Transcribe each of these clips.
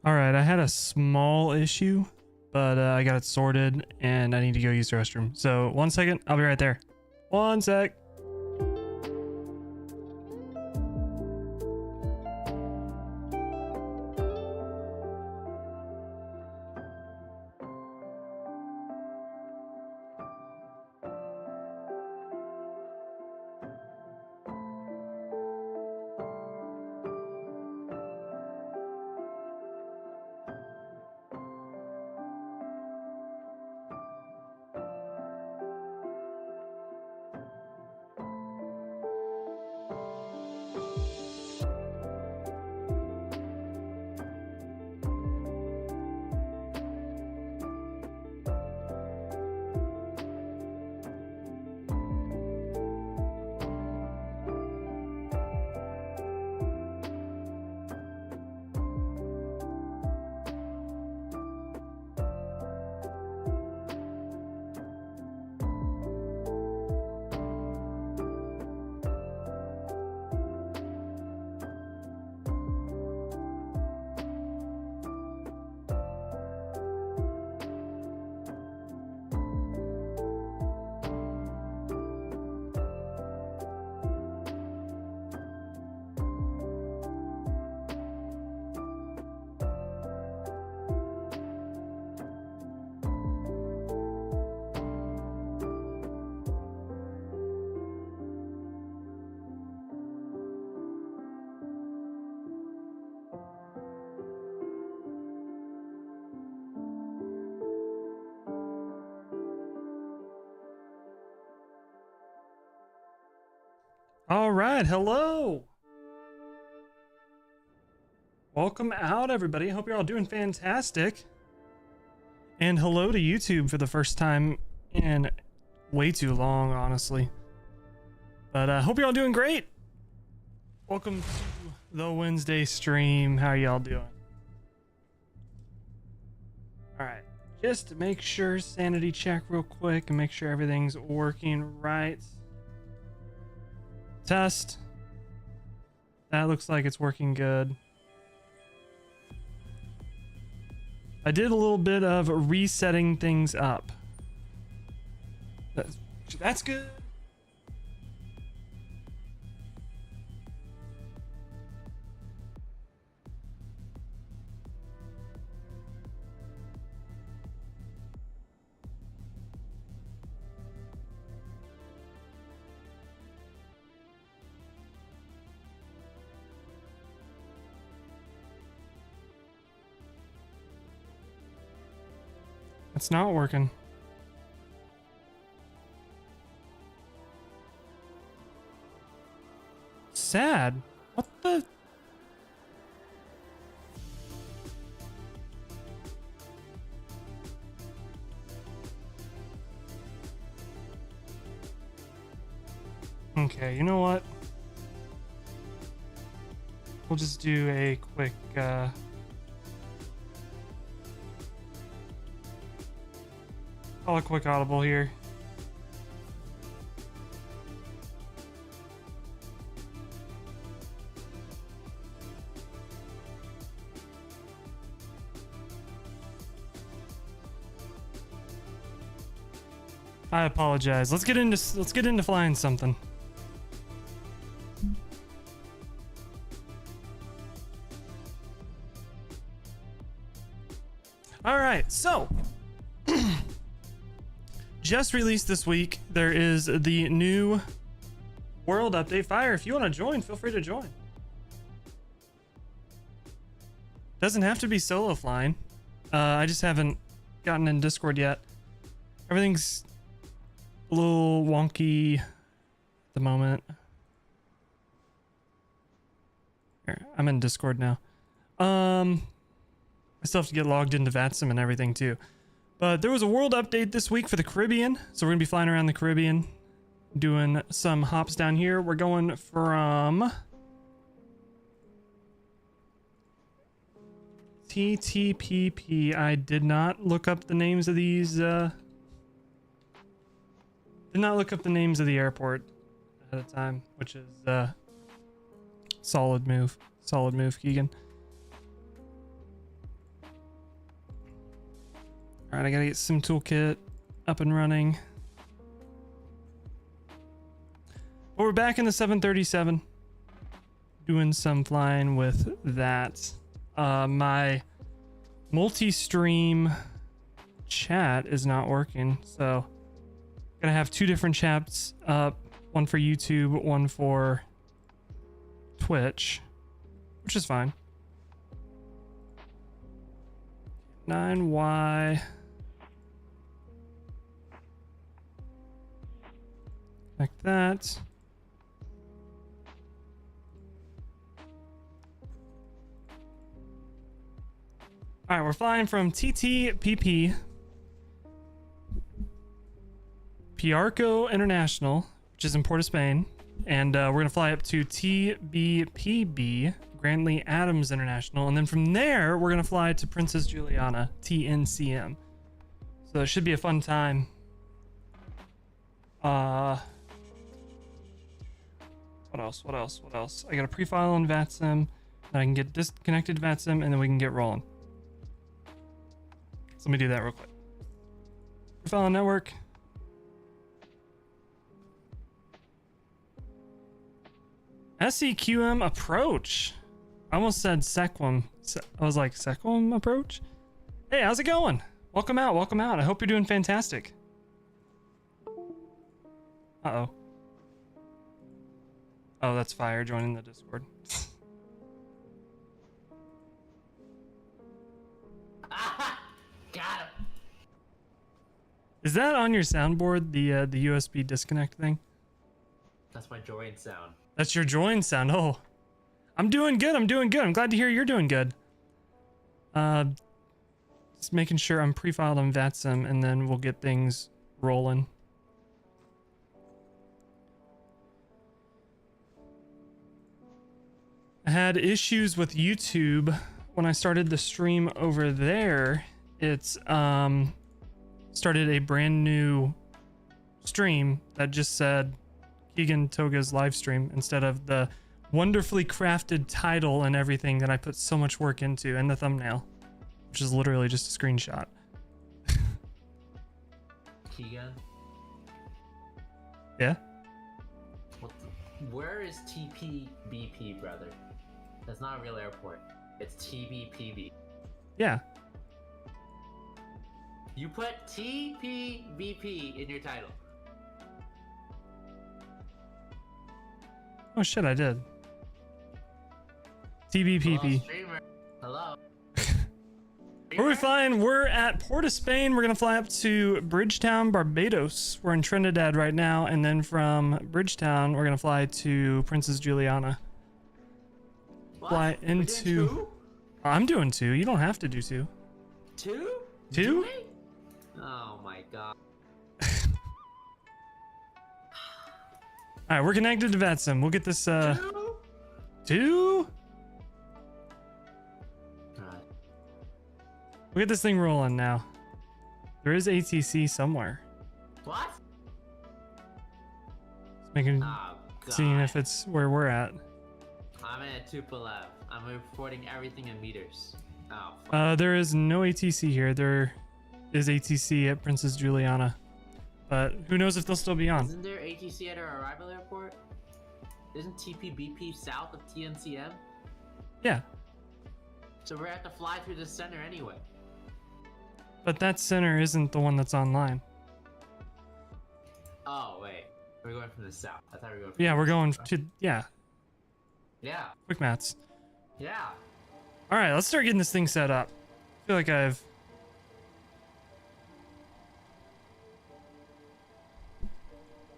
All right, I had a small issue, but I got it sorted and I need to go use the restroom. So 1 second, I'll be right there. 1 sec. All right, hello. Welcome out, everybody. Hope you're all doing fantastic. And hello to YouTube for the first time in way too long, honestly. But I hope you're all doing great. Welcome to the Wednesday stream. How are y'all doing? All right, just to make sure, sanity check real quick and make sure everything's working right. Test. That looks like it's working good. I did a little bit of resetting things up. That's good. It's not working. Sad. What the? Okay, you know what? We'll just do a quick call a quick audible here. I apologize. Let's get into flying something. All right, so just released this week, there is the new world update. Fire, if you want to join, feel free to join. Doesn't have to be solo flying. I just haven't gotten in Discord yet. Everything's a little wonky at the moment. Here, I'm in Discord now. I still have to get logged into VATSIM and everything too. But there was a world update this week for the Caribbean. So we're going to be flying around the Caribbean, doing some hops down here. We're going from TTPP. I did not look up the names of these. Did not look up the names of the airport ahead of time, which is solid move. Solid move, Keegan. All right, I gotta get Sim Toolkit up and running. But we're back in the 737, doing some flying with that. My multi-stream chat is not working, so gonna have two different chats up, one for YouTube, one for Twitch, which is fine. 9Y. Like that. All right, we're flying from TTPP, Piarco International, which is in Port of Spain, and we're gonna fly up to TBPB, Grandly Adams International, and then from there we're gonna fly to Princess Juliana, TNCM. So it should be a fun time. What else? What else? What else? I got a pre-file on VATSIM, then I can get disconnected to VATSIM, and then we can get rolling. So let me do that real quick. Pre-file on network. SEQM approach. I almost said Sequum. I was like, Sequum approach? Hey, how's it going? Welcome out, welcome out. I hope you're doing fantastic. Uh-oh. Oh, that's Fire joining the Discord. Got him. Is that on your soundboard, the USB disconnect thing? That's my join sound. That's your join sound. Oh, I'm doing good. I'm doing good. I'm glad to hear you're doing good. Just making sure I'm pre-filed on VATSIM, and then we'll get things rolling. I had issues with YouTube when I started the stream over there. It's started a brand new stream that just said Keegan Toga's live stream instead of the wonderfully crafted title and everything that I put so much work into, and the thumbnail, which is literally just a screenshot. Keegan? Yeah? Where is TPBP, brother? That's not a real airport. It's TBPB. Yeah. You put TPBP in your title. Oh shit, I did. TBPP. Hello, streamer. Hello. Where are we flying? We're at Port of Spain. We're gonna fly up to Bridgetown, Barbados. We're in Trinidad right now, and then from Bridgetown, we're gonna fly to Princess Juliana. What? Fly into. Two? I'm doing two. You don't have to do two. Two? Two? Oh my god. All right, we're connected to VATSIM. We'll get this. Two? Alright. We'll get this thing rolling now. There is ATC somewhere. What? Just making, Oh god. seeing if it's where we're at. I'm in a Tupolev. I'm reporting everything in meters. Oh fuck. There is no ATC here. There is ATC at Princess Juliana, but who knows if they'll still be on. Isn't there ATC at our arrival airport? Isn't TPBP south of TNCM? Yeah, So we're gonna have to fly through the center anyway. but that center isn't the one that's online. Oh wait, we're going from the south. I thought we were going from Yeah, the we're going south. to, yeah, Yeah, quick mats. yeah. All right, let's start getting this thing set up. I feel like I've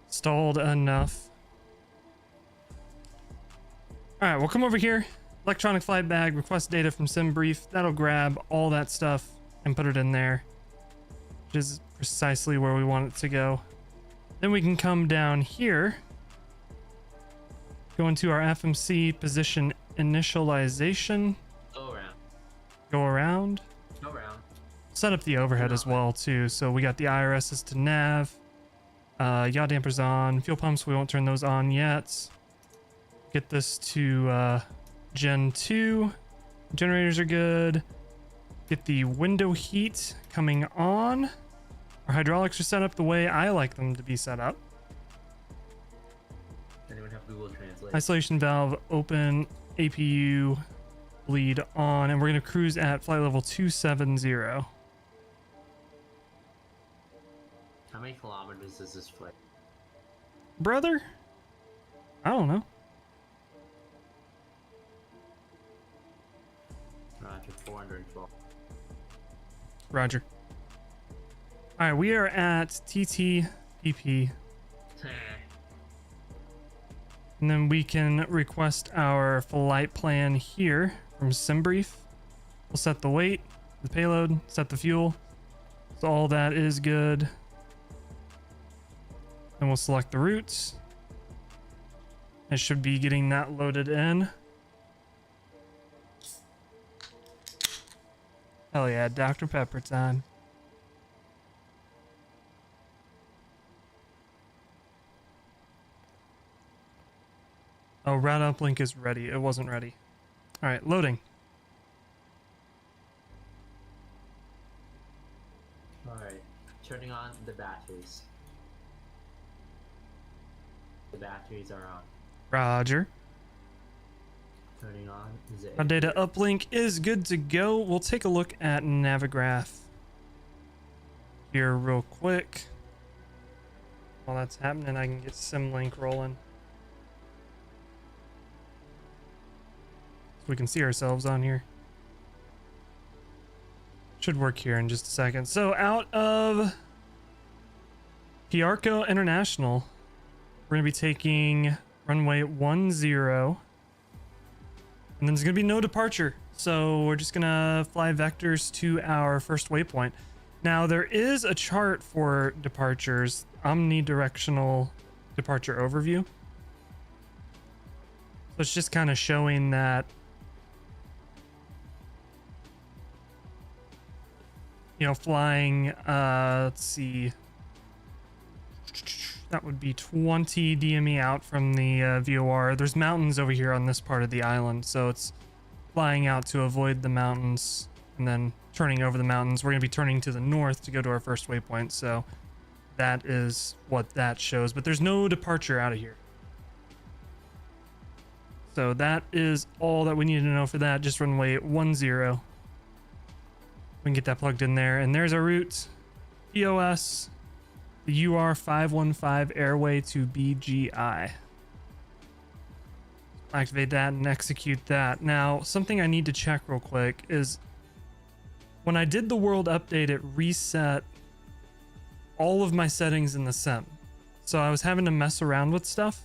stalled enough. All right, we'll come over here. Electronic flight bag, request data from SimBrief. That'll grab all that stuff and put it in there, which is precisely where we want it to go. Then we can come down here, go into our FMC position initialization, Go around. go around, Go around. set up the overhead as well too. So we got the IRSs to nav, yaw dampers on, fuel pumps, we won't turn those on yet. Get this to Gen 2. Generators are good. Get the window heat coming on. Our hydraulics are set up the way I like them to be set up. Anyone have Google Translate? Isolation valve open, APU bleed on, and we're going to cruise at flight level 270. How many kilometers is this flight? Brother? I don't know. Roger, 412. Roger. All right, we are at TTPP, and then we can request our flight plan here from SimBrief. We'll set the weight, the payload, set the fuel. So all that is good. Then we'll select the routes. It should be getting that loaded in. Hell yeah, Dr. Pepper time. Oh, route uplink is ready. It wasn't ready. All right, loading. Alright, turning on the batteries. The batteries are on. Roger. Turning on the Our data uplink is good to go. We'll take a look at Navigraph here real quick. While that's happening, I can get SimLink rolling. So we can see ourselves on here. Should work here in just a second. So out of Piarco International, we're going to be taking runway 10, and then there's going to be no departure. So we're just going to fly vectors to our first waypoint. Now there is a chart for departures, omnidirectional departure overview. So it's just kind of showing that, you know, flying, let's see, that would be 20 DME out from the VOR. There's mountains over here on this part of the island, so it's flying out to avoid the mountains and then turning over the mountains. We're going to be turning to the north to go to our first waypoint, so that is what that shows. But there's no departure out of here. So that is all that we need to know for that. Just runway 10. We can get that plugged in there. And there's our route. POS, the UR515 airway to BGI. Activate that and execute that. Now, something I need to check real quick is when I did the world update, it reset all of my settings in the sim. So I was having to mess around with stuff,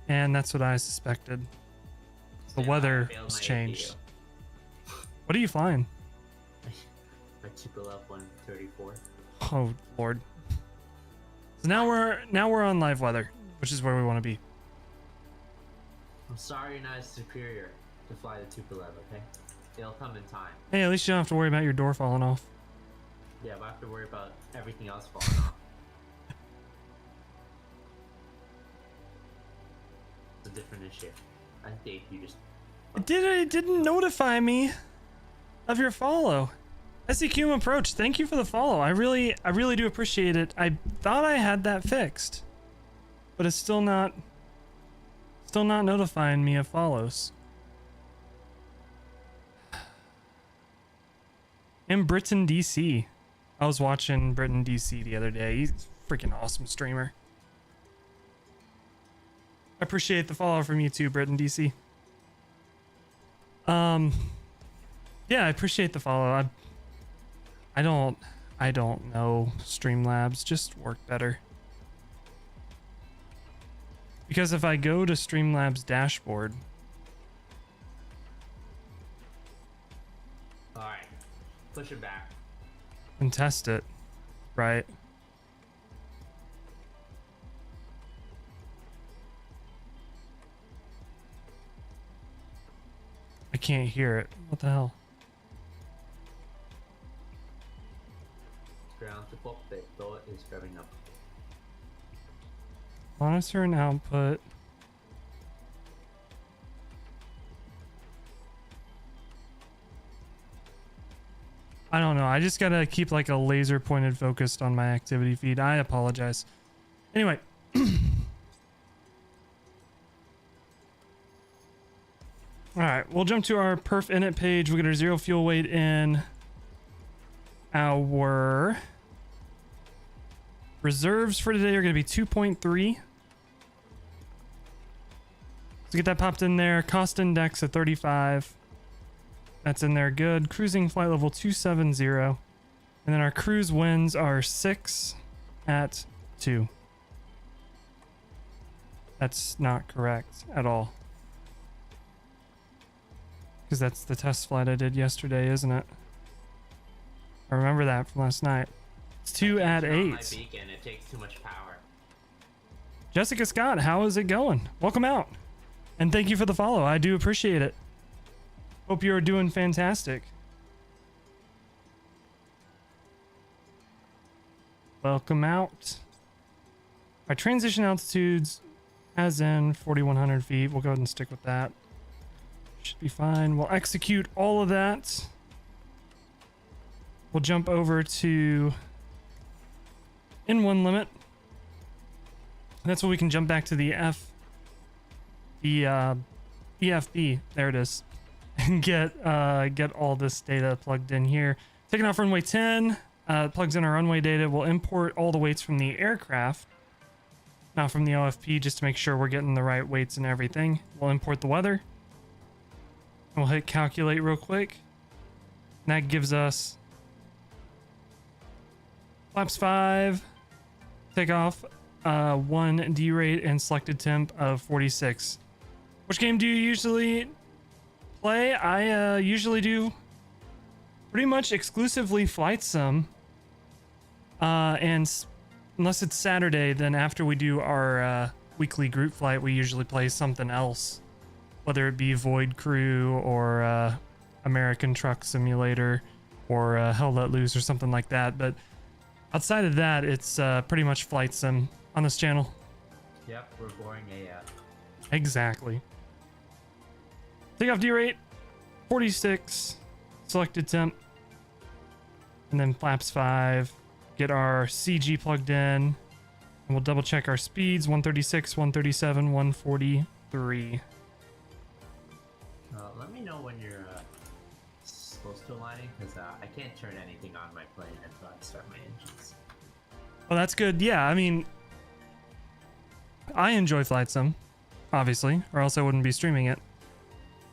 and that's what I suspected. The weather was changed. What are you flying? My Tupolev 134. Oh Lord. So now we're on live weather, which is where we want to be. I'm sorry you're not as superior to fly the Tupolev, okay? It'll come in time. Hey, at least you don't have to worry about your door falling off. Yeah, but I have to worry about everything else falling off. It's a different issue. I think you just... It didn't notify me of your follow. SEQM approach, thank you for the follow. I really do appreciate it. I thought I had that fixed, but it's still not notifying me of follows. And Britain DC. I was watching Britain DC the other day. He's a freaking awesome streamer. I appreciate the follow from you too, Britain DC. Yeah, I appreciate the follow. I don't know Streamlabs, just work better. Because if I go to Streamlabs dashboard. Alright. Push it back. And test it, right? I can't hear it. What the hell? Ground to cockpit door is revving up. Monitor and output. I don't know. I just gotta keep like a laser pointed focused on my activity feed. I apologize. Anyway. Alright, we'll jump to our perf init page. We'll get our zero fuel weight in. Our reserves for today are going to be 2.3. So get that popped in there. Cost index at 35. That's in there good. Cruising flight level 270. And then our cruise winds are 6 at 2. That's not correct at all. Because that's the test flight I did yesterday, isn't it? I remember that from last night. It's 2 at 8. My beacon, it takes too much power. Jessica Scott, how is it going? Welcome out. And thank you for the follow. I do appreciate it. Hope you're doing fantastic. Welcome out. Our transition altitudes, as in 4,100 feet. We'll go ahead and stick with that. Should be fine. We'll execute all of that. We'll jump over to N1 limit. That's where we can jump back to the EFB. There it is. And get all this data plugged in here. Taking off runway 10, plugs in our runway data. We'll import all the weights from the aircraft, not from the OFP, just to make sure we're getting the right weights and everything. We'll import the weather. And we'll hit calculate real quick. And that gives us flaps 5, takeoff, 1 D rate, and selected temp of 46. Which game do you usually play? I usually do pretty much exclusively flight sim. And unless it's Saturday, then after we do our weekly group flight, we usually play something else. Whether it be Void Crew or American Truck Simulator or Hell Let Loose or something like that. But outside of that, it's pretty much flight sim on this channel. Yep, we're boring AF. Exactly. Takeoff D rate, 46. Selected temp. And then flaps 5. Get our CG plugged in. And we'll double check our speeds. 136, 137, 143. Let me know when you're close to aligning, because I can't turn anything on my plane until I start my engines. Well, that's good. Yeah, I mean, I enjoy flight sim, obviously, or else I wouldn't be streaming it.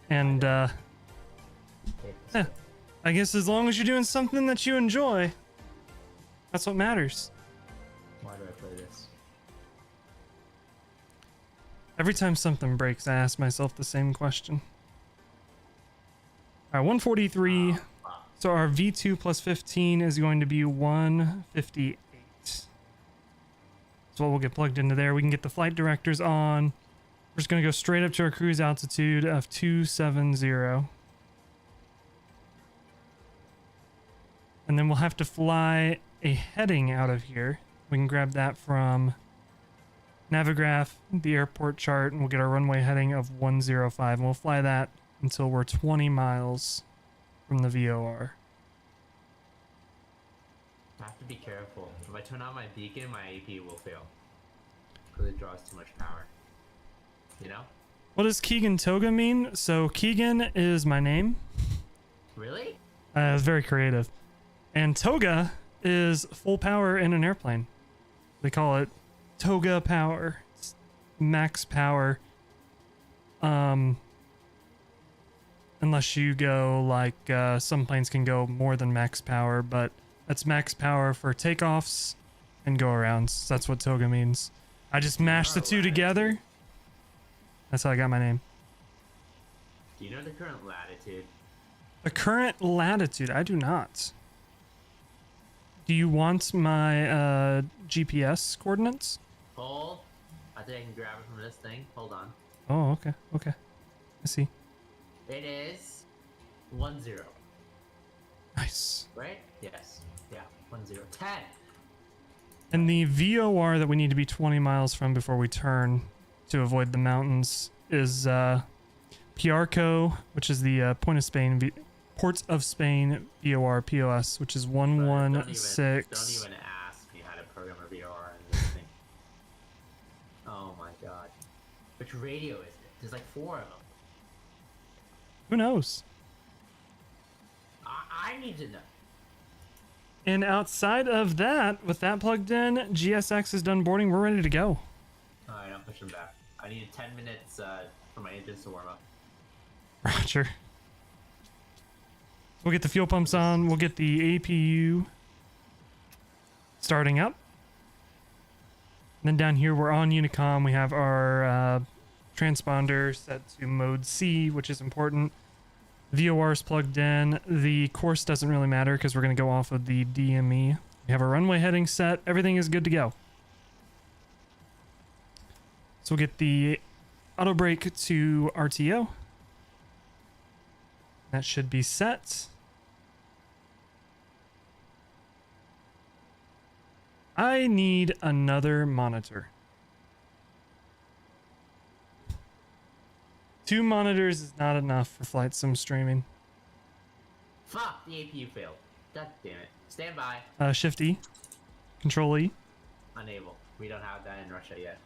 And yeah, I guess as long as you're doing something that you enjoy, that's what matters. Why do I play this? Every time something breaks, I ask myself the same question. All right, 143. So our V2 plus 15 is going to be 158. So we'll get plugged into there. We can get the flight directors on. We're just going to go straight up to our cruise altitude of 270. And then we'll have to fly a heading out of here. We can grab that from Navigraph, the airport chart, and we'll get our runway heading of 105. And we'll fly that until we're 20 miles from the VOR. I have to be careful. If I turn on my beacon, my AP will fail. Because it draws too much power. You know? What does Keegan Toga mean? So Keegan is my name. Really? It's very creative. And Toga is full power in an airplane. They call it Toga power. It's max power. Unless you go like some planes can go more than max power, but that's max power for takeoffs and go arounds. So that's what Toga means. I just mashed the two together. That's how I got my name. Do you know the current latitude? The current latitude? I do not. Do you want my GPS coordinates? Hold. I think I can grab it from this thing. Hold on. Oh, okay. Okay. I see. It is 10. Nice. Right? Yes. Yeah. 10. 10. And the VOR that we need to be 20 miles from before we turn to avoid the mountains is Piarco, which is the Point of Spain Port of Spain VOR POS, which is 116. Don't even ask me how to program a VOR in this thing. Oh my god. Which radio is it? There's like 4 of them. Who knows? I need to know. And outside of that, with that plugged in, GSX is done boarding. We're ready to go. Alright, I'm pushing back. I need 10 minutes for my engines to warm up. Roger. We'll get the fuel pumps on. We'll get the APU starting up. And then down here, we're on Unicom. We have our transponder set to mode C, which is important. VOR is plugged in. The course doesn't really matter because we're going to go off of the DME. We have our runway heading set. Everything is good to go. So we'll get the auto brake to RTO. That should be set. I need another monitor. 2 monitors is not enough for flight sim streaming. Fuck, the APU failed. God damn it. Stand by. Shift E. Control E. Unable. We don't have that in Russia yet.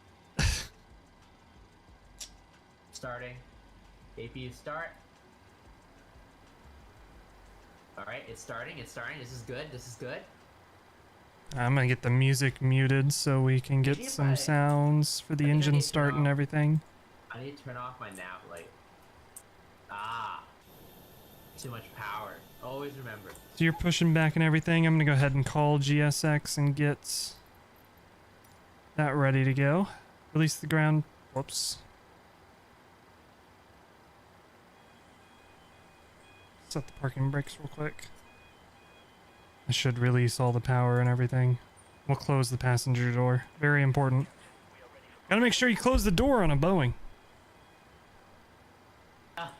Starting. APU start. Alright, it's starting. This is good. This is good. I'm gonna get the music muted so we can get some sounds for the engine start and everything. I need to turn off my nav light. Ah. Too much power. Always remember. So you're pushing back and everything. I'm gonna go ahead and call GSX and get that ready to go. Release the ground. Whoops. Set the parking brakes real quick. I should release all the power and everything. We'll close the passenger door. Very important. Gotta make sure you close the door on a Boeing.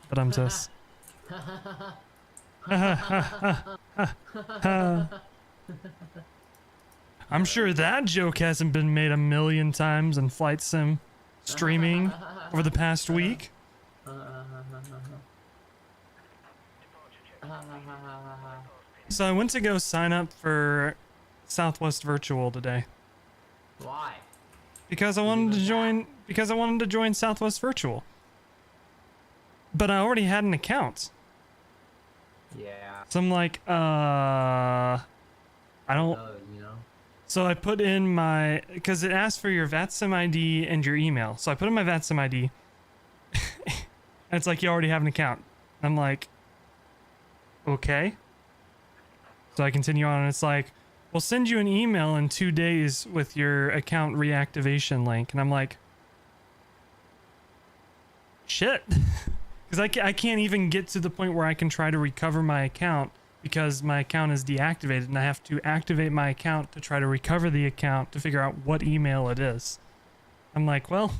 But I'm sus. I'm sure that joke hasn't been made a million times in flight sim streaming over the past week. So I went to go sign up for Southwest Virtual today. Why? Because I wanted to join. Because I wanted to join Southwest Virtual. But I already had an account. Yeah. So I'm like, I don't. You know. So I put in my, because it asked for your VATSIM ID and your email. So I put in my VATSIM ID. And it's like, you already have an account. I'm like, okay. So I continue on, and it's like, we'll send you an email in 2 days with your account reactivation link. And I'm like, shit. Because I can't even get to the point where I can try to recover my account because my account is deactivated, and I have to activate my account to try to recover the account to figure out what email it is. I'm like, well,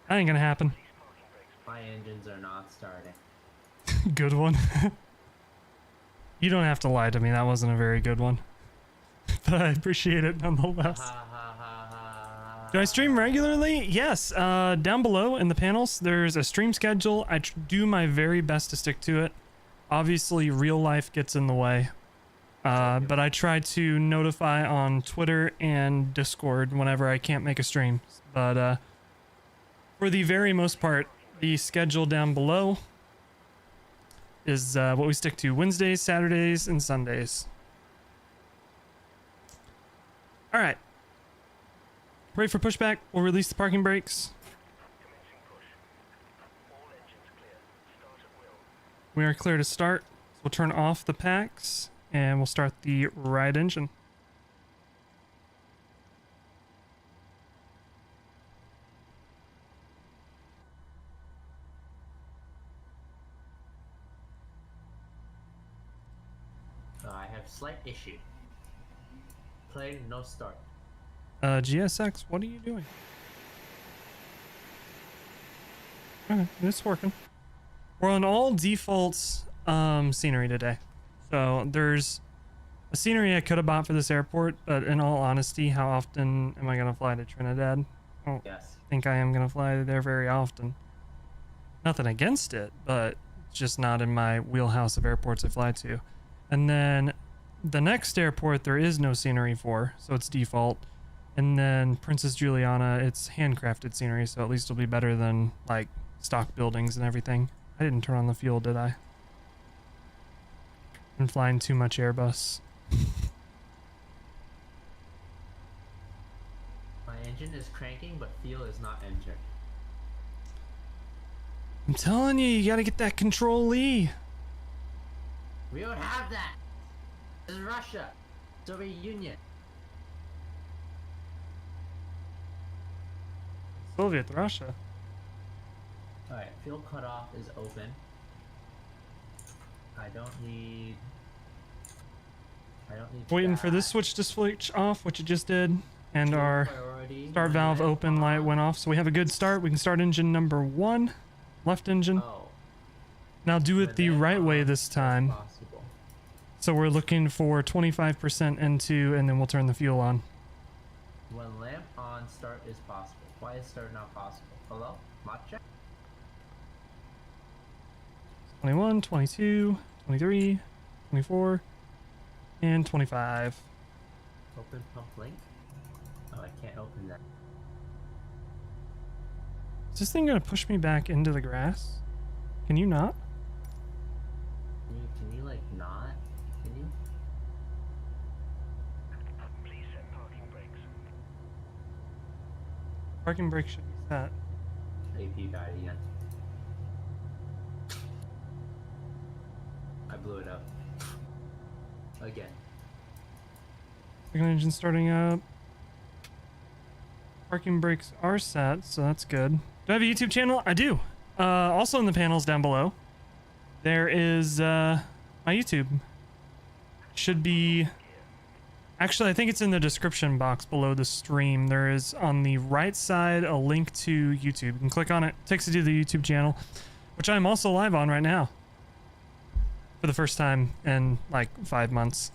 that ain't gonna happen. My engines are not starting. Good one. You don't have to lie to me. That wasn't a very good one. But I appreciate it nonetheless. Do I stream regularly? Yes. Down below in the panels, there's a stream schedule. I do my very best to stick to it. Obviously, real life gets in the way. But I try to notify on Twitter and Discord whenever I can't make a stream. But for the very most part, the schedule down below is what we stick to: Wednesdays, Saturdays, and Sundays. All right. Ready for pushback? We'll release the parking brakes. We are clear to start. So we'll turn off the packs and we'll start the ride engine. I have slight issue. Plane no start. GSX, what are you doing? Okay, it's working. We're on all default scenery today. So there's a scenery I could have bought for this airport, but in all honesty, how often am I going to fly to Trinidad? I don't Yes. think I am going to fly there very often. Nothing against it, but It's just not in my wheelhouse of airports I fly to. And then the next airport there is no scenery for, so it's default. And then Princess Juliana, it's handcrafted scenery, so at least it'll be better than like stock buildings and everything. I didn't turn on the fuel, did I? I'm flying too much Airbus. My engine is cranking, but fuel is not entering. I'm telling you, you gotta get that Control-E. We don't have that. This is Russia, Soviet Union. Soviet Russia. Alright, fuel cutoff is open. I don't need Waiting for that. this switch to switch off, which it just did. And Fuel our priority, start valve red open light on. went off. So we have a good start. We can start engine number 1. Left engine. Oh, Now do it the when right lamp way on, this that's time. possible. So we're looking for 25% N2 and then we'll turn the fuel on. When lamp on, start is possible. Why is start not possible? Hello? Mod check? 21, 22, 23, 24, and 25. Open pump link? Oh, I can't open that. Is this thing gonna push me back into the grass? Can you not? Can you like not? Can you? Please set parking brakes. Parking brake should be set. AP died again. I blew it up. Again. Second engine starting up. Parking brakes are set, so that's good. Do I have a YouTube channel? I do. Also in the panels down below, there is my YouTube. Should be... Actually, I think it's in the description box below the stream. There is on the right side a link to YouTube. You can click on it. It takes you to the YouTube channel, which I'm also live on right now. For the first time in like 5 months.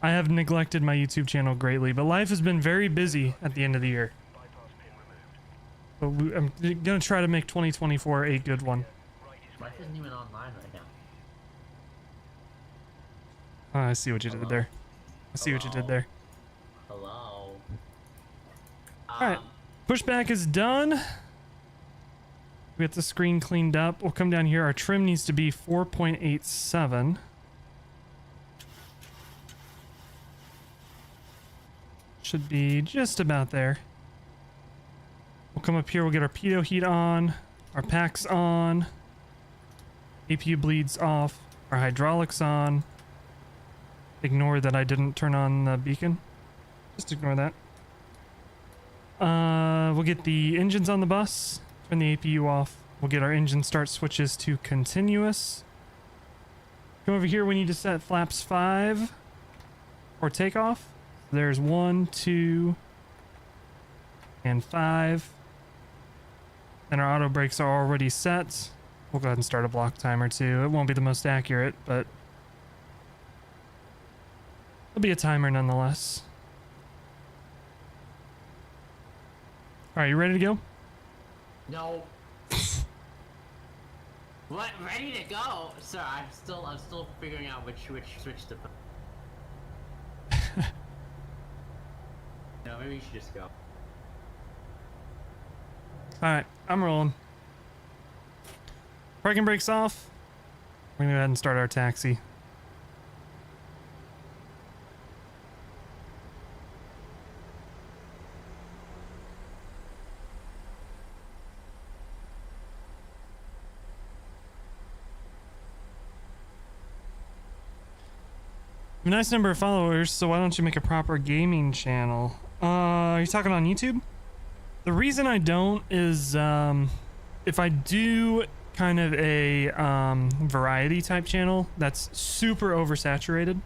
I have neglected my YouTube channel greatly, but life has been very busy at the end of the year. Bypass pin removed. But I'm gonna try to make 2024 a good one. Right is Life isn't even online right now. Oh, I see what you did there. I see what you did there. Hello? Alright, pushback is done. We got the screen cleaned up. We'll come down here. Our trim needs to be 4.87. Should be just about there. We'll come up here. We'll get our pitot heat on. Our packs on. APU bleeds off. Our hydraulics on. Ignore that I didn't turn on the beacon. Just ignore that. We'll get the engines on the bus. Turn the APU off. We'll get our engine start switches to continuous. Come over here. We need to set flaps 5 for takeoff. There's 1, 2, and 5. And our auto brakes are already set. We'll go ahead and start a block timer too. It won't be the most accurate, but it'll be a timer nonetheless. All right, you ready to go? No. What? Ready to go? Sir, I'm still figuring out which switch to put. No, maybe you should just go. All right, I'm rolling. Parking brakes off. We're gonna go ahead and start our taxi. A nice number of followers, so why don't you make a proper gaming channel? Are you talking on YouTube? The reason I don't is if I do kind of a variety type channel that's super oversaturated,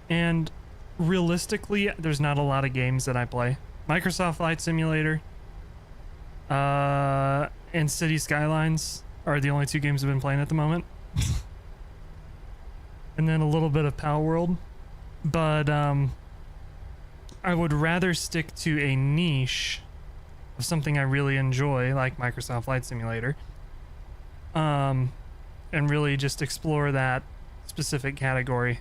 and realistically there's not a lot of games that I play. Microsoft Flight Simulator and City Skylines are the only 2 games I've been playing at the moment. And then a little bit of Power World, but I would rather stick to a niche of something I really enjoy, like Microsoft Flight Simulator, and really just explore that specific category.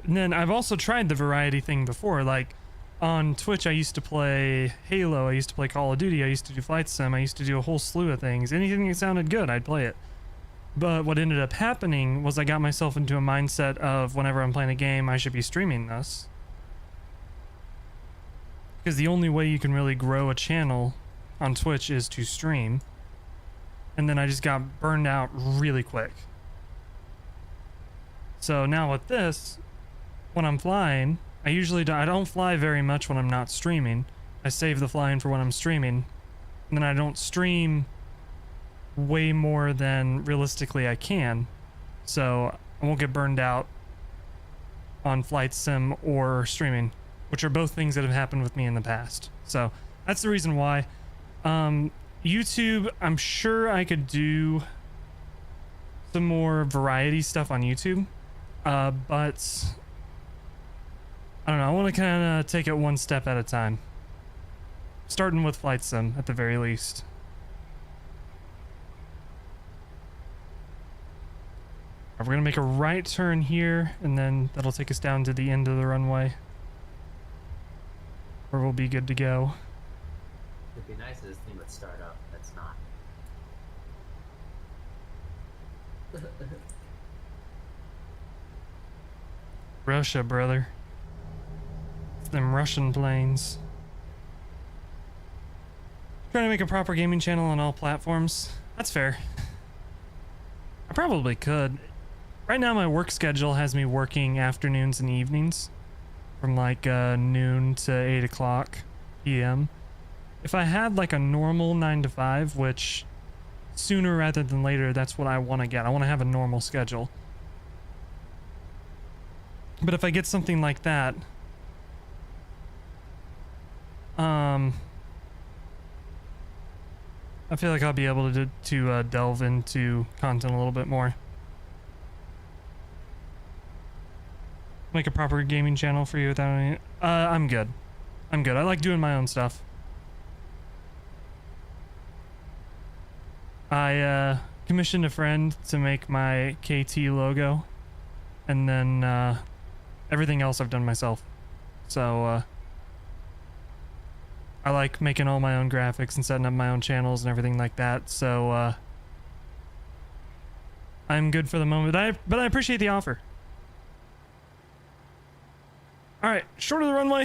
And then I've also tried the variety thing before. Like on Twitch, I used to play Halo, I used to play Call of Duty, I used to do Flight Sim, I used to do a whole slew of things. Anything that sounded good, I'd play it. But what ended up happening was I got myself into a mindset of whenever I'm playing a game, I should be streaming this. Because the only way you can really grow a channel on Twitch is to stream. And then I just got burned out really quick. So now with this, when I'm flying, I don't fly very much when I'm not streaming. I save the flying for when I'm streaming. And then I don't stream way more than realistically I can. So I won't get burned out on flight sim or streaming, which are both things that have happened with me in the past. So that's the reason why. YouTube, I'm sure I could do some more variety stuff on YouTube. But I don't know, I want to kind of take it one step at a time. Starting with flight sim at the very least. We're going to make a right turn here, and then that'll take us down to the end of the runway, where we'll be good to go. It'd be nice if this thing would start up. That's not. Russia, brother. It's them Russian planes. Trying to make a proper gaming channel on all platforms. That's fair. I probably could. Right now my work schedule has me working afternoons and evenings from like noon to 8 o'clock p.m. If I had like a normal 9 to 5, which sooner rather than later, that's what I want to get. I want to have a normal schedule. But if I get something like that, I feel like I'll be able to delve into content a little bit more. Make a proper gaming channel for you without any... I'm good. I'm good. I like doing my own stuff. I commissioned a friend to make my KT logo, and then everything else I've done myself. So I like making all my own graphics and setting up my own channels and everything like that. So I'm good for the moment. But I appreciate the offer. All right, short of the runway.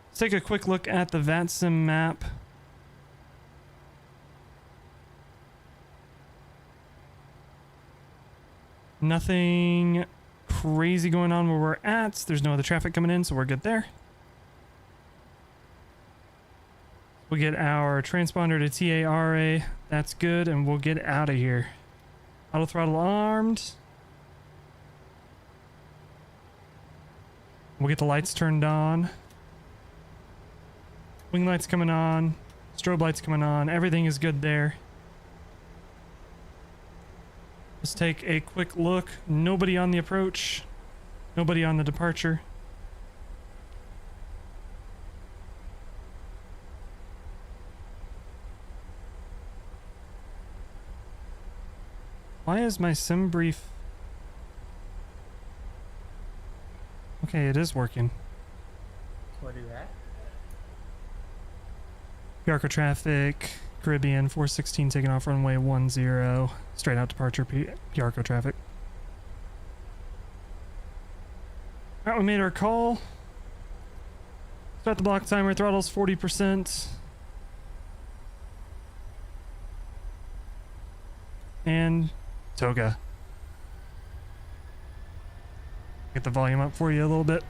Let's take a quick look at the VATSIM map. Nothing crazy going on where we're at. There's no other traffic coming in, so we're good there. We'll get our transponder to TARA. That's good, and we'll get out of here. Auto throttle armed. We'll get the lights turned on. Wing lights coming on. Strobe lights coming on. Everything is good there. Let's take a quick look. Nobody on the approach. Nobody on the departure. Why is my sim brief... Okay, it is working. What do that? Yarko traffic, Caribbean 416 taking off runway 10. Straight out departure, Yarko traffic. Alright, we made our call. Start the block timer, throttle's 40%. And toga. Get the volume up for you a little bit.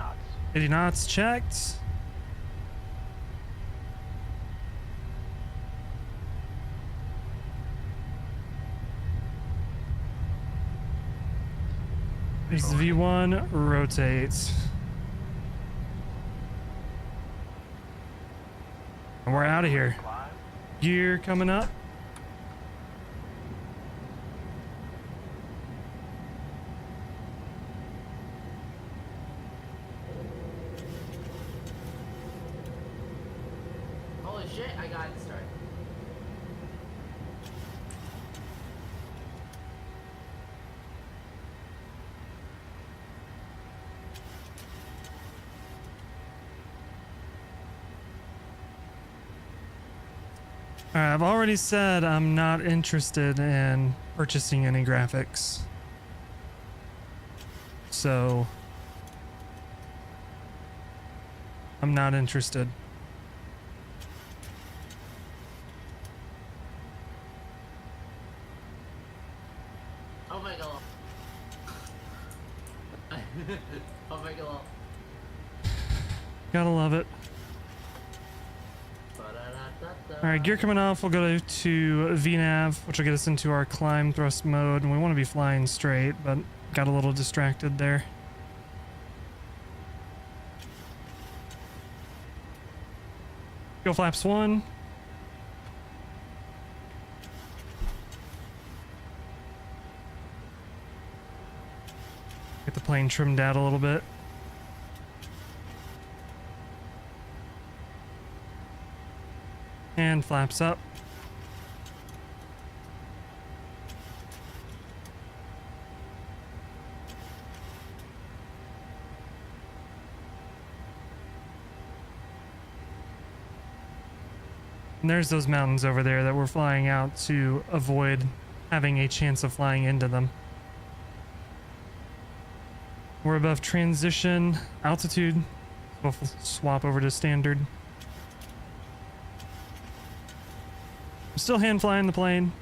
knots. 80 knots checked. This is V1, rotates. And we're out of here. Gear coming up. shit, I got to start. Alright, I've already said I'm not interested in purchasing any graphics. So I'm not interested. Oh my god. Oh my god. Gotta love it. Alright, gear coming off. We'll go to VNav, which will get us into our climb thrust mode. And we want to be flying straight, but got a little distracted there. Go flaps 1. Get the plane trimmed out a little bit. And flaps up. And there's those mountains over there that we're flying out to avoid having a chance of flying into them. We're above transition altitude. We'll swap over to standard. I'm still hand flying the plane.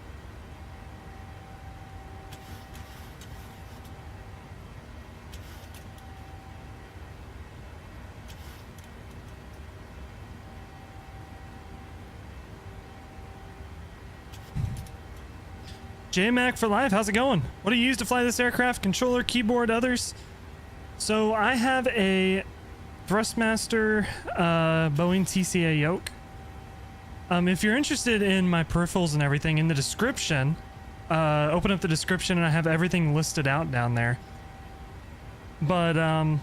JMac for life, how's it going? What do you use to fly this aircraft? Controller, keyboard, others? So I have a Thrustmaster Boeing TCA Yoke. If you're interested in my peripherals and everything, in the description, open up the description and I have everything listed out down there. But I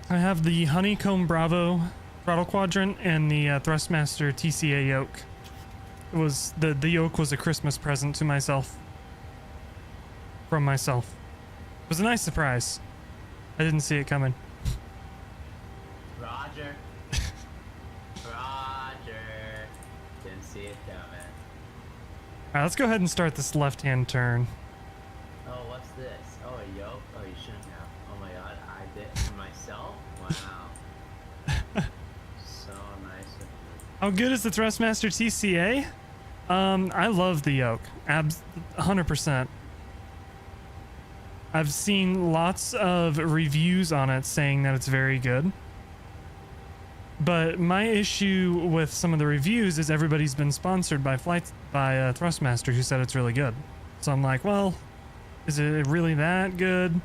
have the Honeycomb Bravo throttle quadrant and the Thrustmaster TCA Yoke. It was the yoke was a Christmas present to myself. From myself. It was a nice surprise. I didn't see it coming. Roger. Roger. Didn't see it coming. Alright, let's go ahead and start this left-hand turn. Oh, what's this? Oh, a yoke? Oh, you shouldn't have. Oh my god, I did it for myself? Wow. So nice of you. How good is the Thrustmaster TCA? I love the yoke. 100%. I've seen lots of reviews on it saying that it's very good. But my issue with some of the reviews is everybody's been sponsored by Thrustmaster who said it's really good. So I'm like, well, is it really that good?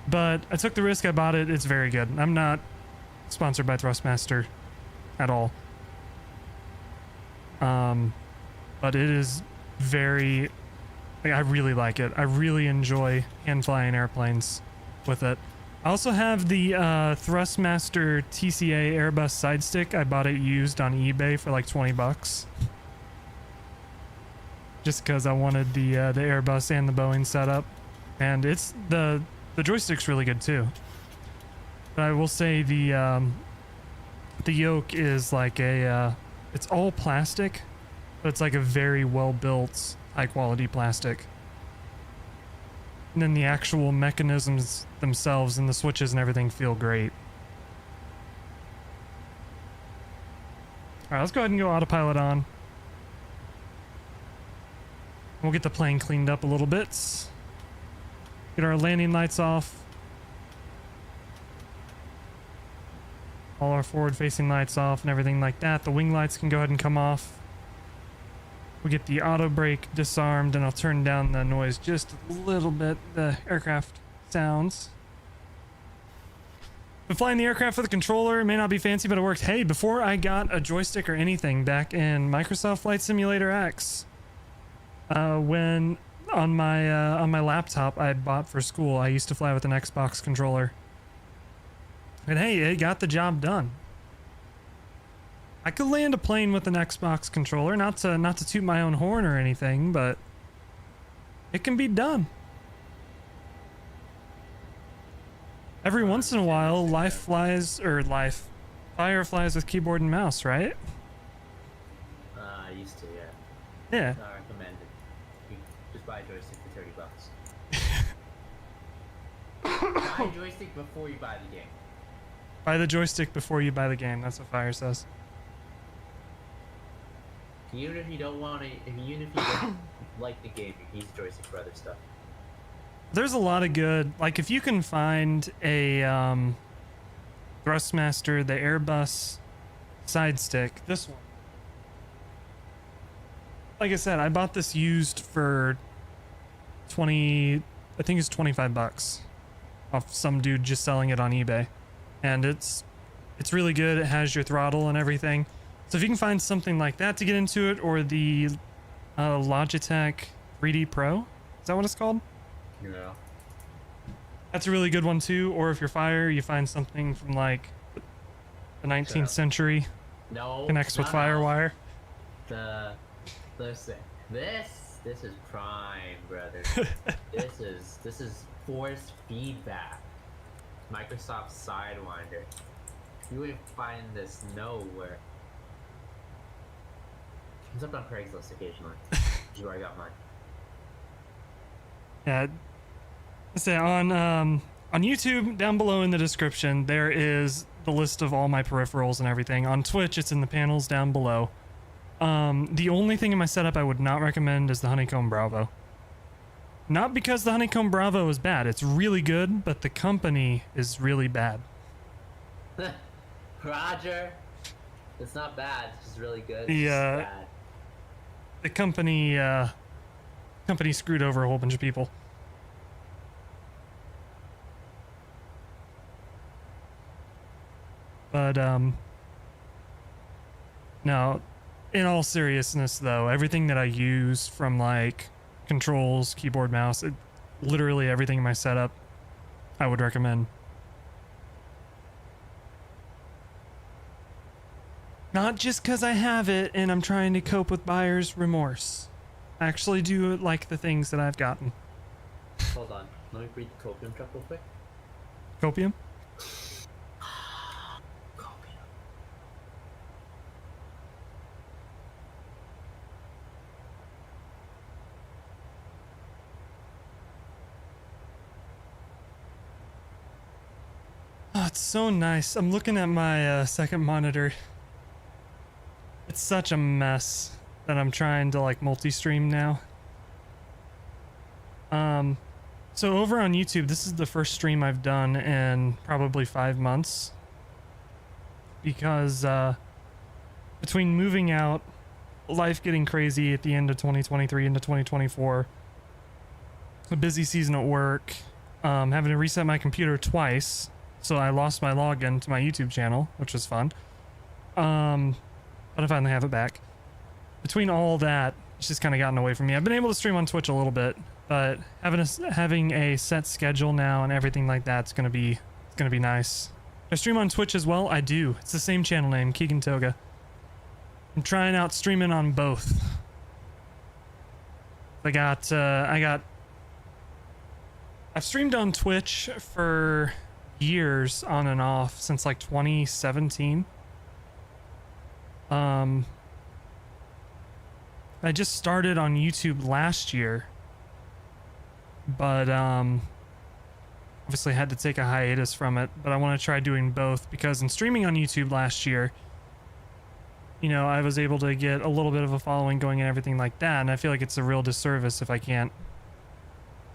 But I took the risk, I bought it, it's very good. I'm not sponsored by Thrustmaster at all. But it is very, like, I really like it. I really enjoy hand flying airplanes with it. I also have the Thrustmaster TCA Airbus side stick. I bought it used on eBay for like 20 bucks. Just because I wanted the Airbus and the Boeing setup. And it's the joystick's really good too. But I will say the yoke is like a it's all plastic, but it's like a very well built, high quality plastic. And then the actual mechanisms themselves and the switches and everything feel great. Alright, let's go ahead and go autopilot on. We'll get the plane cleaned up a little bit. Get our landing lights off. All our forward facing lights off and everything like that. The wing lights can go ahead and come off. We'll get the auto brake disarmed and I'll turn down the noise just a little bit, the aircraft sounds. Been flying the aircraft with a controller. It may not be fancy, but it worked. Hey, before I got a joystick or anything back in Microsoft Flight Simulator X, when on my laptop I had bought for school, I used to fly with an Xbox controller. And hey, it got the job done. I could land a plane with an Xbox controller, not to toot my own horn or anything, but it can be done. Every once in a while, fire flies with keyboard and mouse, right? I used to, yeah. Yeah. I recommend it. You just buy a joystick for $30. Buy a joystick before you buy the game. Buy the joystick before you buy the game. That's what Fire says. Even if you don't want to, even if you don't like the game, you can use the joystick for other stuff. There's a lot of good, like if you can find a Thrustmaster, the Airbus side stick, this one. Like I said, I bought this used for I think it's 25 bucks off some dude just selling it on eBay. And it's really good. It has your throttle and everything. So if you can find something like that to get into it, or the Logitech 3D Pro, is that what it's called? Yeah. That's a really good one too. Or if you're Fire, you find something from like the 19th century. No. Connects with FireWire. Listen, this is prime, brother. this is force feedback. Microsoft Sidewinder. You wouldn't find this nowhere. Comes up on Craigslist occasionally. This is where I got mine. Yeah. So on YouTube, down below in the description, there is the list of all my peripherals and everything. On Twitch, it's in the panels down below. The only thing in my setup I would not recommend is the Honeycomb Bravo. Not because the Honeycomb Bravo is bad. It's really good, but the company is really bad. Roger. It's not bad. It's just really good. The company screwed over a whole bunch of people. But no, in all seriousness though, everything that I use, from like controls, keyboard, mouse, literally everything in my setup, I would recommend. Not just because I have it and I'm trying to cope with buyer's remorse. I actually do like the things that I've gotten. Hold on. Let me read the copium truck real quick. Copium? Copium. Oh, it's so nice. I'm looking at my second monitor. It's such a mess that I'm trying to like multi-stream now. So over on YouTube, this is the first stream I've done in probably 5 months. Because between moving out, life getting crazy at the end of 2023 into 2024, a busy season at work, having to reset my computer twice, so I lost my login to my YouTube channel, which was fun. But I finally have it back. Between all that, it's just kind of gotten away from me. I've been able to stream on Twitch a little bit, but having a set schedule now and everything like that's gonna be nice. I stream on Twitch as well. I do. It's the same channel name, Keegan Toga. I'm trying out streaming on both. I've streamed on Twitch for years on and off since like 2017. I just started on YouTube last year, but obviously had to take a hiatus from it, but I want to try doing both, because in streaming on YouTube last year, you know, I was able to get a little bit of a following going and everything like that, and I feel like it's a real disservice if I can't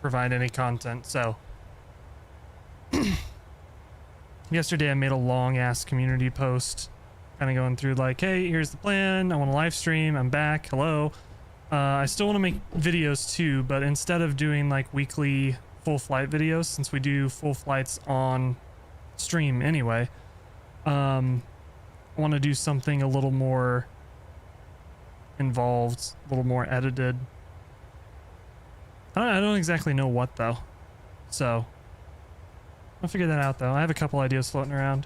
provide any content. So yesterday I made a long ass community post kind of going through like, hey, here's the plan, I want to live stream, I'm back, hello. I still want to make videos too, but instead of doing like weekly full flight videos, since we do full flights on stream anyway, I want to do something a little more involved, a little more edited. I don't exactly know what though, so I'll figure that out though. I have a couple ideas floating around.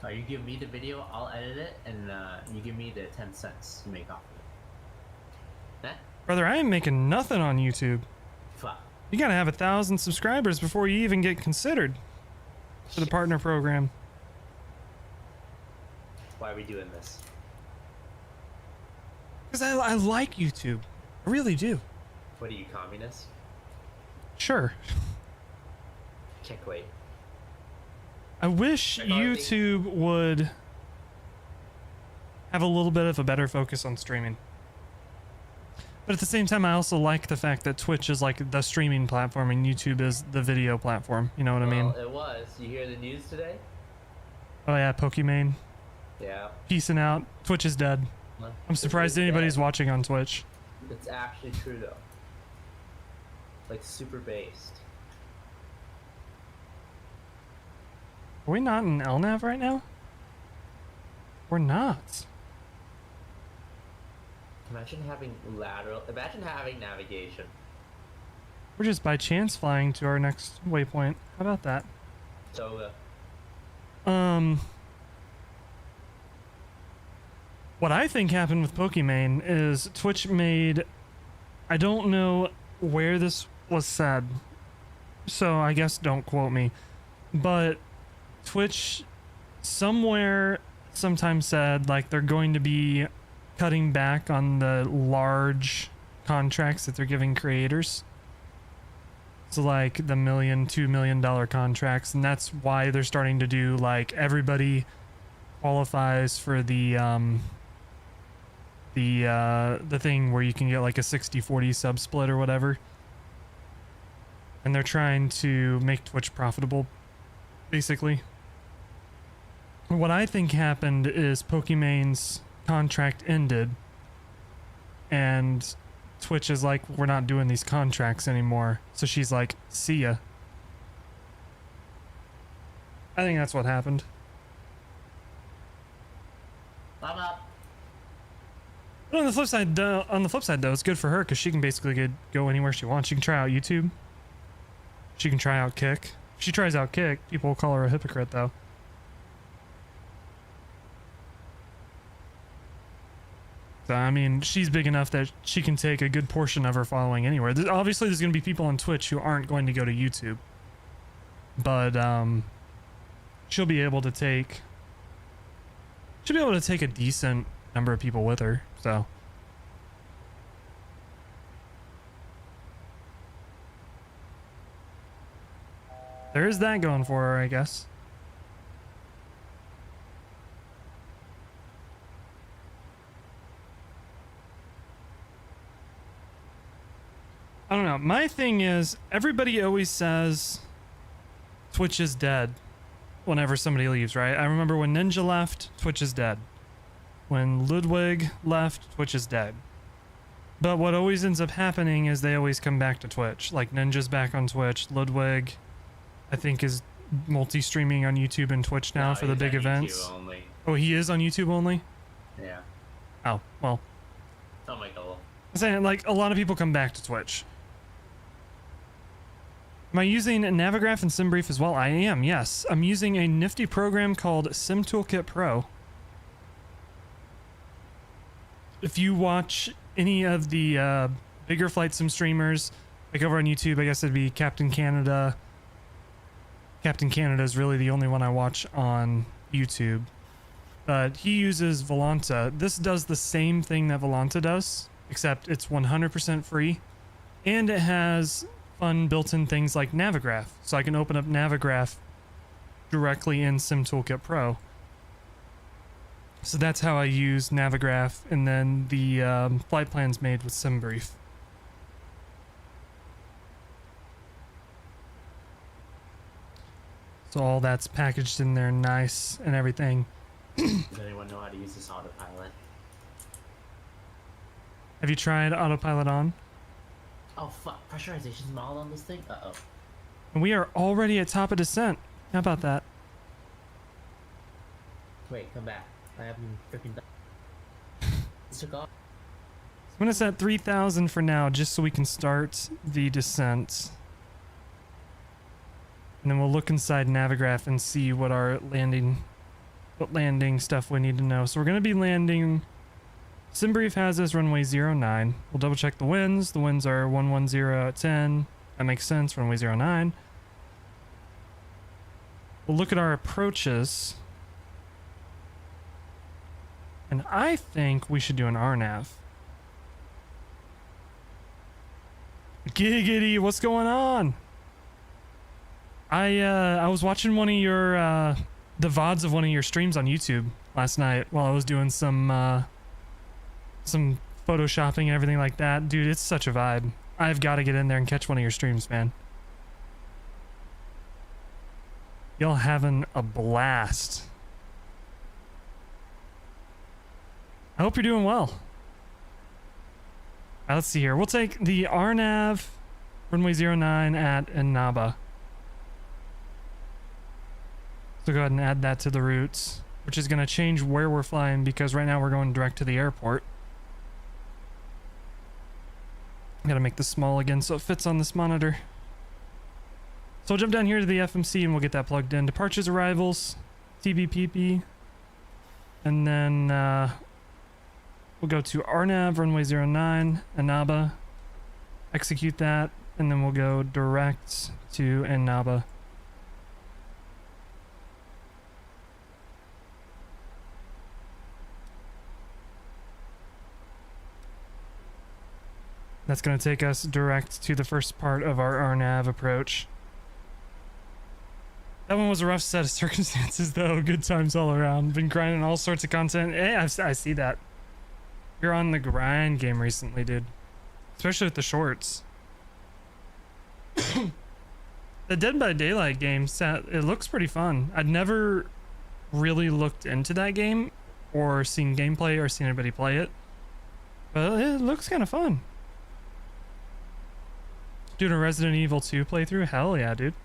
Oh, you give me the video, I'll edit it, and you give me the 10 cents you make off of it. Eh? Brother, I ain't making nothing on YouTube. Fuck. You gotta have 1,000 subscribers before you even get considered for the partner program. Why are we doing this? Because I like YouTube. I really do. What are you, communist? Sure. Can't wait. I wish YouTube would have a little bit of a better focus on streaming. But at the same time, I also like the fact that Twitch is like the streaming platform and YouTube is the video platform. You know what I mean? It was. You hear the news today? Oh yeah, Pokimane. Yeah. Peacing out. Twitch is dead. I'm surprised anybody's watching on Twitch. It's actually true though. Like super based. Are we not in LNAV right now? We're not. Imagine having navigation. We're just by chance flying to our next waypoint. How about that? So, what I think happened with Pokimane is Twitch made, I don't know where this was said, so I guess don't quote me, but Twitch somewhere sometime said like they're going to be cutting back on the large contracts that they're giving creators. So like the $1 million, $2 million contracts, and that's why they're starting to do like everybody qualifies for the thing where you can get like a 60-40 sub split or whatever. And they're trying to make Twitch profitable, basically. What I think happened is Pokimane's contract ended, and Twitch is like, we're not doing these contracts anymore. So she's like, see ya. I think that's what happened. I'm up. But on the flip side, though, it's good for her because she can basically go anywhere she wants. She can try out YouTube. She can try out Kick. If she tries out Kick, people will call her a hypocrite, though. So, I mean, she's big enough that she can take a good portion of her following anywhere. Obviously, there's going to be people on Twitch who aren't going to go to YouTube. But, she'll be able to take a decent number of people with her, so. There's that going for her, I guess. I don't know. My thing is, everybody always says Twitch is dead whenever somebody leaves, right? I remember when Ninja left, Twitch is dead. When Ludwig left, Twitch is dead. But what always ends up happening is they always come back to Twitch. Like Ninja's back on Twitch. Ludwig, I think, is multi-streaming on YouTube and Twitch now for the big events. Oh, he is on YouTube only? Yeah. Oh, well. Oh my god. I'm saying, like, a lot of people come back to Twitch. Am I using Navigraph and SimBrief as well? I am, yes. I'm using a nifty program called Sim Toolkit Pro. If you watch any of the bigger flight sim streamers, like over on YouTube, I guess it'd be Captain Canada. Captain Canada is really the only one I watch on YouTube. But he uses Volanta. This does the same thing that Volanta does, except it's 100% free. And it has fun built-in things like Navigraph. So I can open up Navigraph directly in Sim Toolkit Pro. So that's how I use Navigraph, and then the flight plan's made with SimBrief. So all that's packaged in there nice and everything. Does anyone know how to use this autopilot? Have you tried autopilot on? Oh fuck, pressurization's mild on this thing? Uh-oh. And we are already at top of descent. How about that? Wait, come back. I haven't freaking done. This took off. I'm gonna set 3,000 for now, just so we can start the descent. And then we'll look inside Navigraph and see what our landing what landing stuff we need to know. So we're going to be landing. SimBrief has us runway 09. We'll double check the winds. The winds are 110 at 10. That makes sense. Runway 09. We'll look at our approaches. And I think we should do an RNAV. Giggity, what's going on? I was watching one of your the VODs of one of your streams on YouTube last night while I was doing some photoshopping and everything like that. Dude, it's such a vibe. I've got to get in there and catch one of your streams, man. Y'all having a blast. I hope you're doing well. Let's see here. We'll take the RNAV runway 09 at Inaba. So go ahead and add that to the routes, which is going to change where we're flying because right now we're going direct to the airport. I gotta make this small again so it fits on this monitor. So we'll jump down here to the FMC and we'll get that plugged in. Departures, arrivals, TBPP, and then we'll go to RNAV runway 09, Inaba, execute that, and then we'll go direct to Inaba. That's going to take us direct to the first part of our RNAV approach. That one was a rough set of circumstances, though. Good times all around. Been grinding all sorts of content. Hey, I see that. You're on the grind game recently, dude. Especially with the shorts. The Dead by Daylight game, it looks pretty fun. I'd never really looked into that game or seen gameplay or seen anybody play it. But it looks kind of fun. Doing a Resident Evil 2 playthrough? Hell yeah, dude.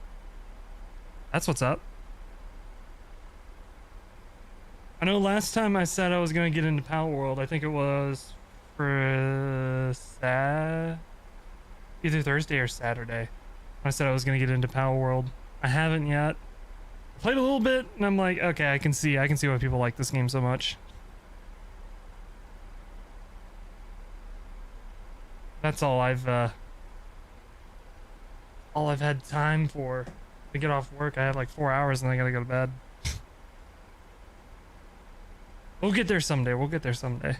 That's what's up. I know last time I said I was going to get into Power World, I think it was for either Thursday or Saturday. I said I was going to get into Power World. I haven't yet. I played a little bit and I'm like, okay, I can see why people like this game so much. That's all I've had time for. To get off work, I have like 4 hours and I gotta go to bed. We'll get there someday. We'll get there someday.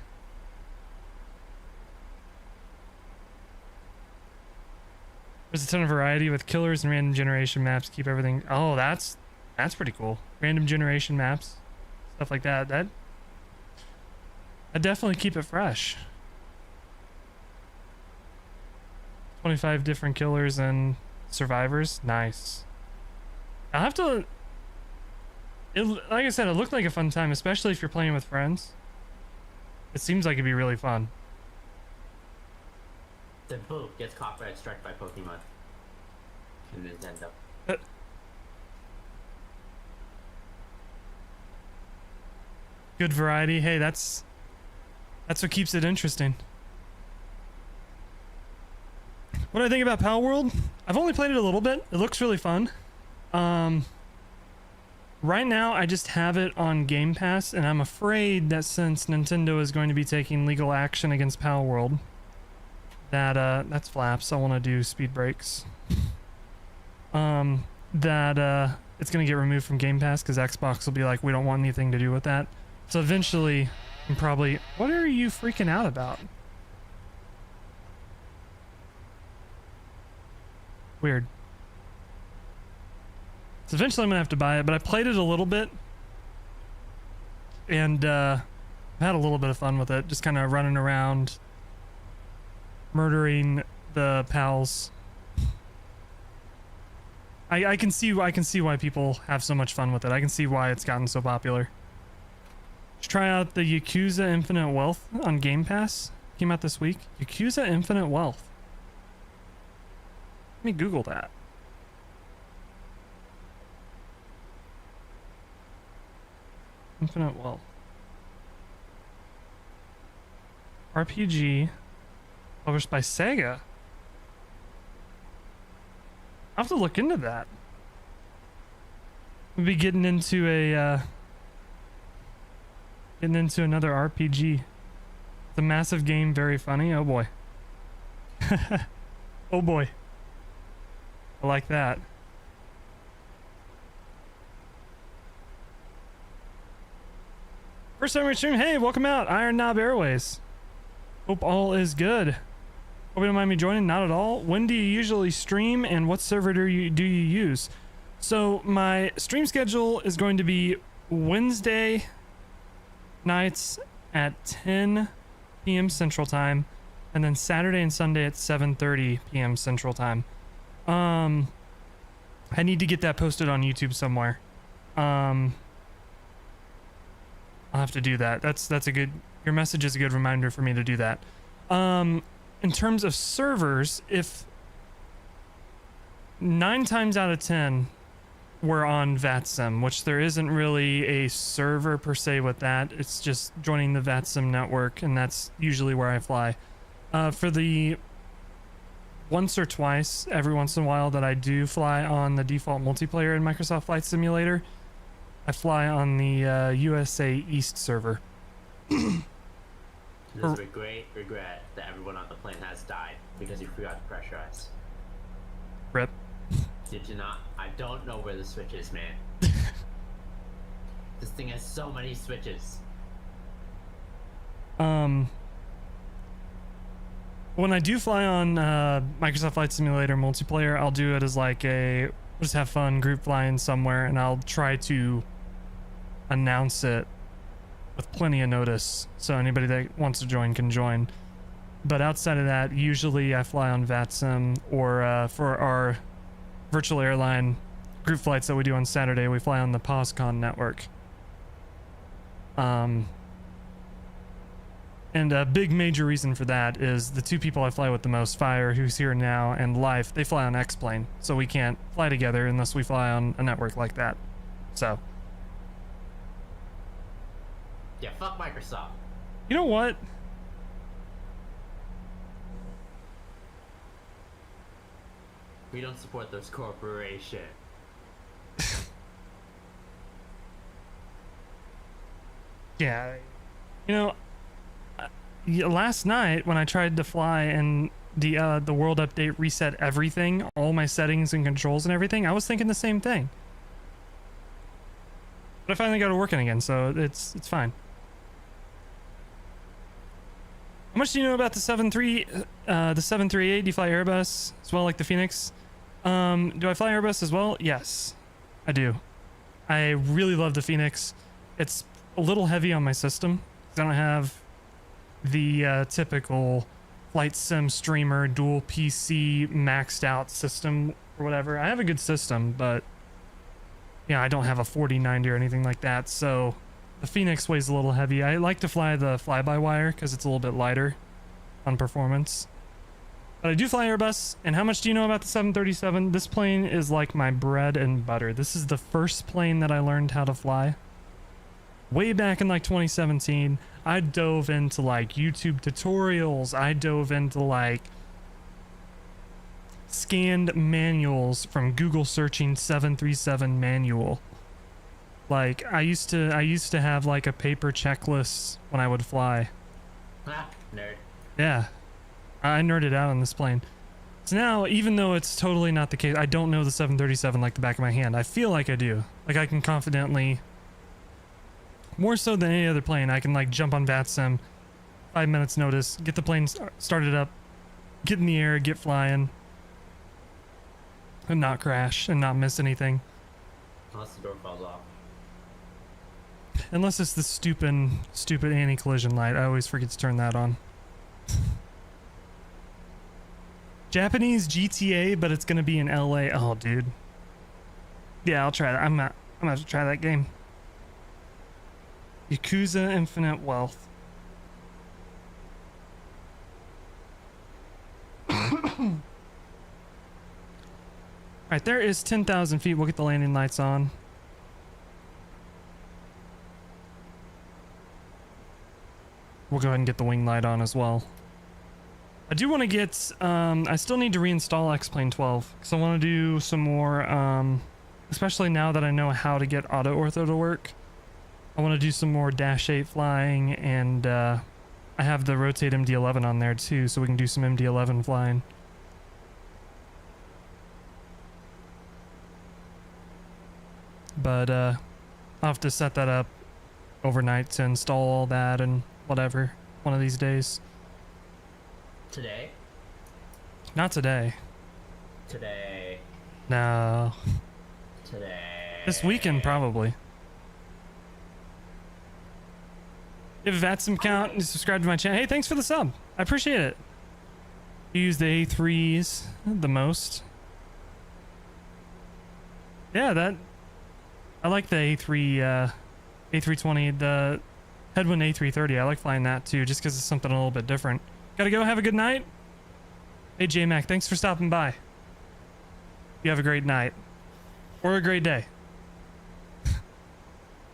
There's a ton of variety with killers and random generation maps. Keep everything. Oh, that's pretty cool. Random generation maps, stuff like that. That definitely keep it fresh. 25 different killers and survivors. Nice. I'll have to. Like I said, it looked like a fun time, especially if you're playing with friends. It seems like it'd be really fun. Then boom, gets copyright struck by Pokemon. And Nintendo. Good variety. Hey, that's what keeps it interesting. What do I think about Power World? I've only played it a little bit. It looks really fun. Right now I just have it on Game Pass, and I'm afraid that since Nintendo is going to be taking legal action against Power World, that's flaps. I want to do speed breaks. That it's going to get removed from Game Pass because Xbox will be like, we don't want anything to do with that. So eventually, I'm probably. What are you freaking out about? Weird. So eventually I'm gonna have to buy it, but I played it a little bit and I've had a little bit of fun with it, just kind of running around murdering the pals. I can see why people have so much fun with it. I can see why it's gotten so popular. Just try out the Yakuza Infinite Wealth on Game Pass. Came out this week. Yakuza Infinite Wealth. Let me Google that. Infinite Wealth. RPG. Published by Sega. I'll have to look into that. We'll be getting into a Getting into another RPG. The massive game, very funny. Oh boy. Oh boy. I like that. First time we stream. Hey, welcome out, Iron Knob Airways. Hope all is good. Hope you don't mind me joining. Not at all. When do you usually stream, and what server do you use? So my stream schedule is going to be Wednesday nights at 10 p.m. Central Time, and then Saturday and Sunday at 7:30 p.m. Central Time. I need to get that posted on YouTube somewhere. I'll have to do that. That's a good. Your message is a good reminder for me to do that. In terms of servers, if 9 times out of 10 we're on VATSIM, which there isn't really a server per se with that. It's just joining the VATSIM network, and that's usually where I fly. For the once or twice, every once in a while that I do fly on the default multiplayer in Microsoft Flight Simulator, I fly on the USA East server. There's a great regret that everyone on the plane has died because you forgot to pressurize. Rip. Did you not? I don't know where the switch is, man. This thing has so many switches. When I do fly on Microsoft Flight Simulator multiplayer, I'll do it as like a just have fun group flying somewhere, and I'll try to announce it with plenty of notice so anybody that wants to join can join. But outside of that, usually I fly on VATSIM, or for our virtual airline group flights that we do on Saturday, we fly on the POSCON network. And a big major reason for that is the two people I fly with the most, Fire, who's here now, and Life, they fly on X-Plane, so we can't fly together unless we fly on a network like that. So yeah, fuck Microsoft. you know what? We don't support those corporations. Yeah, you know, last night when I tried to fly and the world update reset everything, all my settings and controls and everything, I was thinking the same thing. But I finally got it working again, so it's fine. How much do you know about the 738? Do you fly Airbus as well, like the Phoenix? Do I fly Airbus as well? Yes, I do. I really love the Phoenix. It's a little heavy on my system because I don't have the typical flight sim streamer dual PC maxed out system or whatever. I have a good system, but yeah, I don't have a 4090 or anything like that, so the Phoenix weighs a little heavy. I like to fly the fly-by-wire because it's a little bit lighter on performance. But I do fly Airbus. And how much do you know about the 737? This plane is like my bread and butter. This is the first plane that I learned how to fly. Way back in like 2017, I dove into like YouTube tutorials. I dove into like scanned manuals from Google searching 737 manual. Like I used to have like a paper checklist when I would fly. Ah, nerd. Yeah, I nerded out on this plane. So now, even though it's totally not the case, I don't know the 737 like the back of my hand. I feel like I do. Like I can confidently, more so than any other plane, I can like jump on VATSIM, 5 minutes notice, get the plane started up, get in the air, get flying, and not crash and not miss anything. Unless the door falls off. Unless it's the stupid anti-collision light. I always forget to turn that on. Japanese GTA, but it's gonna be in LA. Oh, dude. Yeah, I'll try that. I'm gonna have to try that game. Yakuza Infinite Wealth. Alright, there is 10,000 feet. We'll get the landing lights on. We'll go ahead and get the wing light on as well. I do want to get, I still need to reinstall X-Plane 12, because I want to do some more, especially now that I know how to get auto ortho to work. I want to do some more Dash 8 flying, and I have the Rotate MD-11 on there too, so we can do some MD-11 flying. But I'll have to set that up overnight to install all that and whatever one of these days. Today? Not today. Today. No. Today. This weekend probably. You have a VATSIM account and subscribe to my channel. Hey, thanks for the sub. I appreciate it. You use the A3s the most. Yeah, that I like the A3 A320, the Headwind A330. I like flying that too, just because it's something a little bit different. Gotta go. Have a good night. Hey, J-Mac, thanks for stopping by. You have a great night. Or a great day.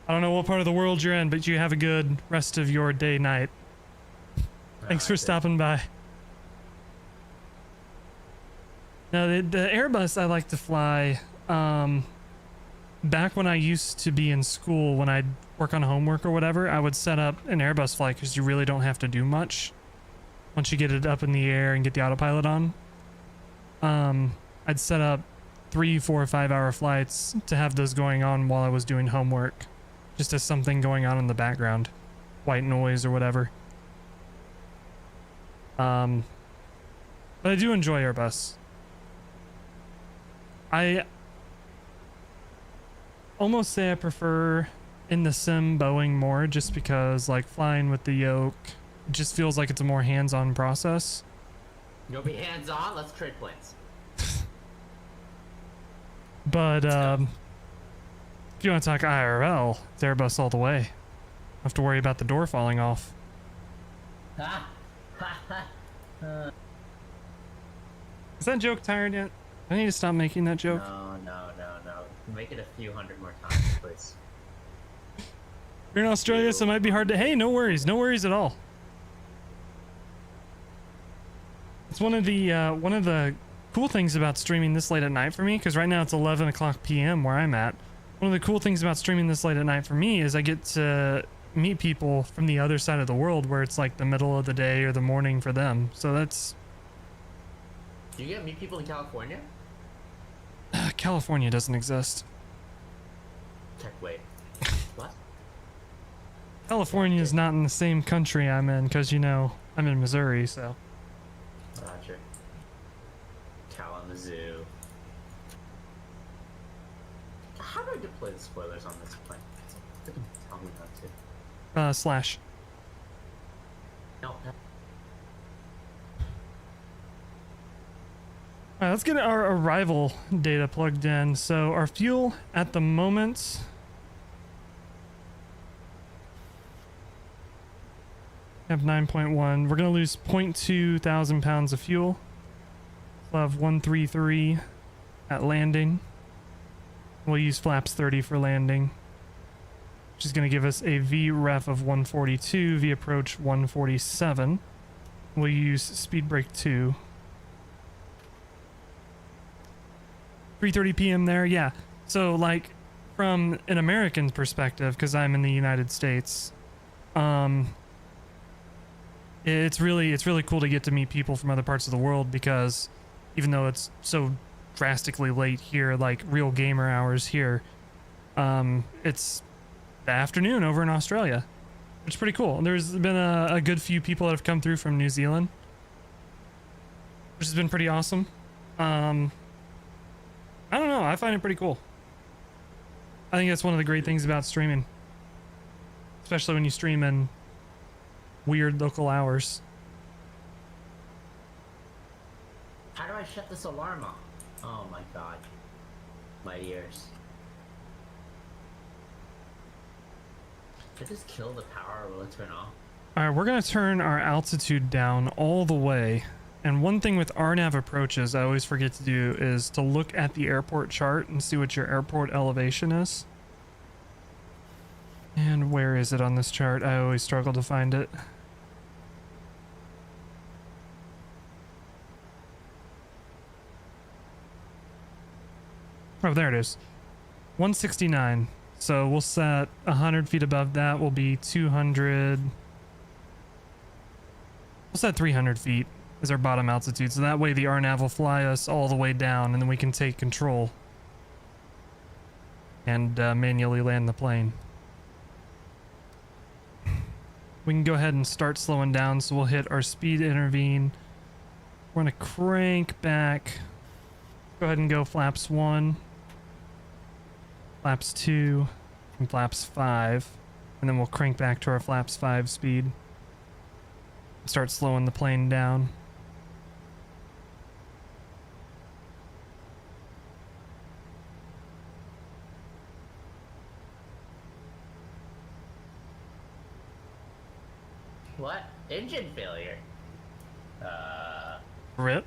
I don't know what part of the world you're in, but you have a good rest of your day, night. Thanks for stopping by. Now, the Airbus I like to fly, back when I used to be in school, when I'd work on homework or whatever, I would set up an Airbus flight because you really don't have to do much once you get it up in the air and get the autopilot on. I'd set up 3, 4, 5 hour flights to have those going on while I was doing homework, just as something going on in the background, white noise or whatever. But I do enjoy Airbus. I almost say I prefer in the sim Boeing more, just because like flying with the Yoke, it just feels like it's a more hands-on process. You'll be hands-on? Let's trade planes. But if you want to talk IRL, it's Airbus all the way. Don't have to worry about the door falling off. Is that joke tired yet? I need to stop making that joke. No. Make it a few hundred more times, please. You're in Australia, so it might be hard to... Hey, no worries at all. It's one of the cool things about streaming this late at night for me, because right now it's 11 o'clock p.m. where I'm at. One of the cool things about streaming this late at night for me is I get to meet people from the other side of the world where it's like the middle of the day or the morning for them. So that's... Do you get to meet people in California? California doesn't exist. Check, wait. What? California is not in the same country I'm in, because, you know, I'm in Missouri, so... Roger. Kalamazoo. How do I deploy the spoilers on this plane? They can tell me how to. Slash. No. Alright, let's get our arrival data plugged in. So our fuel at the moment... have 9.1. We're going to lose 0.2 thousand pounds of fuel. We'll have 133 at landing. We'll use flaps 30 for landing, which is going to give us a VREF of 142, V approach 147. We'll use speed brake 2. 3:30 p.m. there, yeah. So like from an American perspective, because I'm in the United States, it's really cool to get to meet people from other parts of the world, because even though it's so drastically late here, like real gamer hours here, it's the afternoon over in Australia, which is pretty cool. There's been a good few people that have come through from New Zealand, which has been pretty awesome. I don't know, I find it pretty cool. I think that's one of the great things about streaming, especially when you stream in weird local hours. How do I shut this alarm off? Oh my god. My ears. Did this kill the power, or will it turn off? Alright, we're going to turn our altitude down all the way. And one thing with RNAV approaches I always forget to do is to look at the airport chart and see what your airport elevation is. And where is it on this chart? I always struggle to find it. Oh, there it is. 169. So we'll set 100 feet above that will be 200. We'll set 300 feet as our bottom altitude. So that way the RNAV will fly us all the way down and then we can take control and manually land the plane. We can go ahead and start slowing down. So we'll hit our speed intervene. We're going to crank back. Go ahead and go flaps 1, flaps 2, and flaps 5. And then we'll crank back to our flaps 5 speed. Start slowing the plane down. What? Engine failure? Rip.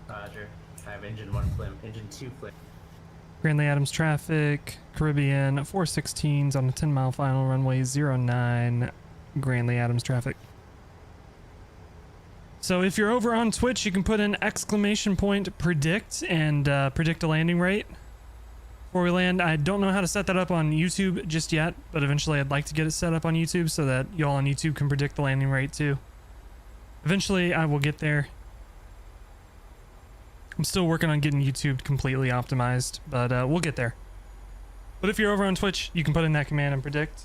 Roger. I have engine 1 flame, engine 2 flame. Grandly Adams traffic, Caribbean, 416s on a 10-mile final runway, 09, Grandly Adams traffic. So if you're over on Twitch, you can put in ! predict and predict a landing rate before we land. I don't know how to set that up on YouTube just yet, but eventually I'd like to get it set up on YouTube so that y'all on YouTube can predict the landing rate too. Eventually I will get there. I'm still working on getting YouTube completely optimized, but we'll get there. But if you're over on Twitch, you can put in that command and predict.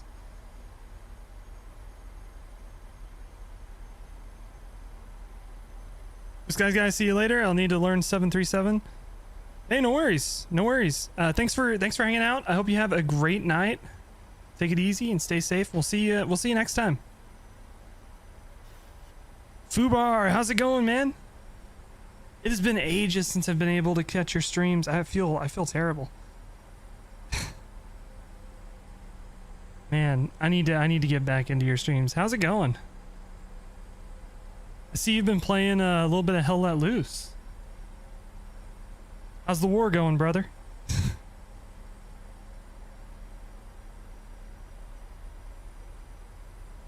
This guys, see you later. I'll need to learn 737. Hey, no worries, no worries. Thanks for hanging out. I hope you have a great night. Take it easy and stay safe. We'll see you next time. Fubar, how's it going, man? It has been ages since I've been able to catch your streams. I feel terrible. Man, I need to get back into your streams. How's it going? I see you've been playing a little bit of Hell Let Loose. How's the war going, brother?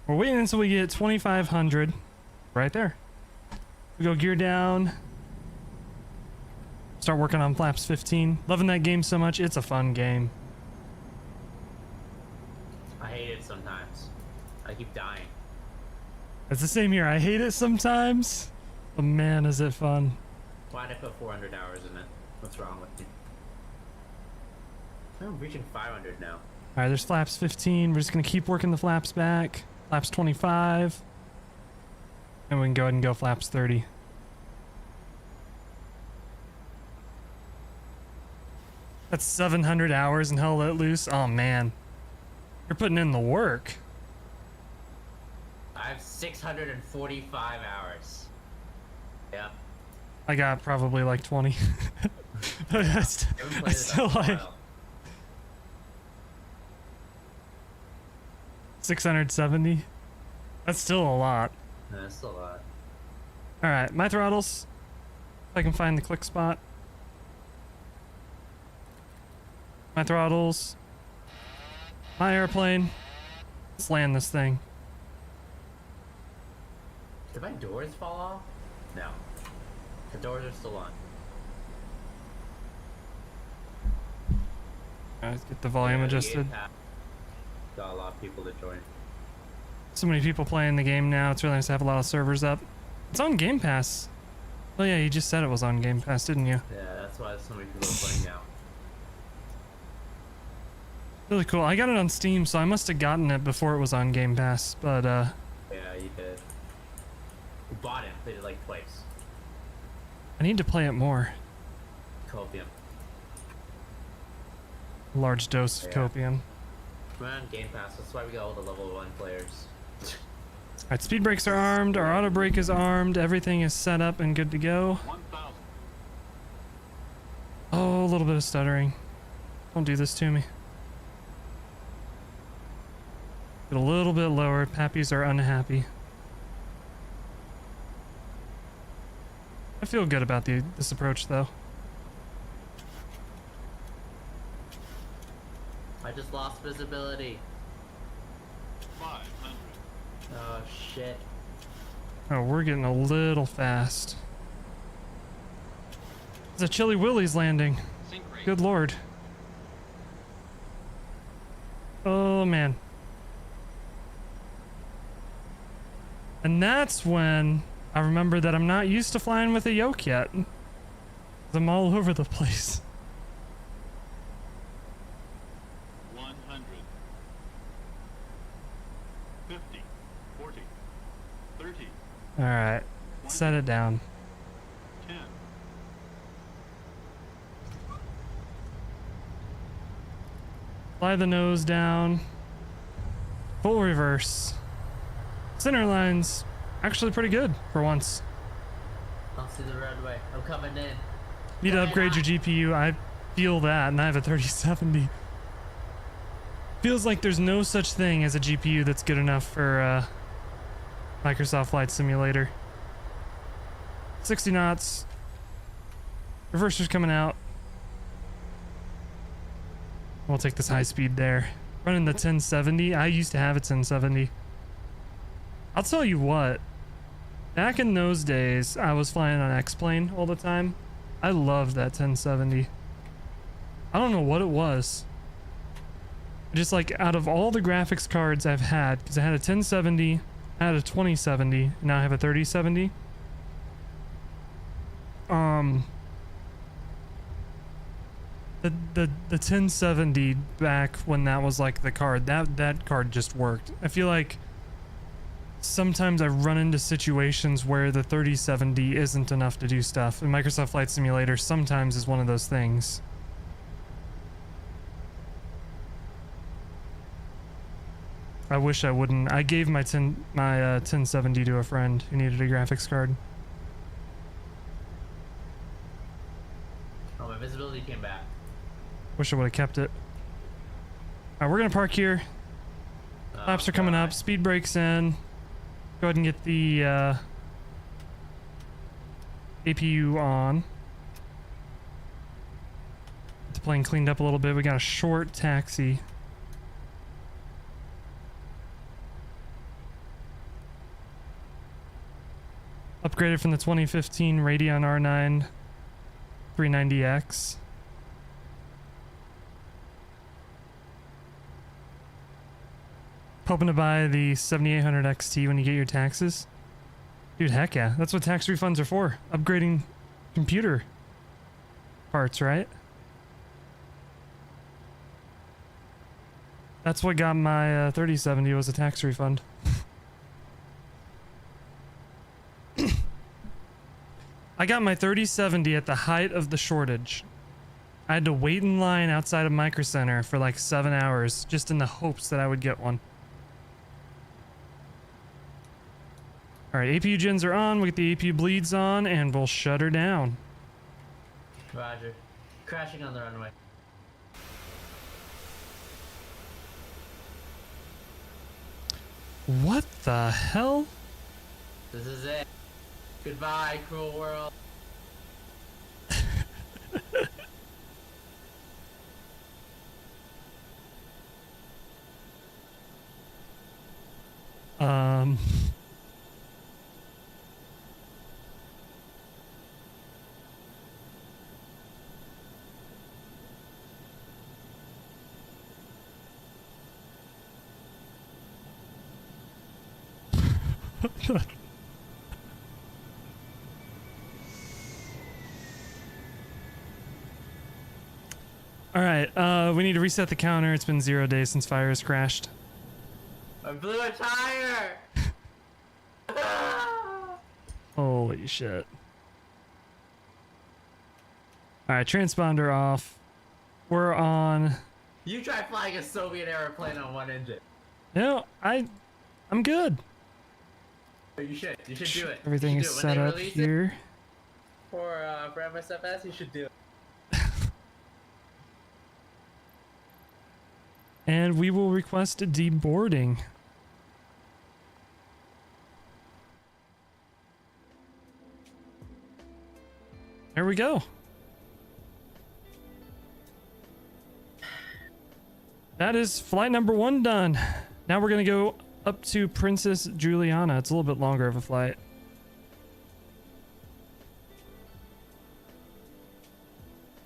We're waiting until we get 2,500. Right there. We go gear down. Start working on flaps 15. Loving that game so much. It's a fun game. I hate it sometimes. I keep dying. It's the same here. I hate it sometimes, but man, is it fun. Why'd I put 400 hours in it? What's wrong with me? I'm reaching 500 now. All right, there's flaps 15. We're just going to keep working the flaps back. Flaps 25. And we can go ahead and go flaps 30. That's 700 hours in Hell Let Loose. Oh, man. You're putting in the work. I have 645 hours. Yep. I got probably like 20. I still like 670. That's still a lot. No, that's still a lot. All right, my throttles. If I can find the click spot. My throttles. My airplane. Let's land this thing. Did my doors fall off? No. The doors are still on. Let's get the volume adjusted. Got a lot of people to join. So many people playing the game now. It's really nice to have a lot of servers up. It's on Game Pass. Oh yeah, you just said it was on Game Pass, didn't you? Yeah, that's why so many people are playing now. Really cool. I got it on Steam, so I must have gotten it before it was on Game Pass, but Yeah, you did. You bought it and played it like twice. I need to play it more. Copium. Large dose of copium. We're on Game Pass, that's why we got all the level 1 players. Alright, speed brakes are armed, our auto brake is armed, everything is set up and good to go. 1,000. Oh, a little bit of stuttering. Don't do this to me. Get a little bit lower. Pappies are unhappy. I feel good about this approach, though. I just lost visibility. 500. Oh shit. Oh, we're getting a little fast. It's a Chili Willy's landing. Sync rate. Good lord. Oh man. And that's when I remember that I'm not used to flying with a yoke yet. I'm all over the place. 100. 50. 40. 30. Alright, set it down. 10. Fly the nose down. Full reverse. Center line's actually pretty good for once. I'll see the runway. I'm coming in. Need to upgrade your GPU. I feel that, and I have a 3070. Feels like there's no such thing as a GPU that's good enough for Microsoft Flight Simulator. 60 knots. Reverser's coming out. We'll take this high speed there. Running the 1070. I used to have a 1070. I'll tell you what. Back in those days, I was flying on X-Plane all the time. I loved that 1070. I don't know what it was. Just like out of all the graphics cards I've had, because I had a 1070, I had a 2070, now I have a 3070. The 1070 back when that was like the card, that card just worked. I feel like sometimes I run into situations where the 3070 isn't enough to do stuff, and Microsoft Flight Simulator sometimes is one of those things. I wish I wouldn't. I gave my 1070 to a friend who needed a graphics card. Oh, my visibility came back. Wish I would have kept it. Alright, we're gonna park here. Laps are coming up. Speed brakes in. Go ahead and get the APU on. Get the plane cleaned up a little bit. We got a short taxi. Upgraded from the 2015 Radeon R9 390X. Hoping to buy the 7800 XT when you get your taxes. Dude, heck yeah. That's what tax refunds are for. Upgrading computer parts, right? That's what got my 3070 was a tax refund. I got my 3070 at the height of the shortage. I had to wait in line outside of Micro Center for like 7 hours just in the hopes that I would get one. Alright, APU gens are on. We get the APU bleeds on, and we'll shut her down. Roger. Crashing on the runway. What the hell? This is it. Goodbye, cruel world. Alright, we need to reset the counter. It's been 0 days since fire has crashed. I blew a tire! Holy shit. Alright, transponder off. We're on... You try flying a Soviet airplane on one engine. No, I'm good. You should do it. Everything you is set up here. For MSFS, you should do it. And we will request deboarding. There we go. that is flight number 1 done. Now we're gonna go up to Princess Juliana. It's a little bit longer of a flight.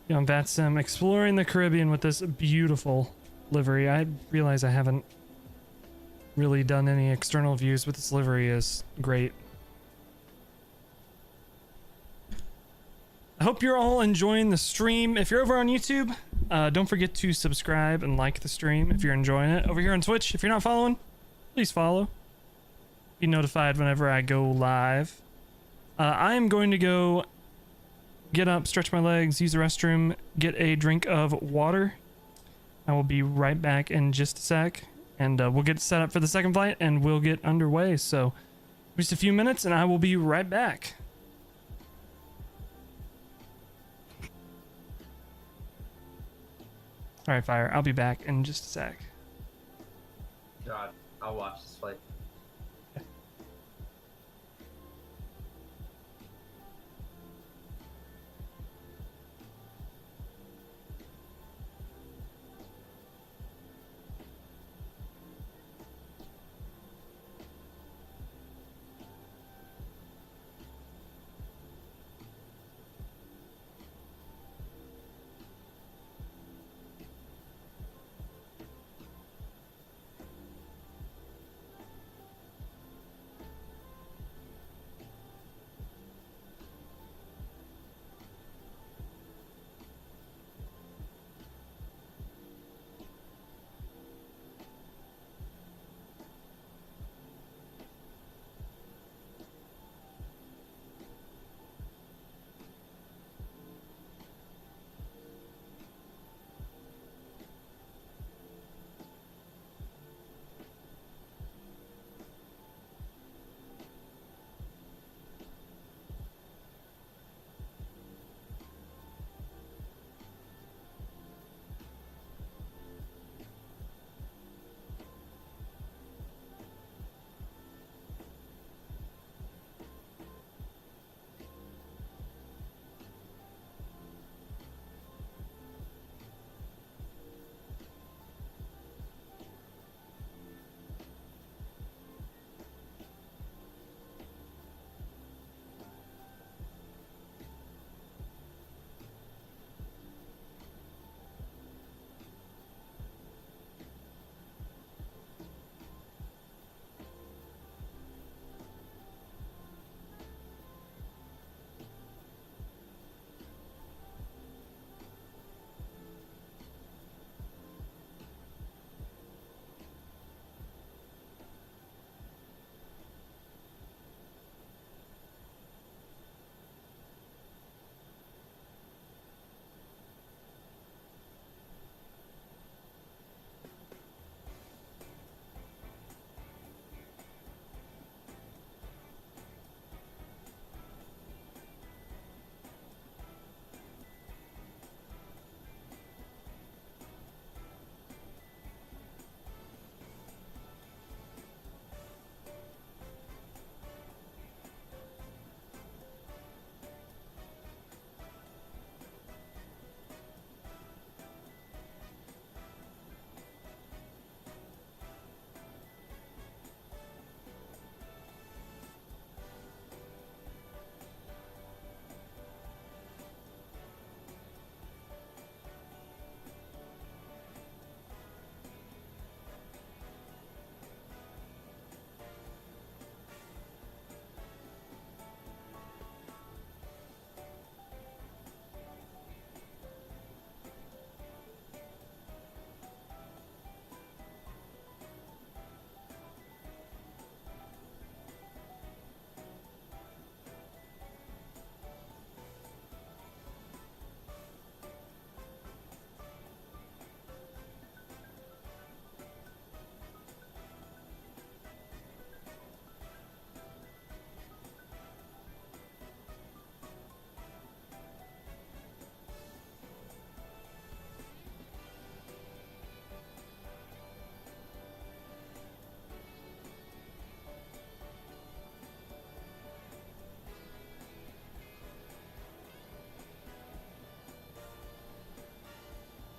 On VATSIM, exploring the Caribbean with this beautiful livery. I realize I haven't really done any external views, but this livery is great. I hope you're all enjoying the stream. If you're over on YouTube, don't forget to subscribe and like the stream if you're enjoying it. Over here on Twitch, if you're not following, please follow. Be notified whenever I go live. I am going to go get up, stretch my legs, use the restroom, get a drink of water. I will be right back in just a sec, and we'll get set up for the second flight and we'll get underway. So just a few minutes and I will be right back. All right, Fire, I'll be back in just a sec. God, I'll watch this flight.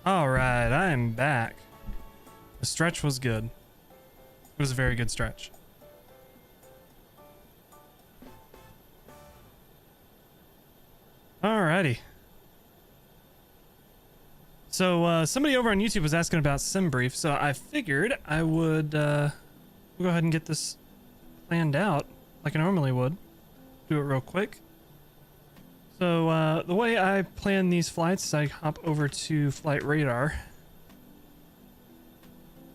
All right, I'm back. The stretch was good. It was a very good stretch. Alrighty. So somebody over on YouTube was asking about SimBrief, so I figured I would go ahead and get this planned out like I normally would. Do it real quick. So the way I plan these flights is I hop over to Flight Radar,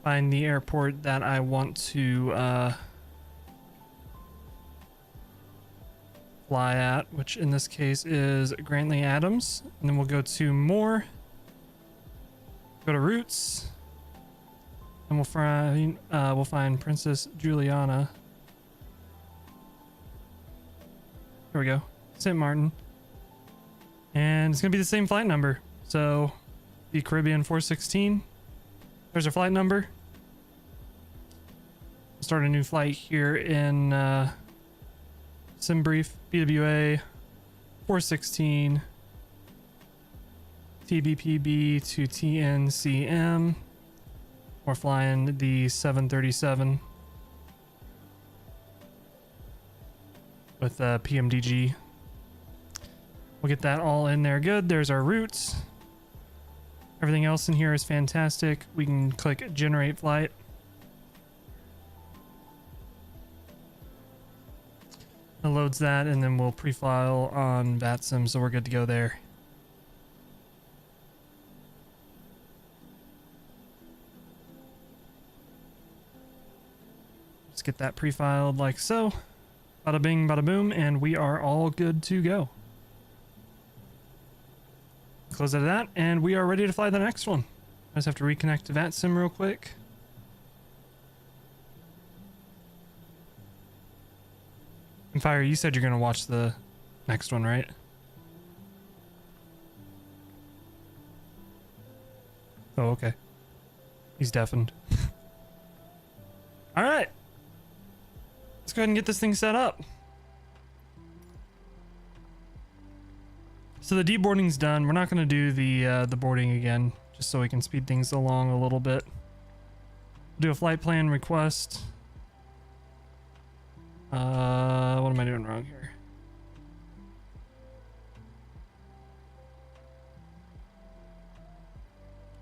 find the airport that I want to fly at, which in this case is Grantley Adams, and then we'll go to More, go to Routes, and we'll find Princess Juliana. Here we go, St. Martin, and it's gonna be the same flight number. So the Caribbean 416. There's our flight number. We'll start a new flight here in SimBrief, BWA 416 TBPB to TNCM. We're flying the 737 with PMDG. We'll get that all in there good. There's our routes. Everything else in here is fantastic. We can click generate flight. It loads that, and then we'll pre-file on VATSIM, so we're good to go there. Let's get that pre-filed like so. Bada bing, bada boom, and we are all good to go. Close out of that, and we are ready to fly the next one. I just have to reconnect to VATSIM real quick. And Fire, you said you're going to watch the next one, right? Oh, okay. He's deafened. All right. Let's go ahead and get this thing set up. So the deboarding's done. We're not going to do the boarding again, just so we can speed things along a little bit. We'll do a flight plan request. What am I doing wrong here?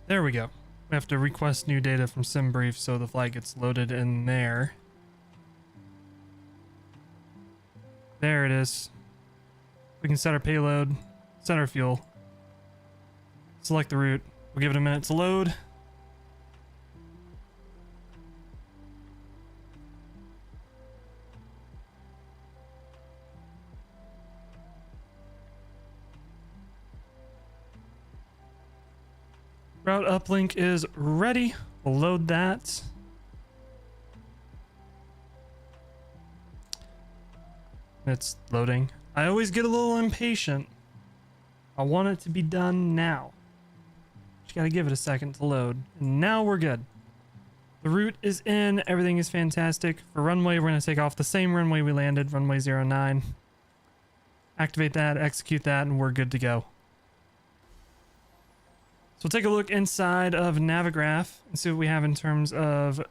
There we go. We have to request new data from SimBrief so the flight gets loaded in there. There it is. We can set our payload, set our fuel, select the route. We'll give it a minute to load. Route uplink is ready. We'll load that. It's loading. I always get a little impatient. I want it to be done now. Just gotta give it a second to load. And now we're good. The route is in. Everything is fantastic. For runway, we're gonna take off the same runway we landed, runway 09. Activate that, execute that, and we're good to go. So we'll take a look inside of Navigraph and see what we have in terms of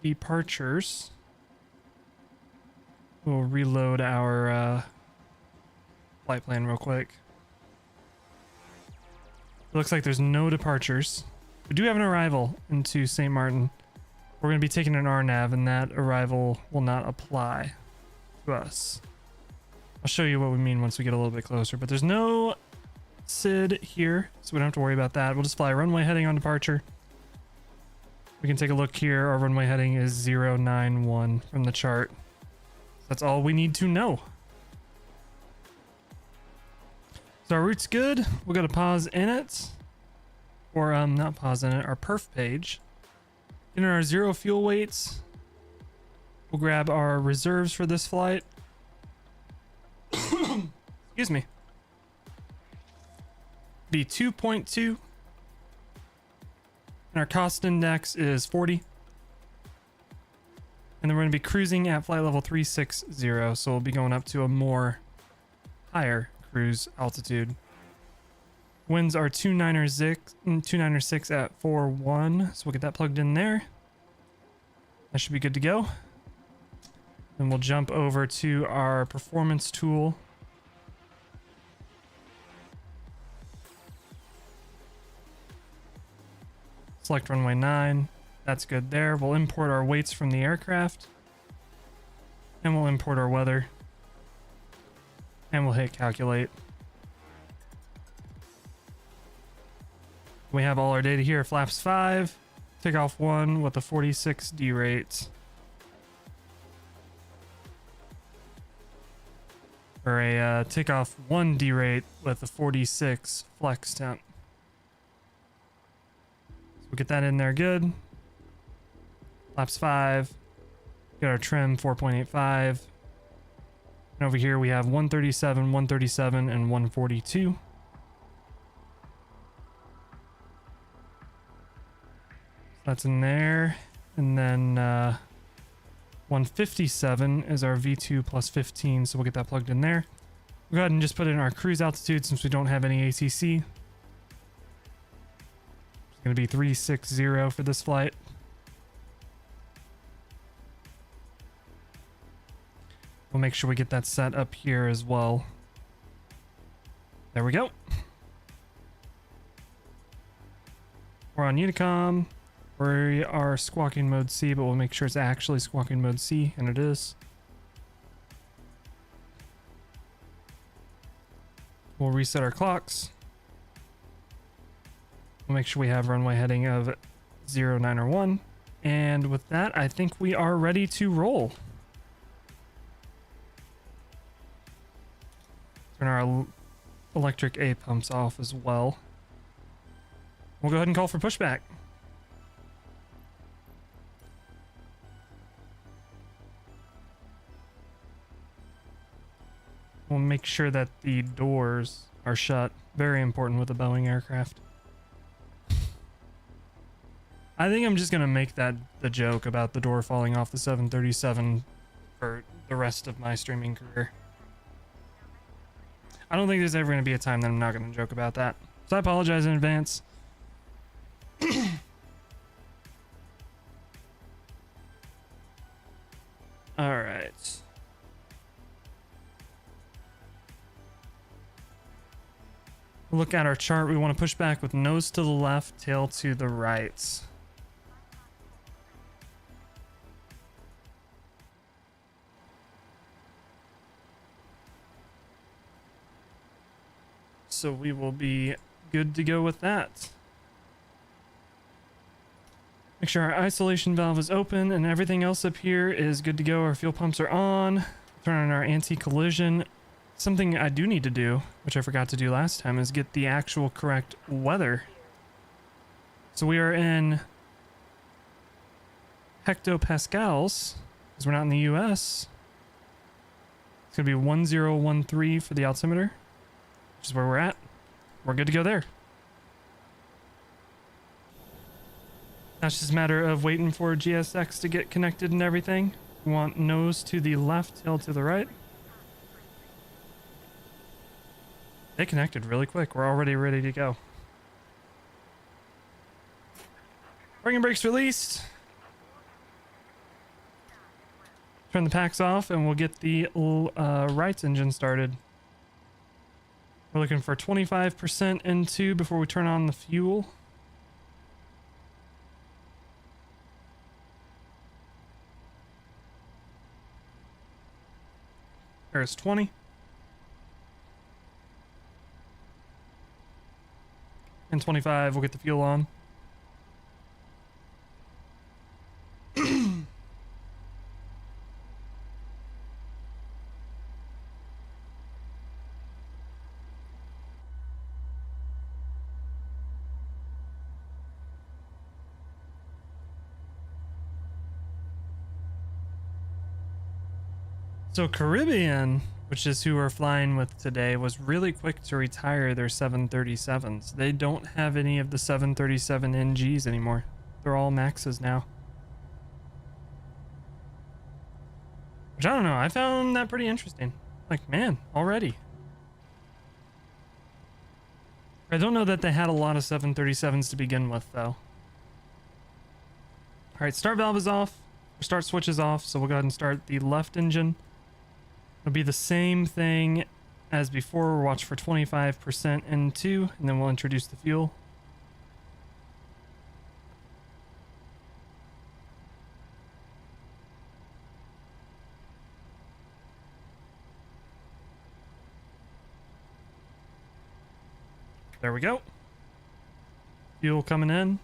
departures. We'll reload our flight plan real quick. It looks like there's no departures. We do have an arrival into St. Martin. We're going to be taking an RNAV, and that arrival will not apply to us. I'll show you what we mean once we get a little bit closer, but there's no SID here, so we don't have to worry about that. We'll just fly runway heading on departure. We can take a look here. Our runway heading is 091 from the chart. That's all we need to know. So our route's good. We'll go to pause in it. Or not pause in it, our perf page. In our 0 fuel weights. We'll grab our reserves for this flight. Excuse me. Be 2.2. And our cost index is 40. And then we're going to be cruising at flight level 360, so we'll be going up to a more higher cruise altitude. Winds are 296 at 4.1, so we'll get that plugged in there. That should be good to go. Then we'll jump over to our performance tool. Select runway 9. That's good there. We'll import our weights from the aircraft. And we'll import our weather. And we'll hit calculate. We have all our data here. Flaps 5. Takeoff 1 with a 46 D rate. Or a takeoff 1 D rate with a 46 flex temp. So we'll get that in there good. Flaps 5. Get our trim 4.85. And over here we have 137, 137, and 142. That's in there. And then 157 is our V2 plus 15, so we'll get that plugged in there. We'll go ahead and just put in our cruise altitude since we don't have any ATC. It's going to be 360 for this flight. We'll make sure we get that set up here as well. There we go. We're on Unicom. We are squawking mode C, but we'll make sure it's actually squawking mode C, and it is. We'll reset our clocks. We'll make sure we have runway heading of 09 or 1. And with that, I think we are ready to roll. Turn our electric A pumps off as well. We'll go ahead and call for pushback. We'll make sure that the doors are shut. Very important with a Boeing aircraft. I think I'm just going to make that the joke about the door falling off the 737 for the rest of my streaming career. I don't think there's ever going to be a time that I'm not going to joke about that. So I apologize in advance. All right. Look at our chart. We want to push back with nose to the left, tail to the right. So we will be good to go with that. Make sure our isolation valve is open and everything else up here is good to go. Our fuel pumps are on. Turn on our anti-collision. Something I do need to do, which I forgot to do last time, is get the actual correct weather. So we are in hectopascals, because we're not in the US. It's going to be 1013 for the altimeter, which is where we're at. We're good to go there. Now it's just a matter of waiting for GSX to get connected and everything. We want nose to the left, tail to the right. They connected really quick. We're already ready to go. Parking brakes released. Turn the packs off and we'll get the right engine started. We're looking for 25% into before we turn on the fuel. There's 20. And 25, we'll get the fuel on. So Caribbean, which is who we're flying with today, was really quick to retire their 737s. They don't have any of the 737 NGs anymore. They're all Maxes now. Which I don't know, I found that pretty interesting. Like, man, already. I don't know that they had a lot of 737s to begin with, though. Alright, start valve is off. Start switch is off, so we'll go ahead and start the left engine. It'll be the same thing as before. We'll watch for 25% N2, and then we'll introduce the fuel. There we go. Fuel coming in.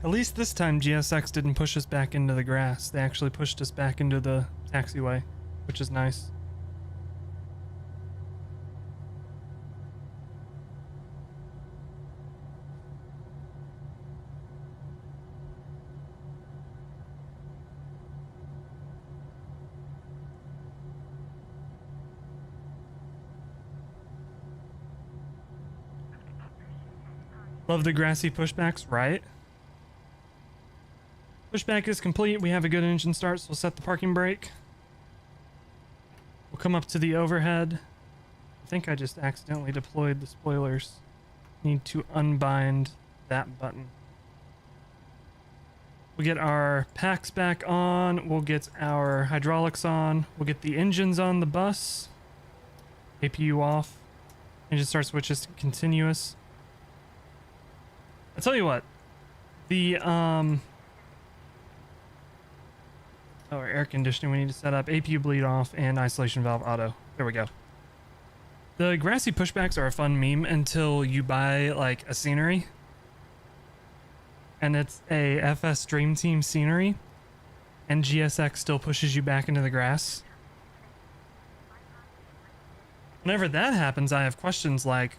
At least this time GSX didn't push us back into the grass. They actually pushed us back into the taxiway, which is nice. Love the grassy pushbacks, right? Pushback is complete. We have a good engine start, so we'll set the parking brake. We'll come up to the overhead. I think I just accidentally deployed the spoilers. Need to unbind that button. We'll get our packs back on. We'll get our hydraulics on. We'll get the engines on the bus. APU off. Engine start switch is continuous. I'll tell you what. The, our air conditioning we need to set up, APU bleed off, and isolation valve auto. There we go. The grassy pushbacks are a fun meme until you buy like a scenery. And it's a FS Dream Team scenery. And GSX still pushes you back into the grass. Whenever that happens, I have questions like,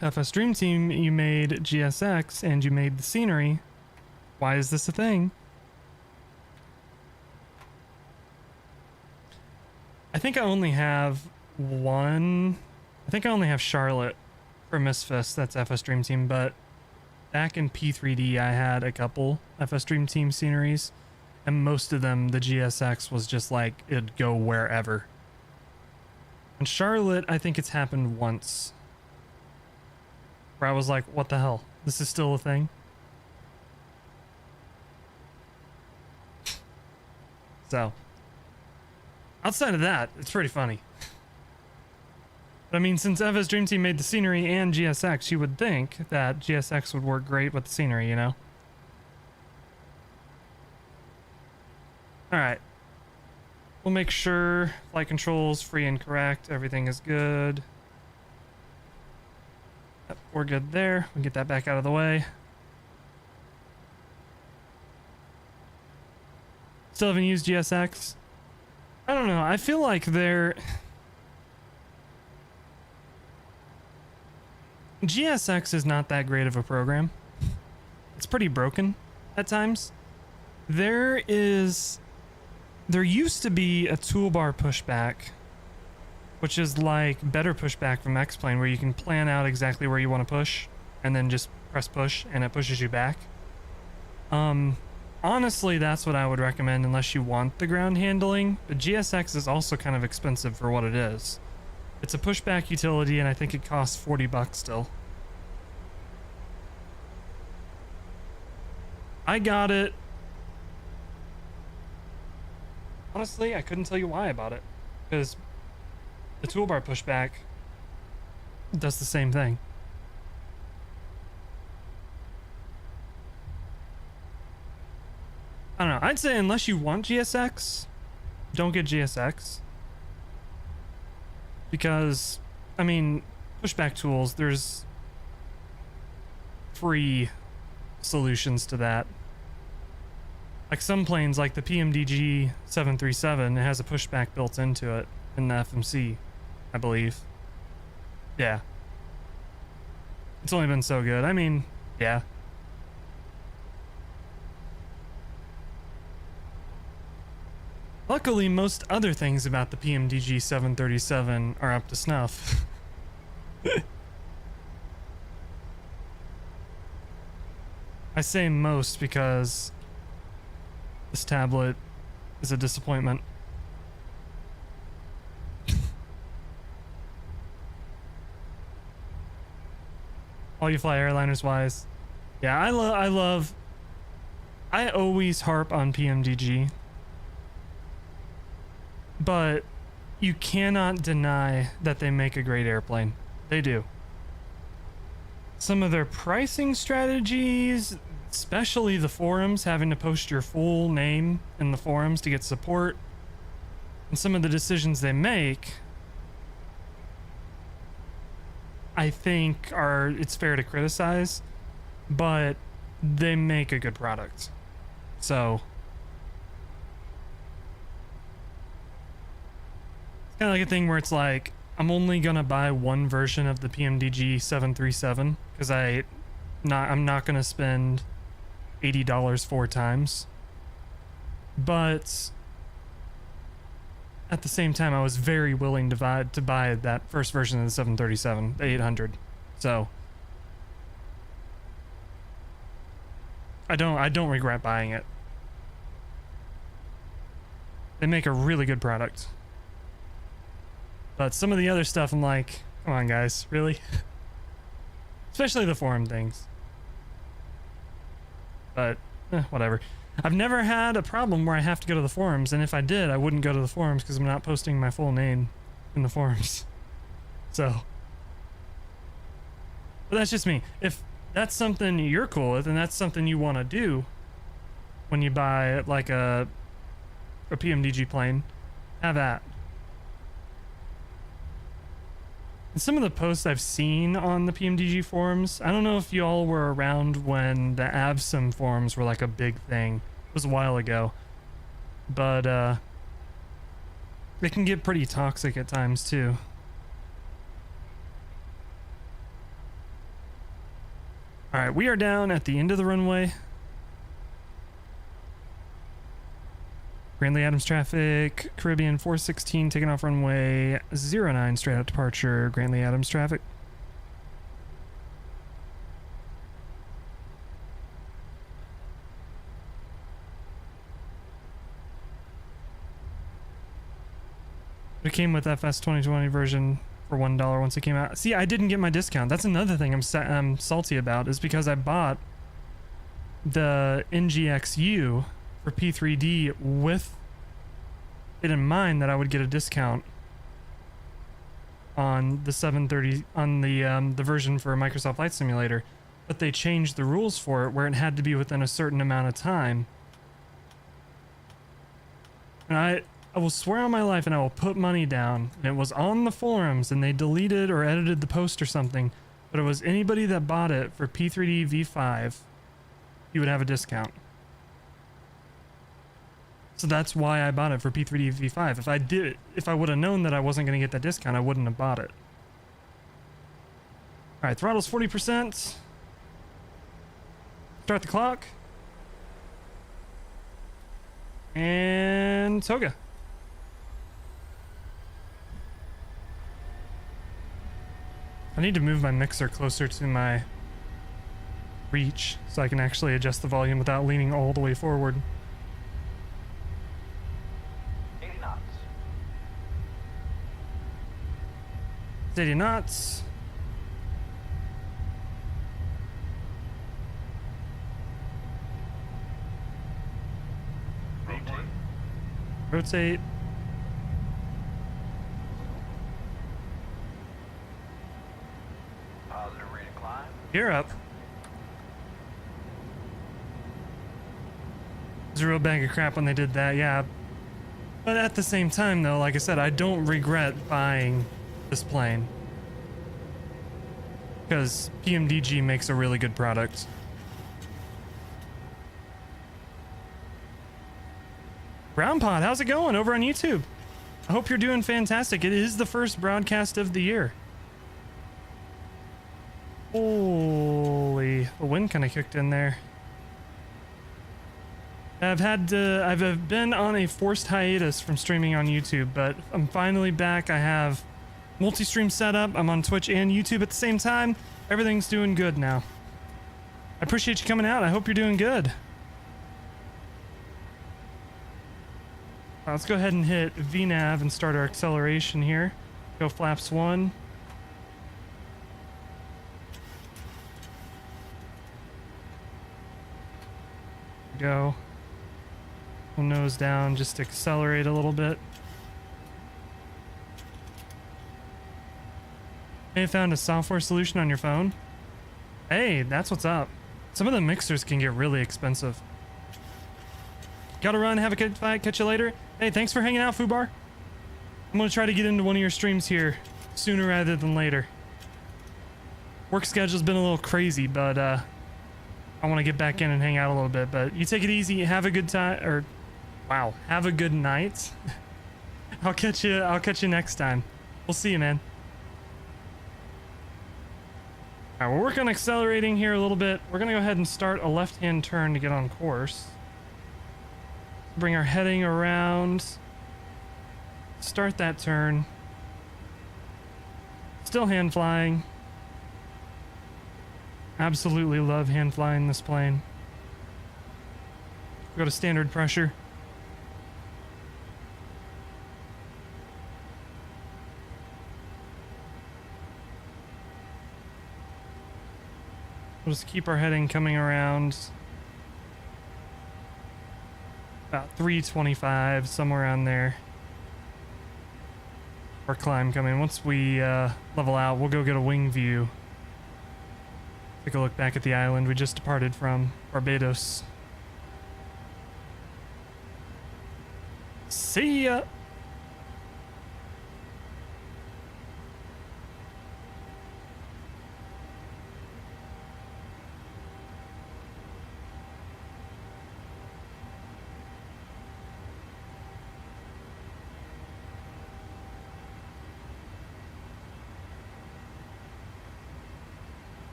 FS Dream Team, you made GSX and you made the scenery. Why is this a thing? I think I only have one. I think I only have Charlotte for MSFS. That's FS Dream Team. But back in P3D, I had a couple FS Dream Team sceneries. And most of them, the GSX was just like, it'd go wherever. And Charlotte, I think it's happened once. Where I was like, what the hell? This is still a thing? So, outside of that, it's pretty funny. But I mean, since FS Dream Team made the scenery and GSX, you would think that GSX would work great with the scenery, you know? Alright. We'll make sure flight controls free and correct, everything is good. Yep, we're good there. We can get that back out of the way. Still haven't used GSX. I don't know. I feel like GSX is not that great of a program. It's pretty broken at times. There used to be a toolbar pushback, which is like better pushback from X-Plane, where you can plan out exactly where you want to push and then just press push and it pushes you back. Honestly, that's what I would recommend unless you want the ground handling, but GSX is also kind of expensive for what it is. It's a pushback utility and I think it costs $40 still. I got it. Honestly, I couldn't tell you why I bought it, because the toolbar pushback does the same thing. I don't know. I'd say unless you want GSX, don't get GSX. Because, I mean, pushback tools, there's free solutions to that. Like some planes, like the PMDG 737, it has a pushback built into it in the FMC, I believe. Yeah. It's only been so good. I mean, yeah. Luckily, most other things about the PMDG 737 are up to snuff. I say most because this tablet is a disappointment. All you fly airliners wise. Yeah, I always harp on PMDG. But you cannot deny that they make a great airplane. They do. Some of their pricing strategies, especially the forums, having to post your full name in the forums to get support, and some of the decisions they make, I think it's fair to criticize, but they make a good product. So it's kind of like a thing where it's like, I'm only gonna buy one version of the PMDG 737 because I'm not gonna spend $80 4 times. But at the same time, I was very willing to buy that first version of the 737, the 800. So I don't regret buying it. They make a really good product. But some of the other stuff, I'm like, come on, guys, really? Especially the forum things. But, whatever. I've never had a problem where I have to go to the forums, and if I did, I wouldn't go to the forums because I'm not posting my full name in the forums. So. But that's just me. If that's something you're cool with, and that's something you want to do when you buy, like, a PMDG plane, have at. And some of the posts I've seen on the PMDG forums, I don't know if you all were around when the VATSIM forums were like a big thing. It was a while ago. But they can get pretty toxic at times too. Alright, we are down at the end of the runway. Grandly Adams traffic, Caribbean 416 taking off runway 09 straight out departure, Grandly Adams traffic. It came with FS 2020 version for $1 once it came out. See, I didn't get my discount. That's another thing I'm salty about, is because I bought the NGXU for P3D with it in mind that I would get a discount on the 730 on the version for Microsoft Flight Simulator, but they changed the rules for it where it had to be within a certain amount of time. And I will swear on my life, and I will put money down, and it was on the forums and they deleted or edited the post or something, but it was anybody that bought it for P3D V5, you would have a discount. So that's why I bought it for P3D V5. If I would have known that I wasn't going to get that discount, I wouldn't have bought it. All right, throttle's 40%. Start the clock. And toga. I need to move my mixer closer to my reach so I can actually adjust the volume without leaning all the way forward. 80 knots. Rotate. Positive rate of climb. Gear up. It was a real bag of crap when they did that, yeah. But at the same time, though, like I said, I don't regret buying this plane because PMDG makes a really good product. Brown Pod, how's it going over on YouTube? I hope you're doing fantastic. It is the first broadcast of the year. Holy, the wind kind of kicked in there. I've been on a forced hiatus from streaming on YouTube, but I'm finally back. I have multi-stream setup. I'm on Twitch and YouTube at the same time. Everything's doing good now. I appreciate you coming out. I hope you're doing good. Let's go ahead and hit VNav and start our acceleration here. Go flaps 1. Go. We'll nose down, just accelerate a little bit. Hey, found a software solution on your phone? Hey, that's what's up. Some of the mixers can get really expensive. Gotta run, have a good fight, catch you later. Hey, thanks for hanging out, Fubar. I'm gonna try to get into one of your streams here sooner rather than later. Work schedule's been a little crazy, but I want to get back in and hang out a little bit. But you take it easy, have a good time, or wow, have a good night. I'll catch you next time. We'll see you, man. All right, we're working on accelerating here a little bit. We're gonna go ahead and start a left-hand turn to get on course. Bring our heading around. Start that turn. Still hand flying. Absolutely love hand flying this plane. Go to standard pressure. We'll just keep our heading coming around about 325, somewhere around there. Our climb coming. Once we level out, we'll go get a wing view. Take a look back at the island we just departed from, Barbados. See ya!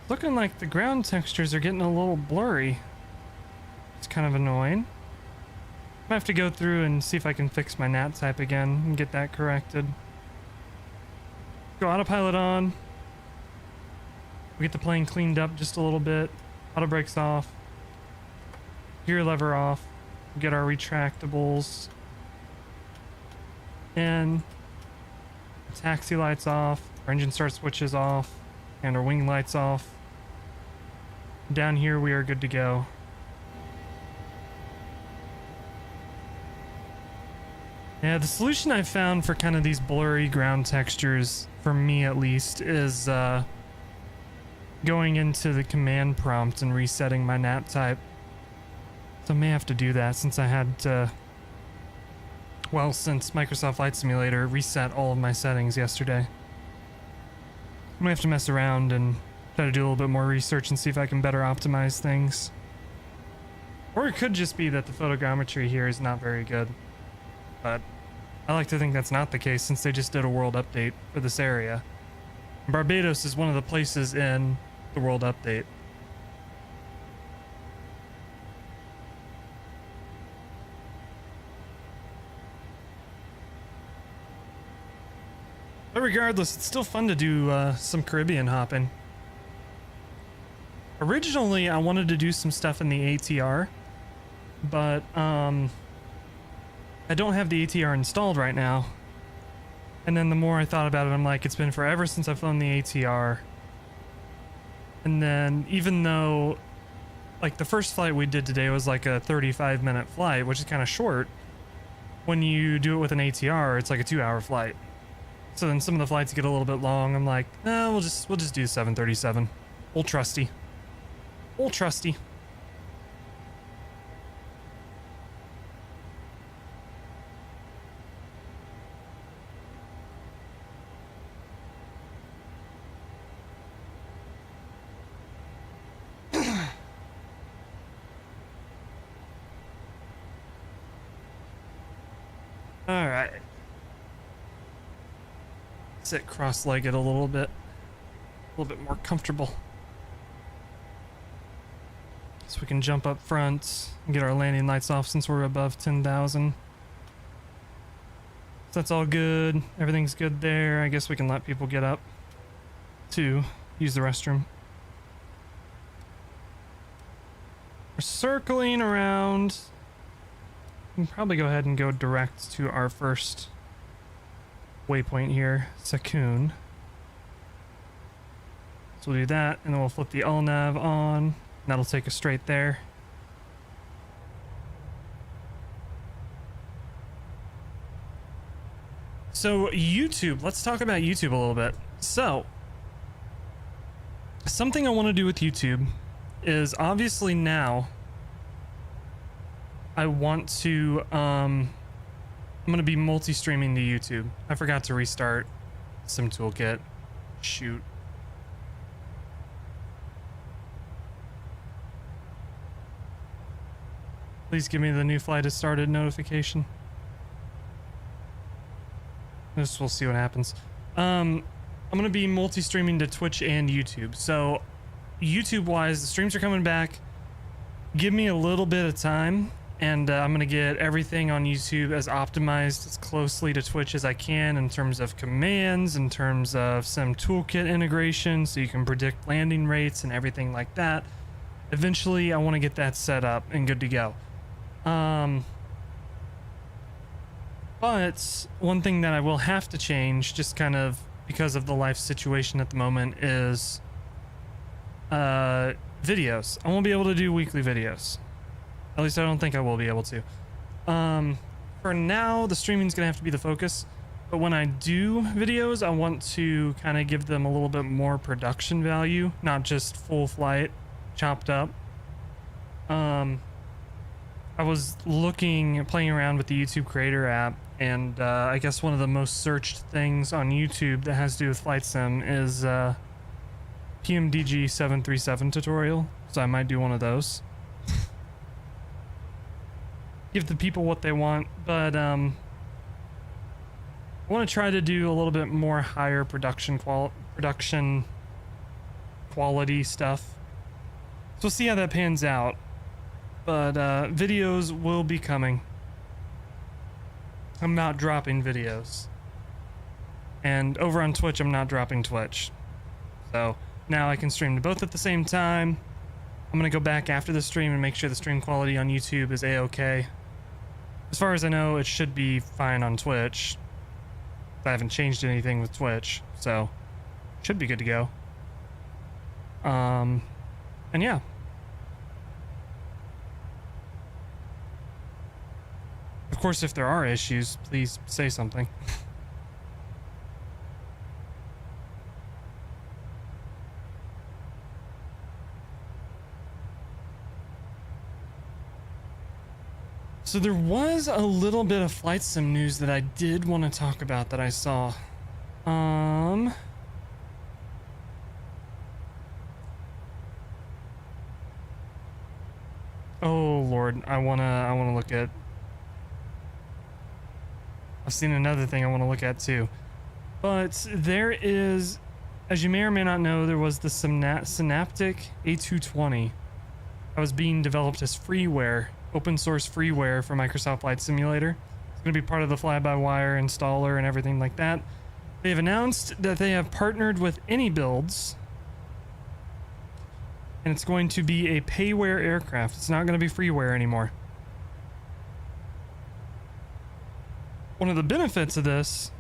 Looking like the ground textures are getting a little blurry. It's kind of annoying. I have to go through and see if I can fix my NAT type again and get that corrected. Go autopilot on. We get the plane cleaned up just a little bit. Auto brakes off. Gear lever off. We get our retractables. And taxi lights off. Our engine start switches off. And our wing lights off. Down here we are good to go. Yeah, the solution I've found for kind of these blurry ground textures, for me at least, is going into the command prompt and resetting my NAT type. So I may have to do that since I had to, well, since Microsoft Flight Simulator reset all of my settings yesterday. I'm gonna have to mess around and try to do a little bit more research and see if I can better optimize things. Or it could just be that the photogrammetry here is not very good. But I like to think that's not the case since they just did a world update for this area. Barbados is one of the places in the world update. But regardless, it's still fun to do some Caribbean hopping. Originally, I wanted to do some stuff in the ATR, but I don't have the ATR installed right now. And then the more I thought about it, I'm like, it's been forever since I've flown the ATR. And then even though, like, the first flight we did today was like a 35-minute flight, which is kind of short, when you do it with an ATR, it's like a 2-hour flight. So then some of the flights get a little bit long. I'm like, no, we'll just do 737. Old trusty. Old trusty. All right. Sit cross-legged a little bit more comfortable. So we can jump up front and get our landing lights off since we're above 10,000. So that's all good. Everything's good there. I guess we can let people get up to use the restroom. We're circling around we can probably go ahead and go direct to our first waypoint here, Sakun. So we'll do that, and then we'll flip the LNAV on, and that'll take us straight there. So YouTube, let's talk about YouTube a little bit. So, something I want to do with YouTube is obviously now I want to, I'm going to be multi-streaming to YouTube. I forgot to restart Sim Toolkit. Shoot. Please give me the new flight has started notification. This, we'll see what happens. I'm gonna be multi-streaming to Twitch and YouTube. So, YouTube-wise, the streams are coming back. Give me a little bit of time, and I'm gonna get everything on YouTube as optimized as closely to Twitch as I can in terms of commands, in terms of Sim Toolkit integration, so you can predict landing rates and everything like that. Eventually, I want to get that set up and good to go. But one thing that I will have to change, just kind of because of the life situation at the moment, is videos. I won't be able to do weekly videos. At least I don't think I will be able to. For now, the streaming's gonna have to be the focus. But when I do videos, I want to kind of give them a little bit more production value, not just full flight, chopped up. I was playing around with the YouTube Creator app, and I guess one of the most searched things on YouTube that has to do with flight sim is PMDG 737 tutorial, so I might do one of those. Give the people what they want, but I want to try to do a little bit more higher production quality stuff. So we'll see how that pans out. But videos will be coming. I'm not dropping videos. And over on Twitch, I'm not dropping Twitch. So now I can stream to both at the same time. I'm going to go back after the stream and make sure the stream quality on YouTube is a-okay. As far as I know, it should be fine on Twitch. I haven't changed anything with Twitch, so should be good to go. And yeah. Of course, if there are issues, please say something. So there was a little bit of flight sim news that I did want to talk about that I saw. Oh Lord, I wanna look at. I've seen another thing I want to look at too. But there is, as you may or may not know, there was the Synaptic A220 that was being developed as freeware, open source freeware for Microsoft Flight Simulator. It's going to be part of the fly-by-wire installer and everything like that. They have announced that they have partnered with AnyBuilds, and it's going to be a payware aircraft. It's not going to be freeware anymore. One of the benefits of this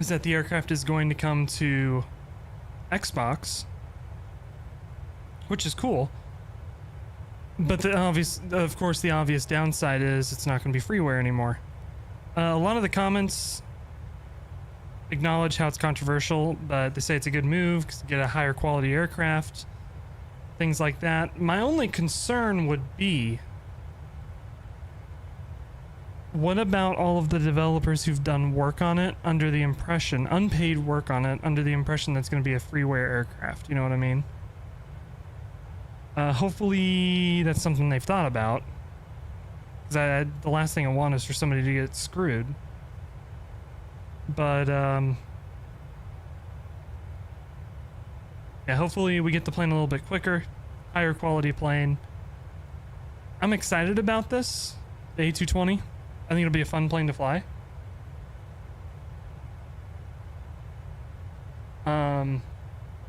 is that the aircraft is going to come to Xbox, which is cool. But of course, the obvious downside is it's not going to be freeware anymore. A lot of the comments acknowledge how it's controversial, but they say it's a good move because you get a higher quality aircraft, things like that. My only concern would be, what about all of the developers who've done work on it under the impression, unpaid work on it, under the impression that's going to be a freeware aircraft? You know what I mean? Hopefully that's something they've thought about. Because the last thing I want is for somebody to get screwed. But, yeah, hopefully we get the plane a little bit quicker. Higher quality plane. I'm excited about this. The A220. I think it'll be a fun plane to fly. And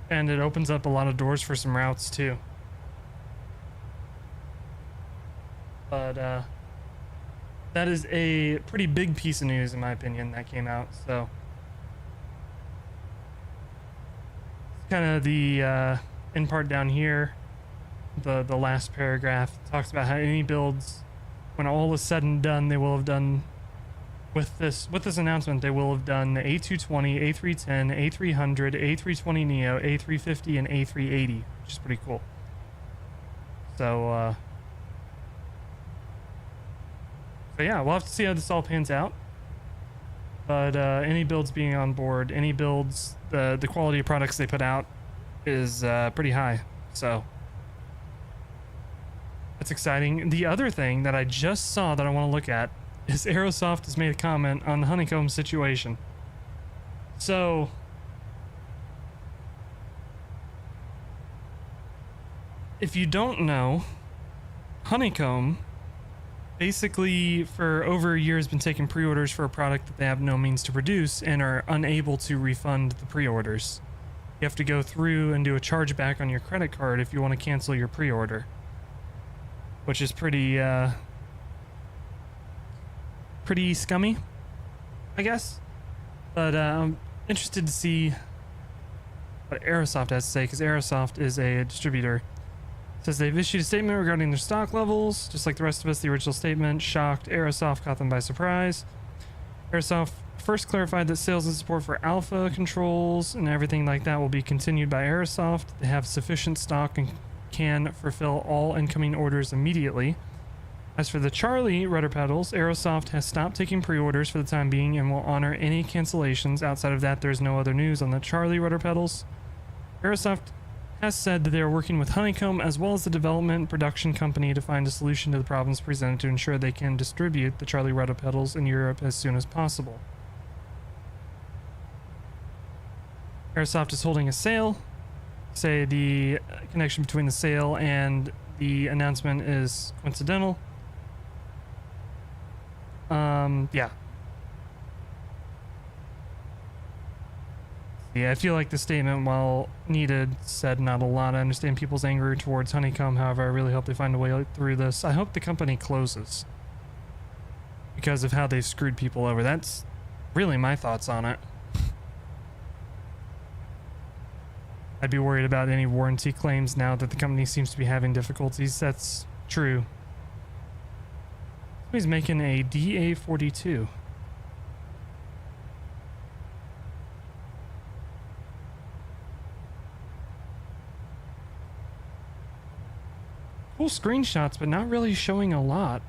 it opens up a lot of doors for some routes too. But that is a pretty big piece of news in my opinion that came out. So kind of the in part down here, the last paragraph talks about how any builds, when all is said and done, they will have done with this announcement, they will have done the A220, A310, A300, A320 Neo, A350, and A380, which is pretty cool. So yeah, we'll have to see how this all pans out. But any builds being on board, any builds, the quality of products they put out is pretty high. So that's exciting. The other thing that I just saw that I want to look at is Aerosoft has made a comment on the Honeycomb situation. So if you don't know, Honeycomb basically for over a year has been taking pre-orders for a product that they have no means to produce and are unable to refund the pre-orders. You have to go through and do a chargeback on your credit card if you want to cancel your pre-order, which is pretty scummy, I guess. But I'm interested to see what Aerosoft has to say, because Aerosoft is a distributor. It says they've issued a statement regarding their stock levels. Just like the rest of us, the original statement shocked Aerosoft, caught them by surprise. Aerosoft first clarified that sales and support for alpha controls and everything like that will be continued by Aerosoft. They have sufficient stock and can fulfill all incoming orders immediately. As for the Charlie rudder pedals, Aerosoft has stopped taking pre-orders for the time being and will honor any cancellations. Outside of that, there's no other news on the Charlie rudder pedals. Aerosoft has said that they are working with Honeycomb as well as the development and production company to find a solution to the problems presented to ensure they can distribute the Charlie rudder pedals in Europe as soon as possible. Aerosoft is holding a sale. Say the connection between the sale and the announcement is coincidental. Yeah. Yeah, I feel like the statement, while needed, said not a lot. I understand people's anger towards Honeycomb, however, I really hope they find a way through this. I hope the company closes because of how they've screwed people over. That's really my thoughts on it. I'd be worried about any warranty claims now that the company seems to be having difficulties. That's true. Somebody's making a DA42. Cool screenshots, but not really showing a lot.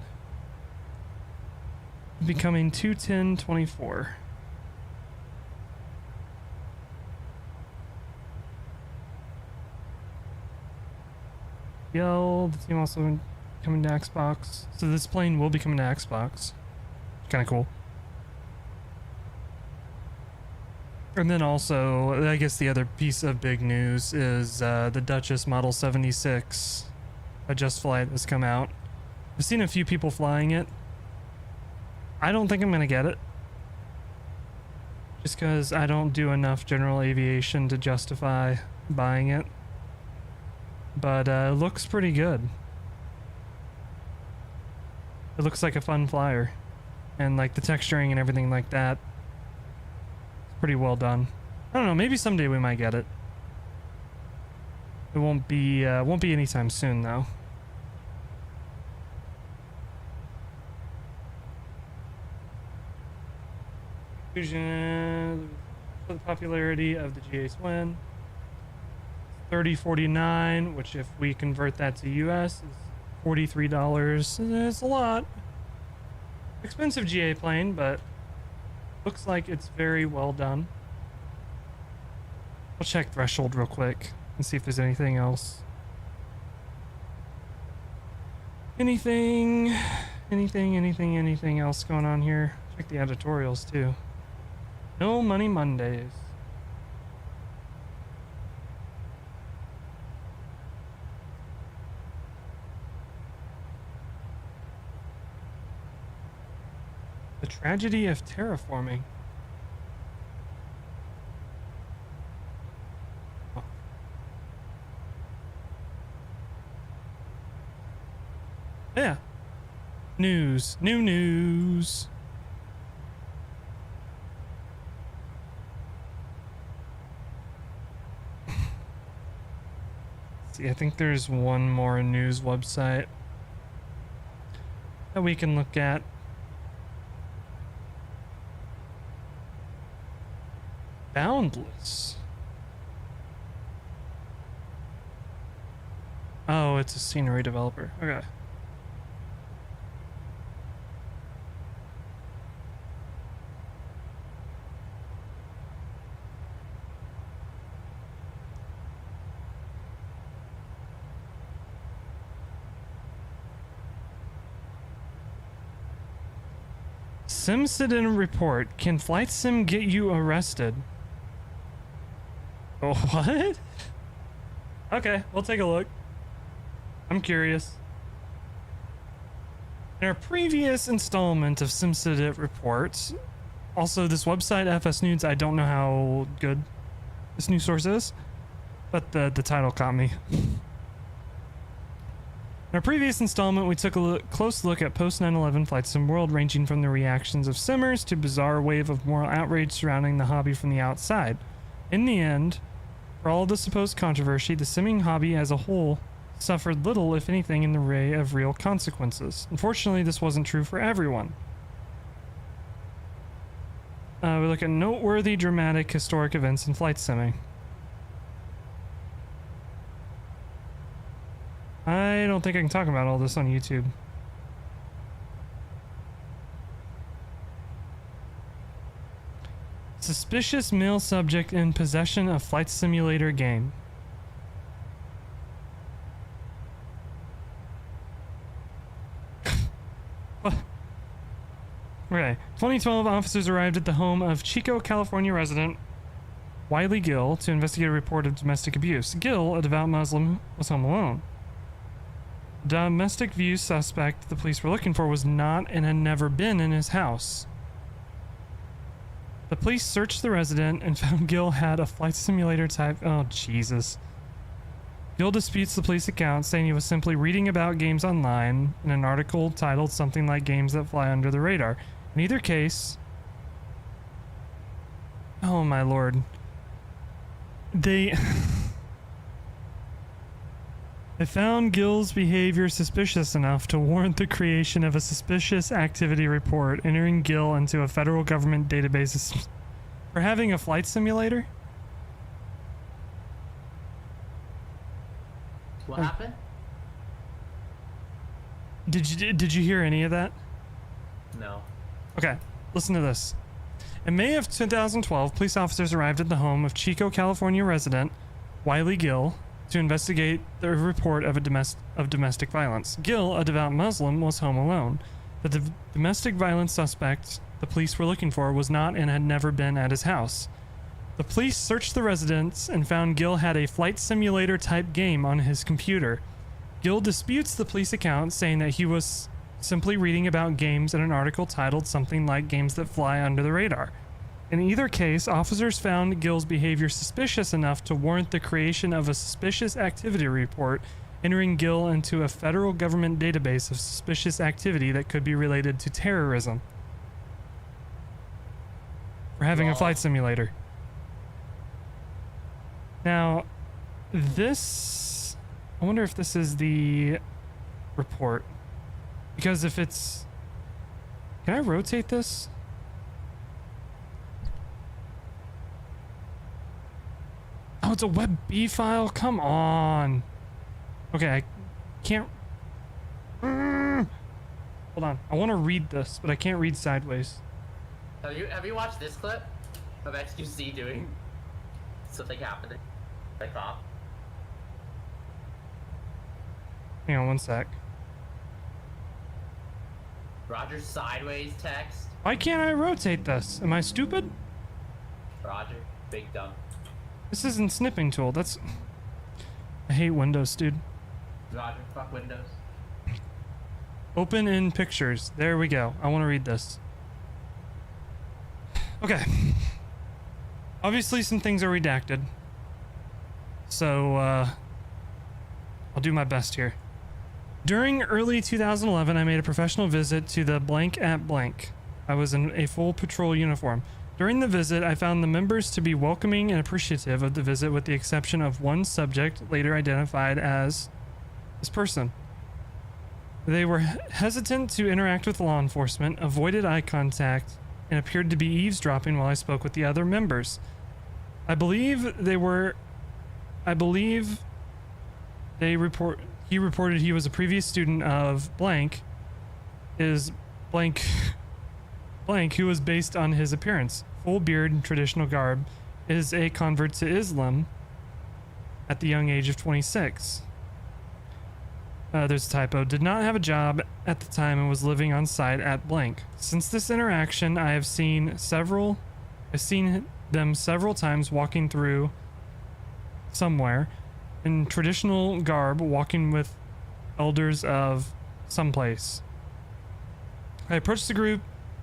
Becoming 21024. The team also coming to Xbox. So this plane will be coming to Xbox. Kind of cool. And then also, I guess the other piece of big news is the Duchess Model 76 Adjust Flight has come out. I've seen a few people flying it. I don't think I'm going to get it. Just because I don't do enough general aviation to justify buying it. But it looks pretty good. It looks like a fun flyer. And like the texturing and everything like that, it's pretty well done. I don't know, maybe someday we might get it. It won't be anytime soon though. Conclusion for the popularity of the GA Twin. 3049, which if we convert that to US is $43. It's a lot. Expensive GA plane, but looks like it's very well done. I'll check Threshold real quick and see if there's anything else. Anything else going on here? Check the editorials too. No Money Mondays. The tragedy of terraforming. Oh. Yeah. News. New news. See, I think there's one more news website that we can look at. Boundless. Oh, it's a scenery developer. Okay. SimCitizen report. Can flight sim get you arrested? Oh, what? Okay, we'll take a look. I'm curious. In our previous installment of SimCitizen reports, also this website FS News, I don't know how good this news source is, but the title caught me. In our previous installment, we took a close look at post 9/11 flight sim world, ranging from the reactions of simmers to bizarre wave of moral outrage surrounding the hobby from the outside. In the end, for all the supposed controversy, the simming hobby as a whole suffered little, if anything, in the way of real consequences. Unfortunately, this wasn't true for everyone. We look at noteworthy, dramatic, historic events in flight simming. I don't think I can talk about all this on YouTube. Suspicious male subject in possession of flight simulator game. Okay. 2012 officers arrived at the home of Chico, California resident Wiley Gill to investigate a report of domestic abuse. Gill, a devout Muslim, was home alone. Domestic abuse suspect the police were looking for was not and had never been in his house. The police searched the resident and found Gill had a flight simulator type. Oh, Jesus. Gill disputes the police account, saying he was simply reading about games online in an article titled something like Games That Fly Under the Radar. In either case... Oh, my lord. They found Gill's behavior suspicious enough to warrant the creation of a suspicious activity report, entering Gill into a federal government database for having a flight simulator. What happened? Did you hear any of that? No. Okay, listen to this. In May of 2012, police officers arrived at the home of Chico, California resident Wiley Gill to investigate the report of domestic violence. Gill, a devout Muslim, was home alone. The domestic violence suspect the police were looking for was not and had never been at his house. The police searched the residence and found Gill had a flight simulator type game on his computer. Gill disputes the police account, saying that he was simply reading about games in an article titled something like Games That Fly Under the Radar. In either case, officers found Gill's behavior suspicious enough to warrant the creation of a suspicious activity report, entering Gill into a federal government database of suspicious activity that could be related to terrorism. For having a flight simulator. Now, this... I wonder if this is the report. Because if it's... Can I rotate this? Oh, it's a WebB file? Come on. Okay, I can't... Hold on. I want to read this, but I can't read sideways. Have you watched this clip of XQC doing something happening? Like off? Hang on one sec. Roger sideways text. Why can't I rotate this? Am I stupid? Roger, big dumb. This isn't snipping tool. That's... I hate Windows, dude. Roger, fuck Windows. Open in pictures. There we go. I want to read this. Okay. Obviously some things are redacted. So, I'll do my best here. During early 2011, I made a professional visit to the blank at blank. I was in a full patrol uniform. During the visit, I found the members to be welcoming and appreciative of the visit with the exception of one subject later identified as this person. They were hesitant to interact with law enforcement, avoided eye contact, and appeared to be eavesdropping while I spoke with the other members. He reported he was a previous student of blank, is blank who was based on his appearance. Full beard and traditional garb, is a convert to Islam at the young age of 26. There's a typo. Did not have a job at the time and was living on site at blank. Since this interaction, I've seen them several times walking through somewhere in traditional garb, walking with elders of someplace. I approached the group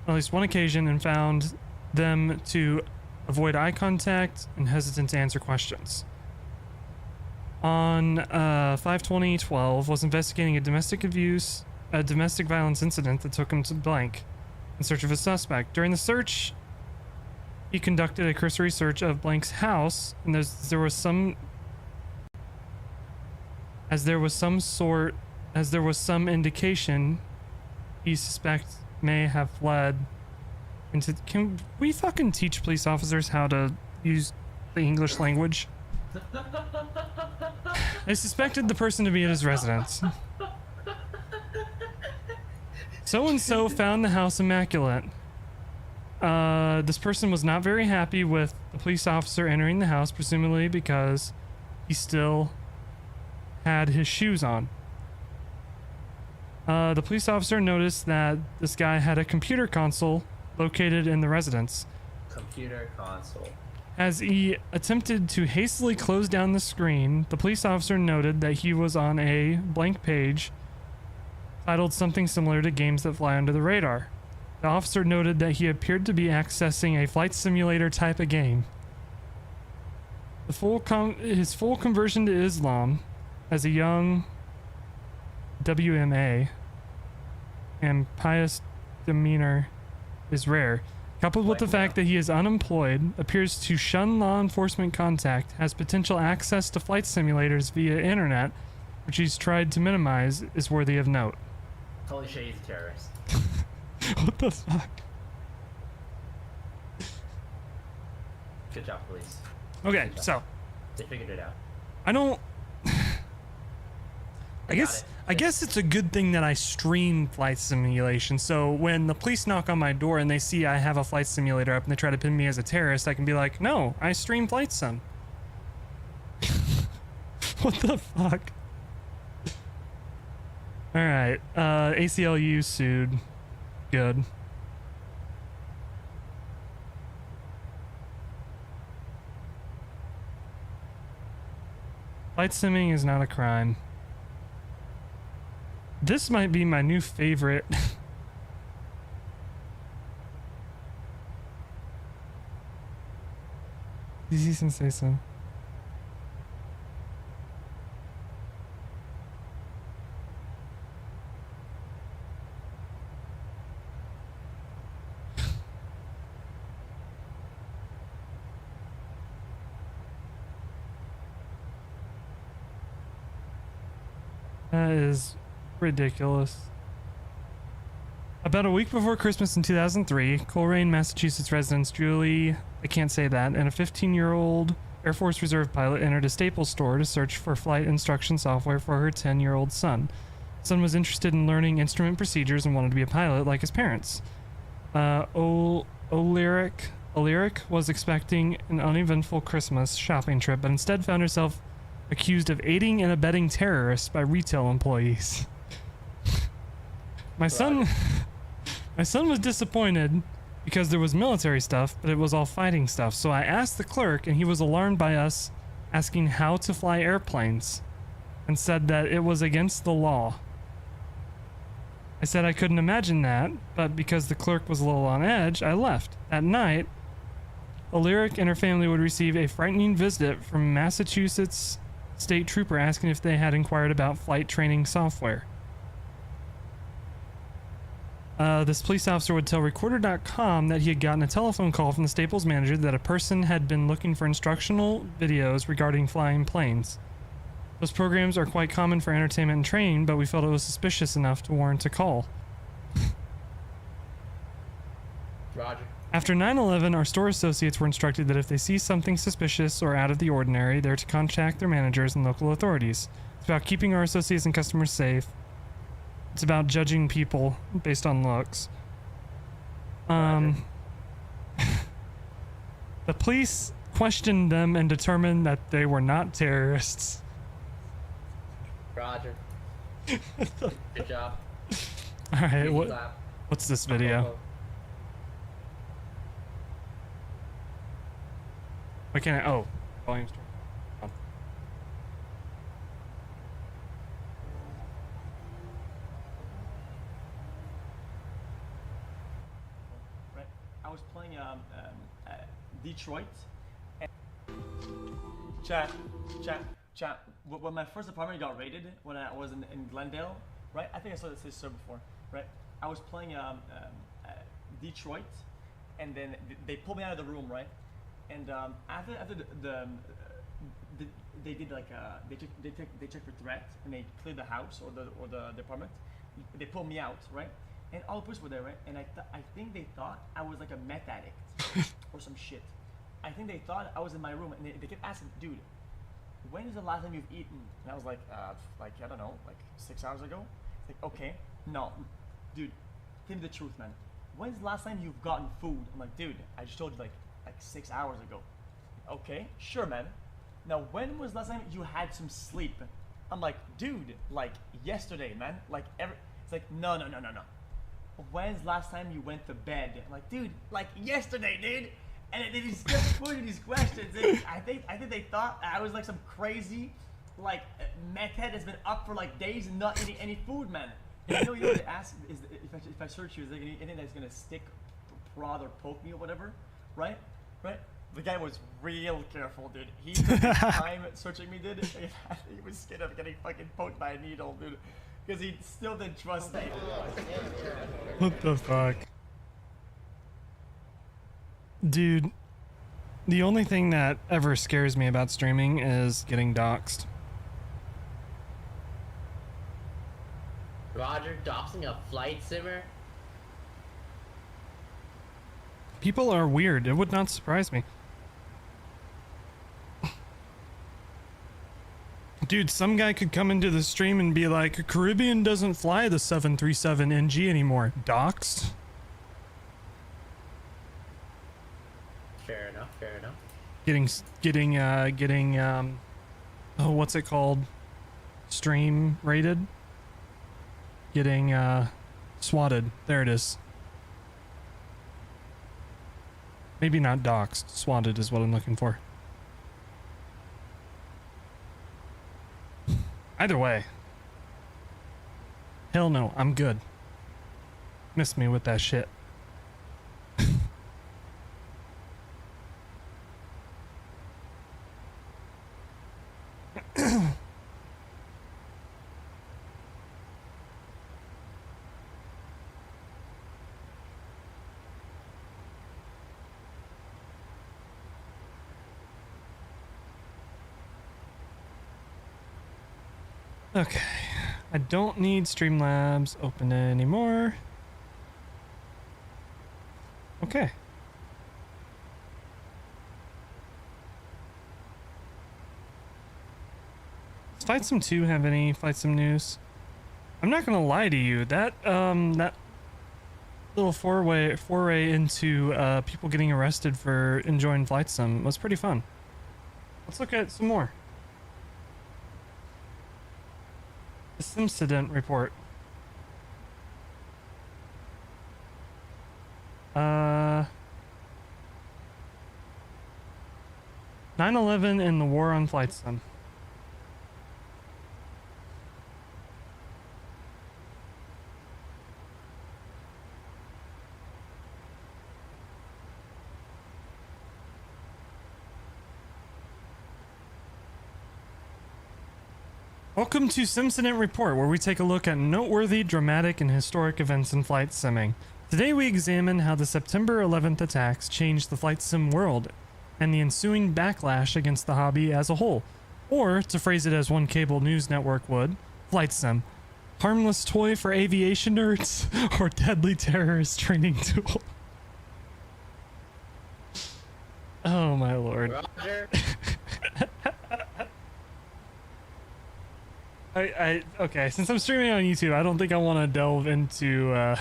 on at least one occasion and found them to avoid eye contact and hesitant to answer questions. On 5/20/12, was investigating a domestic violence incident that took him to blank in search of a suspect. During the search, he conducted a cursory search of blank's house, and there was some indication he suspects may have fled into. Can we fucking teach police officers how to use the English language? I suspected the person to be at his residence. So-and-so found the house immaculate. This person was not very happy with the police officer entering the house, presumably because he still had his shoes on. The police officer noticed that this guy had a computer console located in the residence. Computer console. As he attempted to hastily close down the screen, the police officer noted that he was on a blank page titled something similar to games that fly under the radar. The officer noted that he appeared to be accessing a flight simulator type of game. His full conversion to Islam as a young WMA and pious demeanor is rare. Coupled with the fact that he is unemployed, appears to shun law enforcement contact, has potential access to flight simulators via internet, which he's tried to minimize, is worthy of note. Holy shit, he's a terrorist. What the fuck? Good job, police. Okay, so They figured it out. I don't. I guess it's a good thing that I stream flight simulation. So when the police knock on my door and they see I have a flight simulator up and they try to pin me as a terrorist, I can be like, no, I stream flight sim. What the fuck? All right, ACLU sued. Good. Flight simming is not a crime. This might be my new favorite. Easy sensation. That is ridiculous. About a week before Christmas in 2003, Coleraine, Massachusetts residents Julie, I can't say that, and a 15-year-old Air Force Reserve pilot entered a Staples store to search for flight instruction software for her 10-year-old son. The son was interested in learning instrument procedures and wanted to be a pilot like his parents. Olyric was expecting an uneventful Christmas shopping trip, but instead found herself accused of aiding and abetting terrorists by retail employees. My son was disappointed because there was military stuff, but it was all fighting stuff. So I asked the clerk, and he was alarmed by us asking how to fly airplanes and said that it was against the law. I said I couldn't imagine that, but because the clerk was a little on edge, I left. That night, Olyric and her family would receive a frightening visit from Massachusetts state trooper asking if they had inquired about flight training software. This police officer would tell Recorder.com that he had gotten a telephone call from the Staples manager that a person had been looking for instructional videos regarding flying planes. Those programs are quite common for entertainment and training, but we felt it was suspicious enough to warrant a call. Roger. After 9/11, our store associates were instructed that if they see something suspicious or out of the ordinary, they're to contact their managers and local authorities. It's about keeping our associates and customers safe. It's about judging people based on looks. The police questioned them and determined that they were not terrorists. Roger. Good job. All right, Easy clap. what's this video? Why can't I? Oh, volume's turned on. Right. I was playing Detroit. And chat. When my first apartment got raided, when I was in Glendale, right? I think I saw this story before, right? I was playing Detroit, and then they pulled me out of the room, right? And after they did like they checked for threat and they cleared the house or the apartment. They pulled me out, right? And all the police were there, right? And I think they thought I was like a meth addict or some shit. I think they thought I was in my room, and they kept asking, dude, when is the last time you've eaten? And I was like I don't know, like 6 hours ago. It's like, okay, no, dude, tell me the truth, man. When's the last time you've gotten food? I'm like, dude, I just told you like 6 hours ago. Okay, sure, man. Now, when was the last time you had some sleep? I'm like, dude, like yesterday, man. Like it's like, no. When's the last time you went to bed? I'm like, dude, like yesterday, dude. And they just kept putting these questions. And I think they thought I was like some crazy, like meth head that's been up for like days and not eating any food, man. And you know what they ask is if I search you, is there anything that's gonna stick, prod, or poke me or whatever, right? Right? The guy was real careful, dude. He took his time searching me, dude. He was scared of getting fucking poked by a needle, dude. Because he still didn't trust me. What the fuck? Dude, the only thing that ever scares me about streaming is getting doxxed. Roger, doxing a flight simmer? People are weird. It would not surprise me. Dude, some guy could come into the stream and be like, Caribbean doesn't fly the 737NG anymore. Doxed? Fair enough. Getting oh, what's it called? Stream rated? Getting swatted. There it is. Maybe not doxed. Swatted is what I'm looking for. Either way. Hell no, I'm good. Miss me with that shit. Okay, I don't need Streamlabs open anymore. Okay. Does Flight Sim 2 have any Flight Sim news? I'm not gonna lie to you, that little foray into people getting arrested for enjoying Flight Sim was pretty fun. Let's look at some more. The Simcident report. 9/11 and the war on Flight Sim. Welcome to Simcident Report, where we take a look at noteworthy, dramatic, and historic events in flight simming. Today we examine how the September 11th attacks changed the flight sim world and the ensuing backlash against the hobby as a whole. Or, to phrase it as one cable news network would, flight sim. Harmless toy for aviation nerds or deadly terrorist training tool? Oh my lord. Roger. Okay, since I'm streaming on YouTube, I don't think I want to delve into I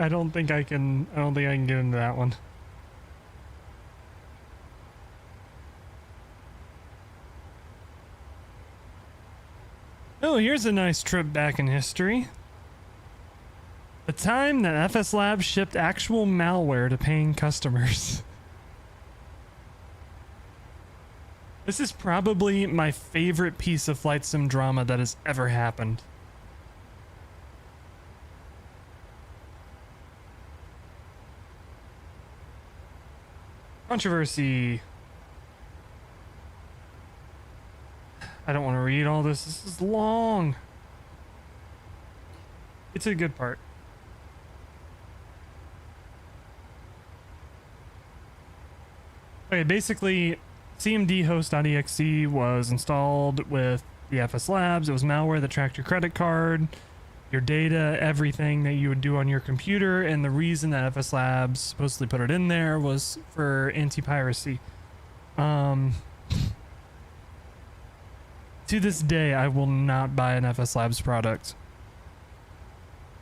don't think I can get into that one. Oh, here's a nice trip back in history. The time that FS Labs shipped actual malware to paying customers. This is probably my favorite piece of flight sim drama that has ever happened. Controversy. I don't want to read all this. This is long. It's a good part. Okay, basically, CMD host.exe was installed with the FS Labs. It was malware that tracked your credit card, your data, everything that you would do on your computer, and the reason that FS Labs supposedly put it in there was for anti-piracy. To this day, I will not buy an FS Labs product.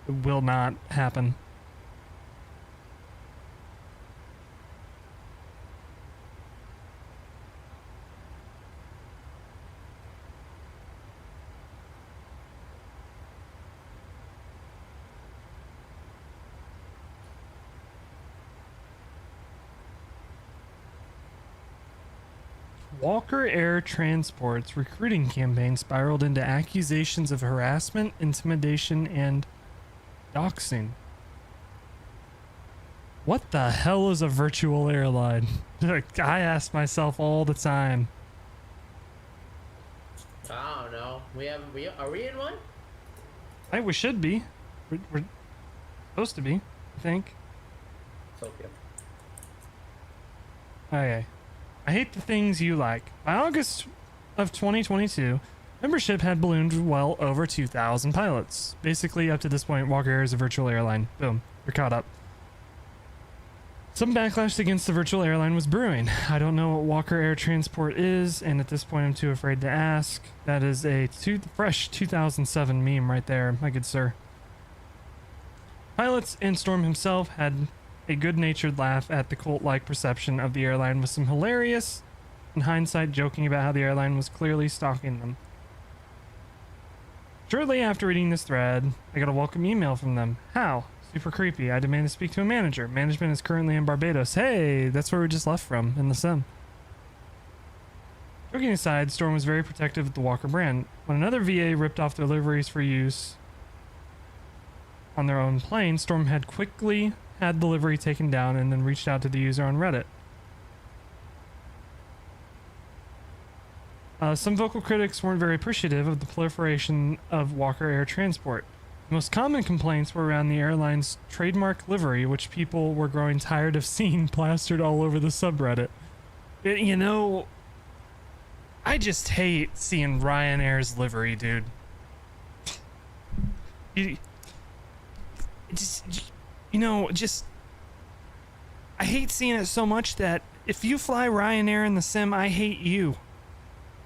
It will not happen. Walker Air Transport's recruiting campaign spiraled into accusations of harassment, intimidation, and doxing. What the hell is a virtual airline? I ask myself all the time. I don't know. Are we in one? We should be. We're supposed to be, I think. Tokyo. Okay. I hate the things you like. By August of 2022, membership had ballooned well over 2,000 pilots. Basically, up to this point, Walker Air is a virtual airline. Boom, you're caught up. Some backlash against the virtual airline was brewing. I don't know what Walker Air Transport is, and at this point, I'm too afraid to ask. That is a fresh 2007 meme right there, my good sir. Pilots and Storm himself had a good-natured laugh at the cult-like perception of the airline, with some hilarious, in hindsight, joking about how the airline was clearly stalking them. Shortly after reading this thread, I got a welcome email from them. How? Super creepy. I demand to speak to a manager. Management is currently in Barbados. Hey, that's where we just left from, in the sim. Joking aside, Storm was very protective of the Walker brand. When another VA ripped off their liveries for use on their own plane, Storm had quickly had the livery taken down and then reached out to the user on Reddit. Some vocal critics weren't very appreciative of the proliferation of Walker Air Transport. The most common complaints were around the airline's trademark livery, which people were growing tired of seeing plastered all over the subreddit. You know, I just hate seeing Ryanair's livery, dude. I hate seeing it so much that if you fly Ryanair in the sim, I hate you.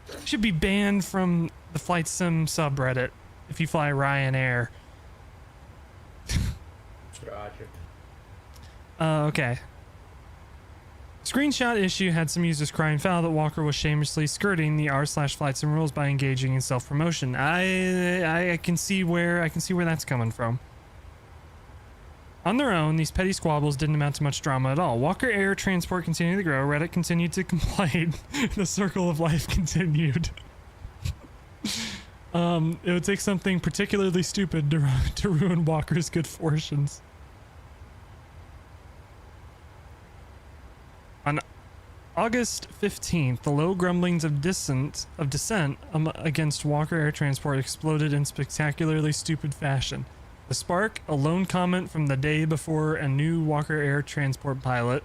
You should be banned from the flight sim subreddit if you fly Ryanair. Roger. Okay. Screenshot issue had some users crying foul that Walker was shamelessly skirting the r/flight sim rules by engaging in self-promotion. I can see where that's coming from. On their own, these petty squabbles didn't amount to much drama at all. Walker Air Transport continued to grow, Reddit continued to complain, the circle of life continued. It would take something particularly stupid to ruin Walker's good fortunes. August 15th, the low grumblings of dissent against Walker Air Transport exploded in spectacularly stupid fashion. The spark, a lone comment from the day before a new Walker Air Transport pilot.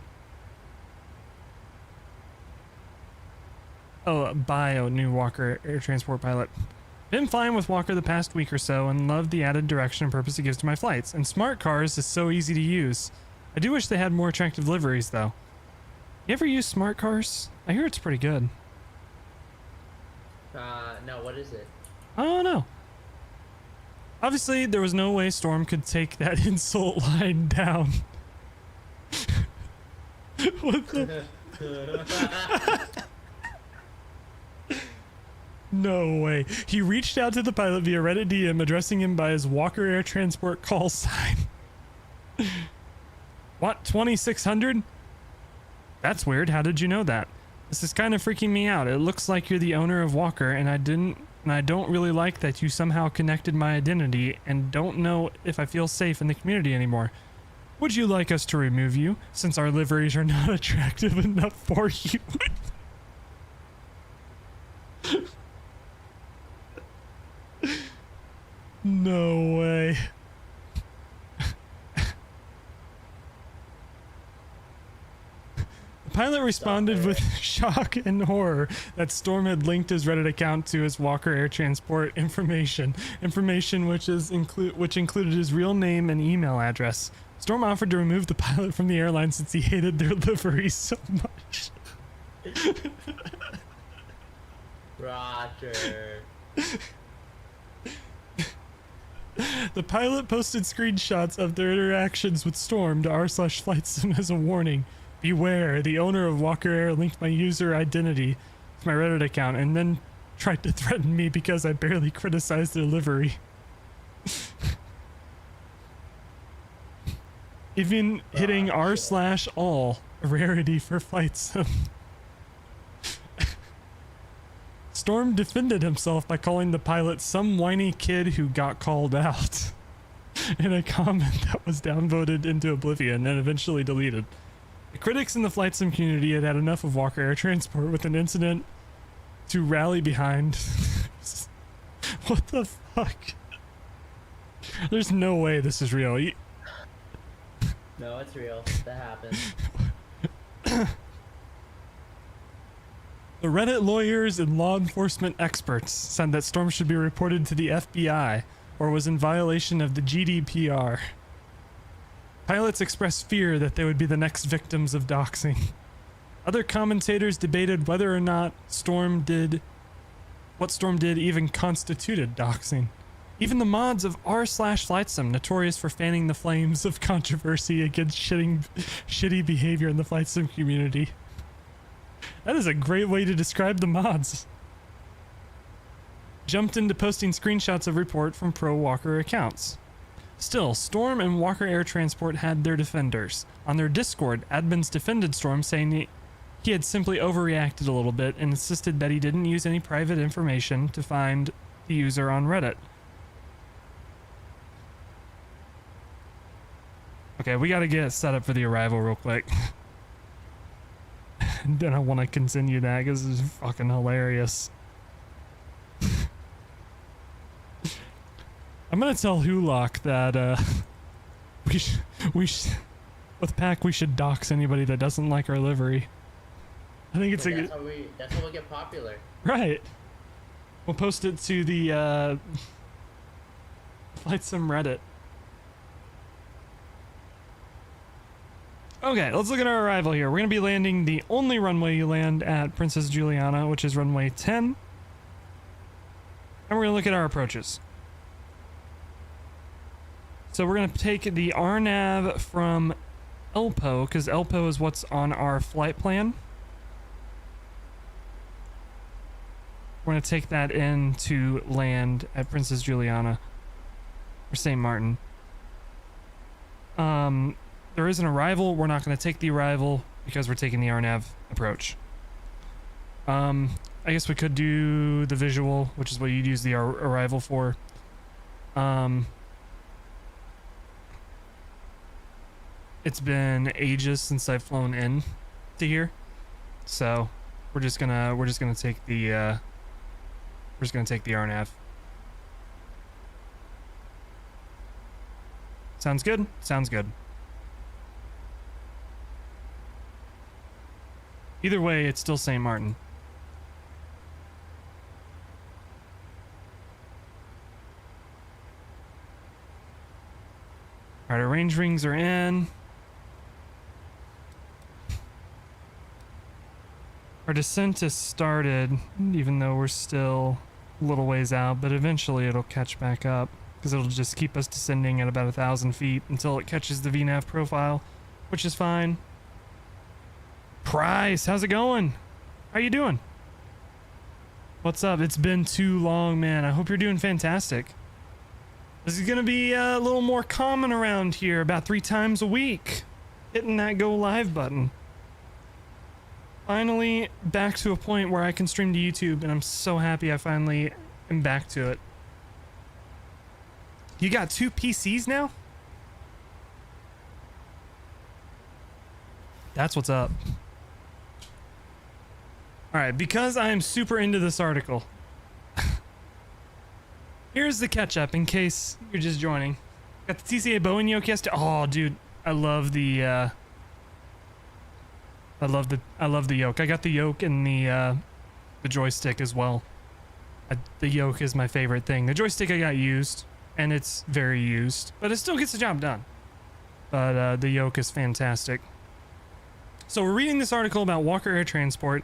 Oh, by a new Walker Air Transport pilot. Been flying with Walker the past week or so and love the added direction and purpose it gives to my flights. And smart cars is so easy to use. I do wish they had more attractive liveries though. You ever use smart cars? I hear it's pretty good. No, what is it? I don't know. Obviously, there was no way Storm could take that insult line down. What the? No way. He reached out to the pilot via Reddit DM, addressing him by his Walker Air Transport call sign. What, 2600? That's weird. How did you know that? This is kind of freaking me out. It looks like you're the owner of Walker, and I don't really like that you somehow connected my identity and don't know if I feel safe in the community anymore. Would you like us to remove you, since our liveries are not attractive enough for you? No way. The pilot responded with shock and horror that Storm had linked his Reddit account to his Walker Air Transport information which included his real name and email address. Storm offered to remove the pilot from the airline since he hated their livery so much. Roger. The pilot posted screenshots of their interactions with Storm to r/flightsim as a warning. Beware, the owner of Walker Air linked my user identity to my Reddit account and then tried to threaten me because I barely criticized their livery. Even hitting r/all, a rarity for FlightSim. Storm defended himself by calling the pilot some whiny kid who got called out in a comment that was downvoted into oblivion and eventually deleted. The critics in the FlightSim community had had enough of Walker Air Transport with an incident to rally behind. What the fuck? There's no way this is real. No, it's real. That happened. The Reddit lawyers and law enforcement experts said that Storm should be reported to the FBI or was in violation of the GDPR. Pilots expressed fear that they would be the next victims of doxing. Other commentators debated whether or not what Storm did even constituted doxing. Even the mods of r/FlightSim, notorious for fanning the flames of controversy against shitty behavior in the FlightSim community. That is a great way to describe the mods. Jumped into posting screenshots of report from pro Walker accounts. Still, Storm and Walker Air Transport had their defenders. On their Discord, admins defended Storm, saying he had simply overreacted a little bit and insisted that he didn't use any private information to find the user on Reddit. Okay, we gotta get set up for the arrival real quick. And then I want to continue that because this is fucking hilarious. I'm gonna tell Hulock that with Pack we should dox anybody that doesn't like our livery. I think it's that's how we'll get popular. Right. We'll post it to the FlightSim Reddit. Okay, let's look at our arrival here. We're going to be landing the only runway you land at Princess Juliana, which is runway 10. And we're going to look at our approaches. So we're going to take the RNAV from Elpo, because Elpo is what's on our flight plan. We're going to take that in to land at Princess Juliana, or St. Martin. There is an arrival. We're not going to take the arrival because we're taking the RNAV approach. I guess we could do the visual, which is what you'd use the arrival for. It's been ages since I've flown in to here, So we're just gonna take the RNAV. Sounds good? Sounds good. Either way, it's still St. Martin. Alright, our range rings are in. Our descent has started, even though we're still a little ways out, but eventually it'll catch back up, because it'll just keep us descending at about 1,000 feet until it catches the VNAV profile, which is fine. Price, how's it going? How you doing? What's up? It's been too long, man. I hope you're doing fantastic. This is gonna be a little more common around here, about 3 times a week, hitting that go live button. Finally back to a point where I can stream to YouTube, and I'm so happy I finally am back to it. You got 2 PCs now? That's what's up. Alright, because I am super into this article, here's the catch-up in case you're just joining. Got the TCA Boeing Yoke yesterday. Oh, dude, I love the Yoke. I got the Yoke and the Joystick as well. The Yoke is my favorite thing. The Joystick I got used, and it's very used, but it still gets the job done. But the Yoke is fantastic. So we're reading this article about Walker Air Transport.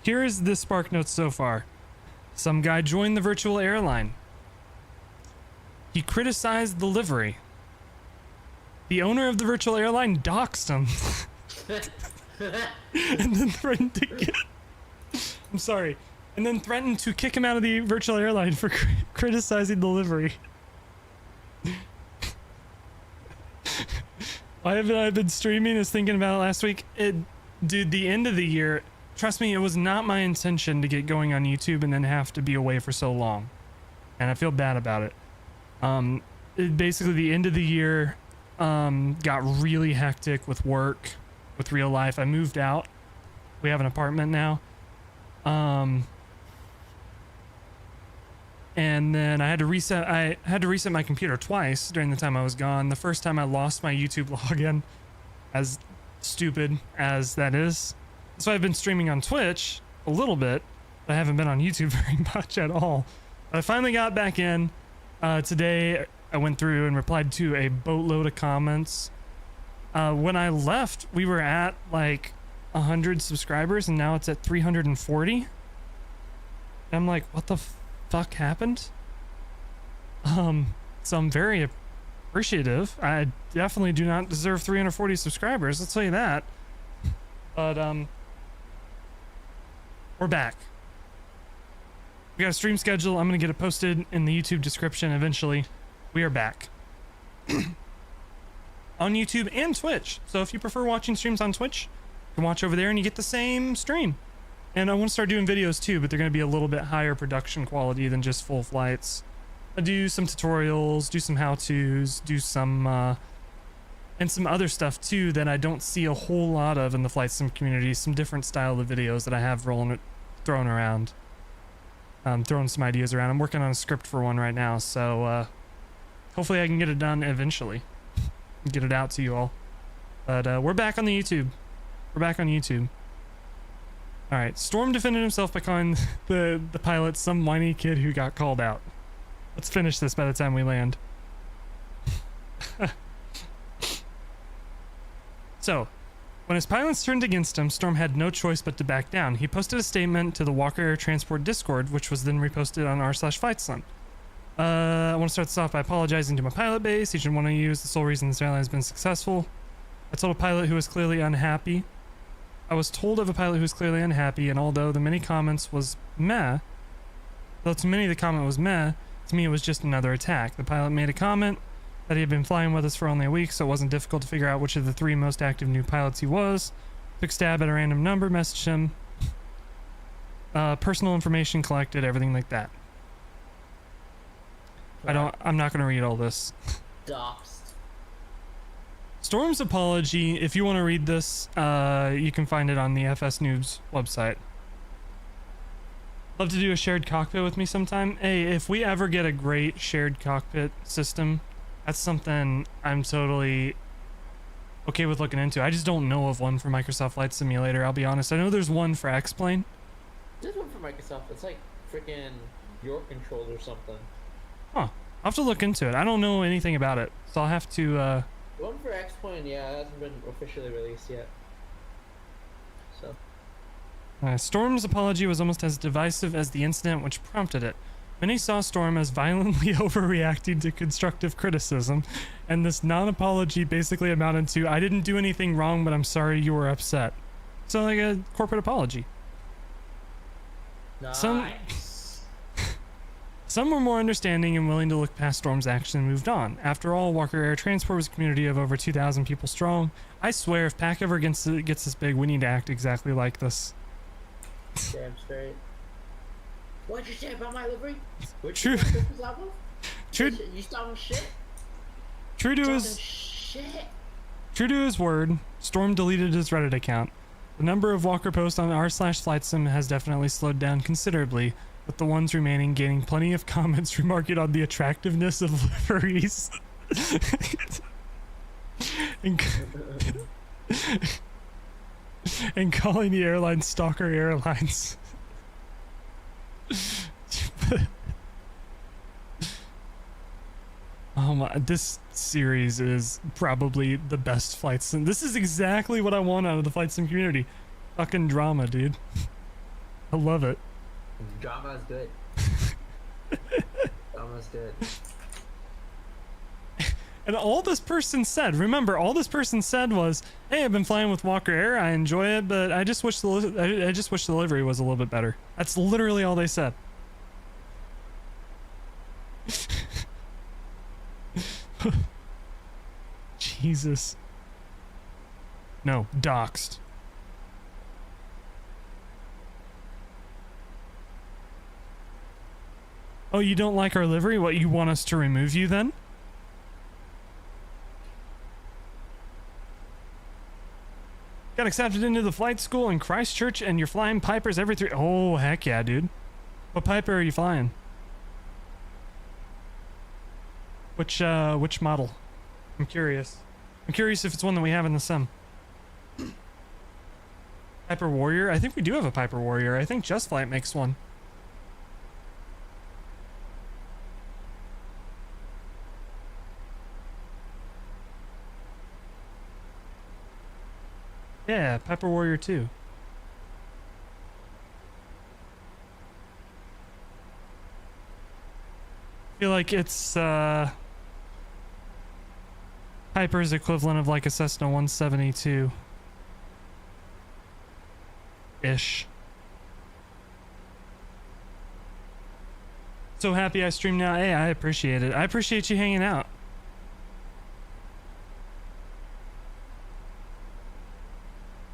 Here is the Spark Notes so far. Some guy joined the virtual airline. He criticized the livery. The owner of the virtual airline doxed him. And then threatened to get... I'm sorry. And then threatened to kick him out of the virtual airline for criticizing the livery. Why haven't I been streaming? I was thinking about it last week. Dude, the end of the year... Trust me, it was not my intention to get going on YouTube and then have to be away for so long. And I feel bad about it. Basically, the end of the year got really hectic with work, with real life. I moved out. We have an apartment now. And then I had to reset my computer twice during the time I was gone. The first time I lost my YouTube login, as stupid as that is. So I've been streaming on Twitch a little bit, but I haven't been on YouTube very much at all. But I finally got back in. Today I went through and replied to a boatload of comments. When I left, we were at like 100 subscribers, and now it's at 340. And I'm like, what the fuck happened? So I'm very appreciative. I definitely do not deserve 340 subscribers, let's tell you that. But we're back. We got a stream schedule. I'm gonna get it posted in the YouTube description eventually. We are back. On YouTube and Twitch. So if you prefer watching streams on Twitch, you can watch over there and you get the same stream. And I want to start doing videos too, but they're gonna be a little bit higher production quality than just full flights. I do some tutorials, do some how-tos, do some and some other stuff too that I don't see a whole lot of in the flight sim community. Some different style of videos that I have thrown around. Throwing some ideas around. I'm working on a script for one right now, so hopefully I can get it done eventually. Get it out to you all. But we're back on the YouTube. We're back on YouTube. Alright, Storm defended himself by calling the pilot some whiny kid who got called out. Let's finish this by the time we land. So, when his pilots turned against him, Storm had no choice but to back down. He posted a statement to the Walker Air Transport Discord, which was then reposted on r/FlightSlim. I want to start this off by apologizing to my pilot base. Each and one of you is the sole reason this airline has been successful. I told a pilot who was clearly unhappy. I was told of a pilot who was clearly unhappy, and although the many comments was meh, though to many the comment was meh, to me it was just another attack. The pilot made a comment that he had been flying with us for only a week, so it wasn't difficult to figure out which of the 3 most active new pilots he was. Took a stab at a random number, messaged him, personal information collected, everything like that. I'm not gonna read all this. Doxed. Storm's apology, if you want to read this, you can find it on the FS Noobs website. Love to do a shared cockpit with me sometime. Hey, if we ever get a great shared cockpit system, that's something I'm totally okay with looking into. I just don't know of one for Microsoft Flight Simulator, I'll be honest. I know there's one for X-Plane. There's one for Microsoft. It's like freaking York controls or something. Huh. I'll have to look into it. I don't know anything about it, so I'll have to, One for X-Plane, yeah, it hasn't been officially released yet. So. Storm's apology was almost as divisive as the incident which prompted it. Many saw Storm as violently overreacting to constructive criticism, and this non-apology basically amounted to, I didn't do anything wrong, but I'm sorry you were upset. So like a corporate apology. Nice. Some were more understanding and willing to look past Storm's action and moved on. After all, Walker Air Transport was a community of over 2,000 people strong. I swear, if PAC ever gets this big, we need to act exactly like this. Damn straight. What'd you say about my livery? True. True. You talking shit? True to his word, Storm deleted his Reddit account. The number of Walker posts on r/FlightSim has definitely slowed down considerably, with the ones remaining gaining plenty of comments remarking on the attractiveness of liveries. and calling the airline Stalker Airlines. Oh my, this series is probably the best flight sim. This is exactly what I want out of the flight sim community. Fucking drama, dude. I love it. Drama's good. Drama's good. And all this person said, remember, all this person said was, "Hey, I've been flying with Walker Air. I enjoy it, but I just wish the delivery was a little bit better." That's literally all they said. Jesus. No, doxed. Oh, you don't like our livery? What, you want us to remove you then? Got accepted into the flight school in Christchurch and you're flying Pipers every 3... Oh, heck yeah, dude. What Piper are you flying? Which model? I'm curious. I'm curious if it's one that we have in the sim. Piper Warrior? I think we do have a Piper Warrior. I think Just Flight makes one. Yeah, Piper Warrior 2. I feel like it's Piper's equivalent of like a Cessna 172 ish. So happy I stream now. Hey, I appreciate it. I appreciate you hanging out.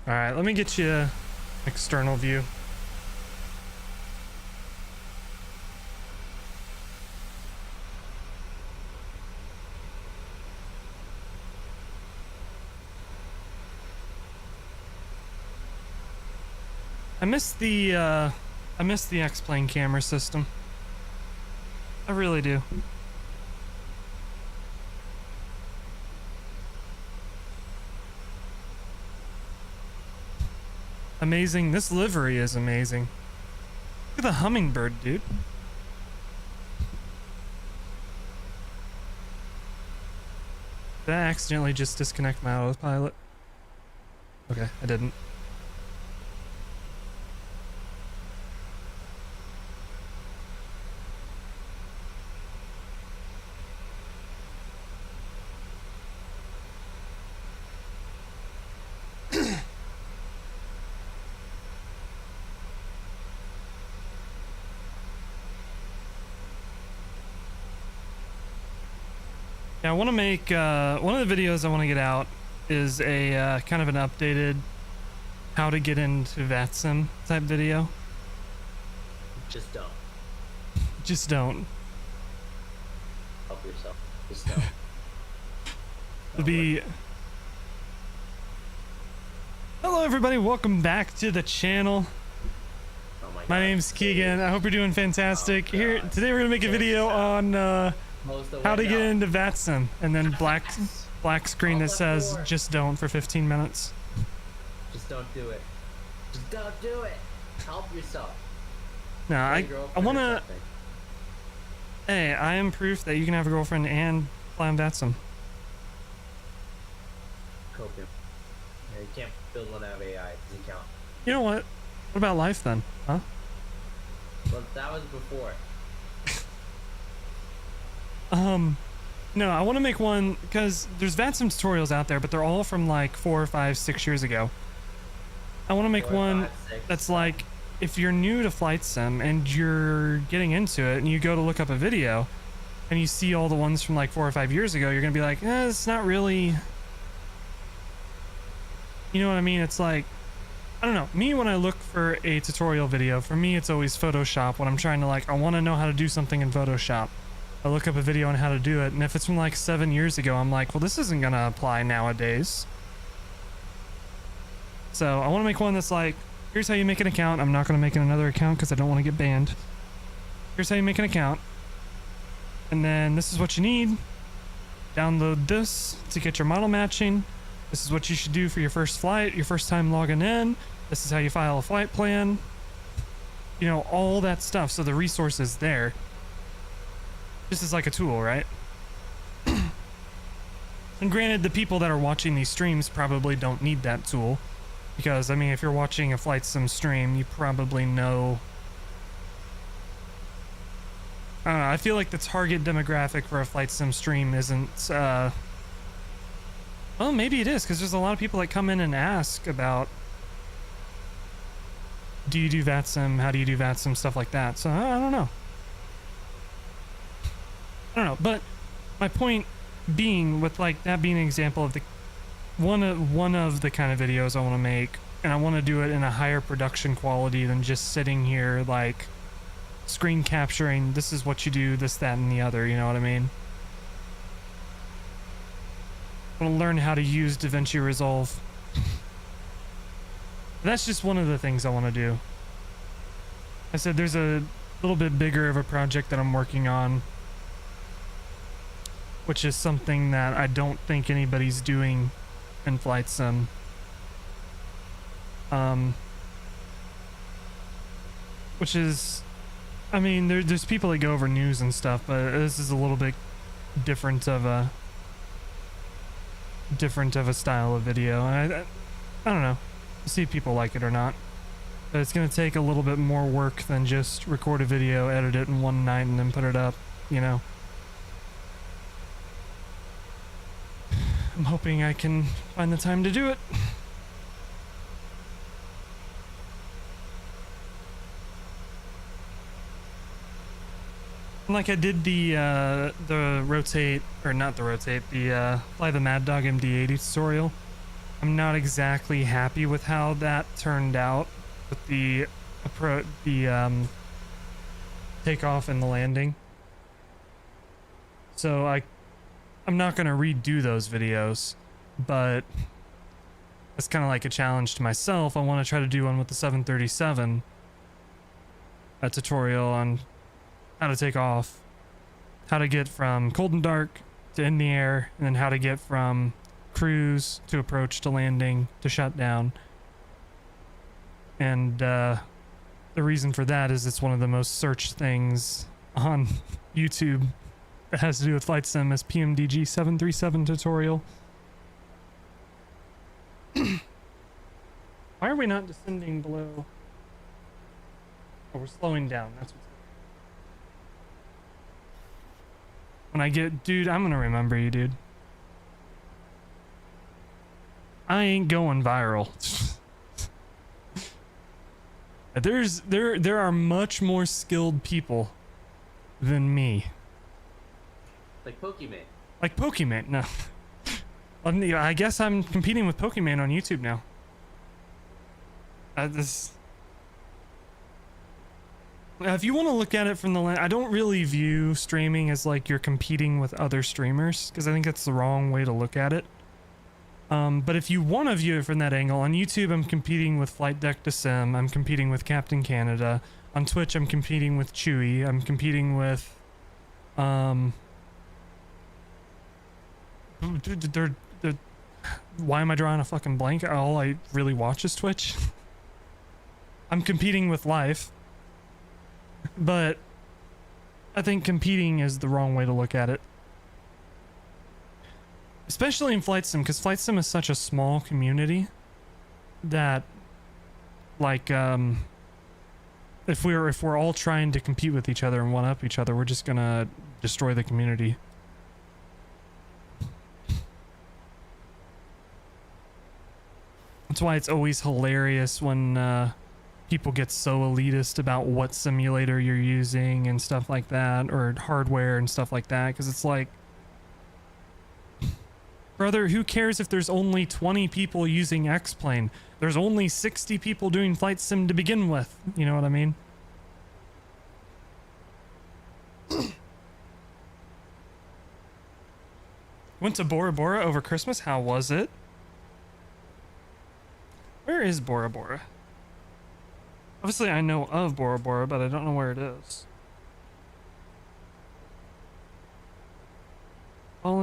All right, let me get you an external view. I miss the X-Plane camera system. I really do. Amazing. This livery is amazing. Look at the hummingbird, dude. Did I accidentally just disconnect my autopilot? Okay, I didn't. Yeah, I want to make one of the videos I want to get out is a kind of an updated how to get into VATSIM type video. Just don't. Just don't. Help yourself. Just don't. It'll be Hello everybody, welcome back to the channel. Oh my god. My name's Keegan. I hope you're doing fantastic. Oh, Here God. today we're gonna make a video on Most of how to it get now. into VATSIM, and then black screen that All says before. just don't for 15 minutes. Just don't do it. Just don't do it. Help yourself. No, Get a I girlfriend or wanna. something. Hey, I am proof that you can have a girlfriend and fly on VATSIM. Copium. Yeah, you can't build one out of AI. It doesn't count. You know what? What about life then? Huh? But that was before. No, I want to make one because there's VATSIM tutorials out there, but they're all from like 4 or 5, 6 years ago. I want to make 4, one 5, 6. that's like, if you're new to flight sim and you're getting into it and you go to look up a video and you see all the ones from like 4 or 5 years ago, you're gonna be like, it's not really, you know what I mean? It's like, I don't know, me, when I look for a tutorial video, for me it's always Photoshop. When I'm trying to, like, I want to know how to do something in Photoshop, I look up a video on how to do it, and if it's from like 7 years ago, I'm like, well, this isn't gonna apply nowadays. So I want to make one that's like, here's how you make an account. I'm not going to make another account because I don't want to get banned. Here's how you make an account. And then this is what you need. Download this to get your model matching. This is what you should do for your first flight, your first time logging in. This is how you file a flight plan. You know, all that stuff. So the resource is there. This is like a tool, right? And granted, the people that are watching these streams probably don't need that tool. Because, I mean, if you're watching a flight sim stream, you probably know... I don't know, I feel like the target demographic for a flight sim stream isn't, well, maybe it is, because there's a lot of people that come in and ask about, do you do VATSIM, how do you do VATSIM, stuff like that. So, I don't know. I don't know, but my point being, with, like, that being an example of the one of the kind of videos I want to make, and I want to do it in a higher production quality than just sitting here like screen capturing, this is what you do, this, that, and the other, you know what I mean? I want to learn how to use DaVinci Resolve. That's just one of the things I want to do. I said there's a little bit bigger of a project that I'm working on, which is something that I don't think anybody's doing in flight sim. Which is, I mean, there's people that go over news and stuff, but this is a little bit different of a style of video. And I don't know, we'll see if people like it or not. But it's gonna take a little bit more work than just record a video, edit it in one night, and then put it up, you know. I'm hoping I can find the time to do it. Like I did the rotate, or not the rotate, the fly the Mad Dog MD-80 tutorial. I'm not exactly happy with how that turned out with the takeoff and the landing. So I'm not going to redo those videos, but it's kind of like a challenge to myself. I want to try to do one with the 737, a tutorial on how to take off, how to get from cold and dark to in the air, and then how to get from cruise to approach to landing to shutdown. And the reason for that is it's one of the most searched things on YouTube. It has to do with flight sim, as PMDG 737 tutorial. Why are we not descending below? Oh, we're slowing down. That's what's when I get, dude, I'm gonna remember you, dude. I ain't going viral. There are much more skilled people than me. Like Pokemon. Like Pokemon, no. I guess I'm competing with Pokemon on YouTube now. If you want to look at it from the lens, I don't really view streaming as like you're competing with other streamers, because I think that's the wrong way to look at it. But if you want to view it from that angle, on YouTube I'm competing with Flight Deck to Sim, I'm competing with Captain Canada. On Twitch I'm competing with Chewy, I'm competing with why am I drawing a fucking blank? All I really watch is Twitch. I'm competing with life. But I think competing is the wrong way to look at it. Especially in Flight Sim, because Flight Sim is such a small community that, like, if we're all trying to compete with each other and one up each other, we're just gonna destroy the community. That's why it's always hilarious when people get so elitist about what simulator you're using and stuff like that, or hardware and stuff like that, because it's like, brother, who cares if there's only 20 people using X-Plane? There's only 60 people doing Flight Sim to begin with. You know what I mean? Went to Bora Bora over Christmas. How was it? Where is Bora Bora? Obviously, I know of Bora Bora, but I don't know where it is.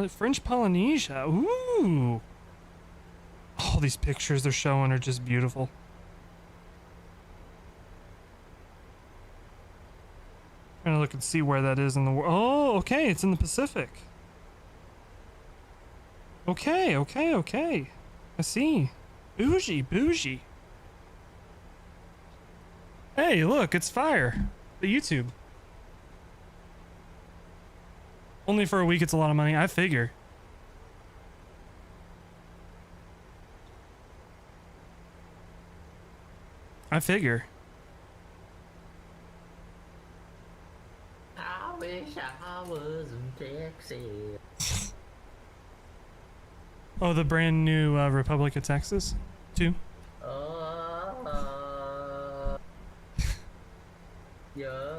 French Polynesia. Ooh. All these pictures they're showing are just beautiful. Trying to look and see where that is in the world. Oh, okay, it's in the Pacific. Okay. I see. Bougie. Hey, look, it's fire. The YouTube. Only for a week, it's a lot of money. I figure. I wish I was in Texas. Oh, the brand new Republic of Texas, too. Yeah.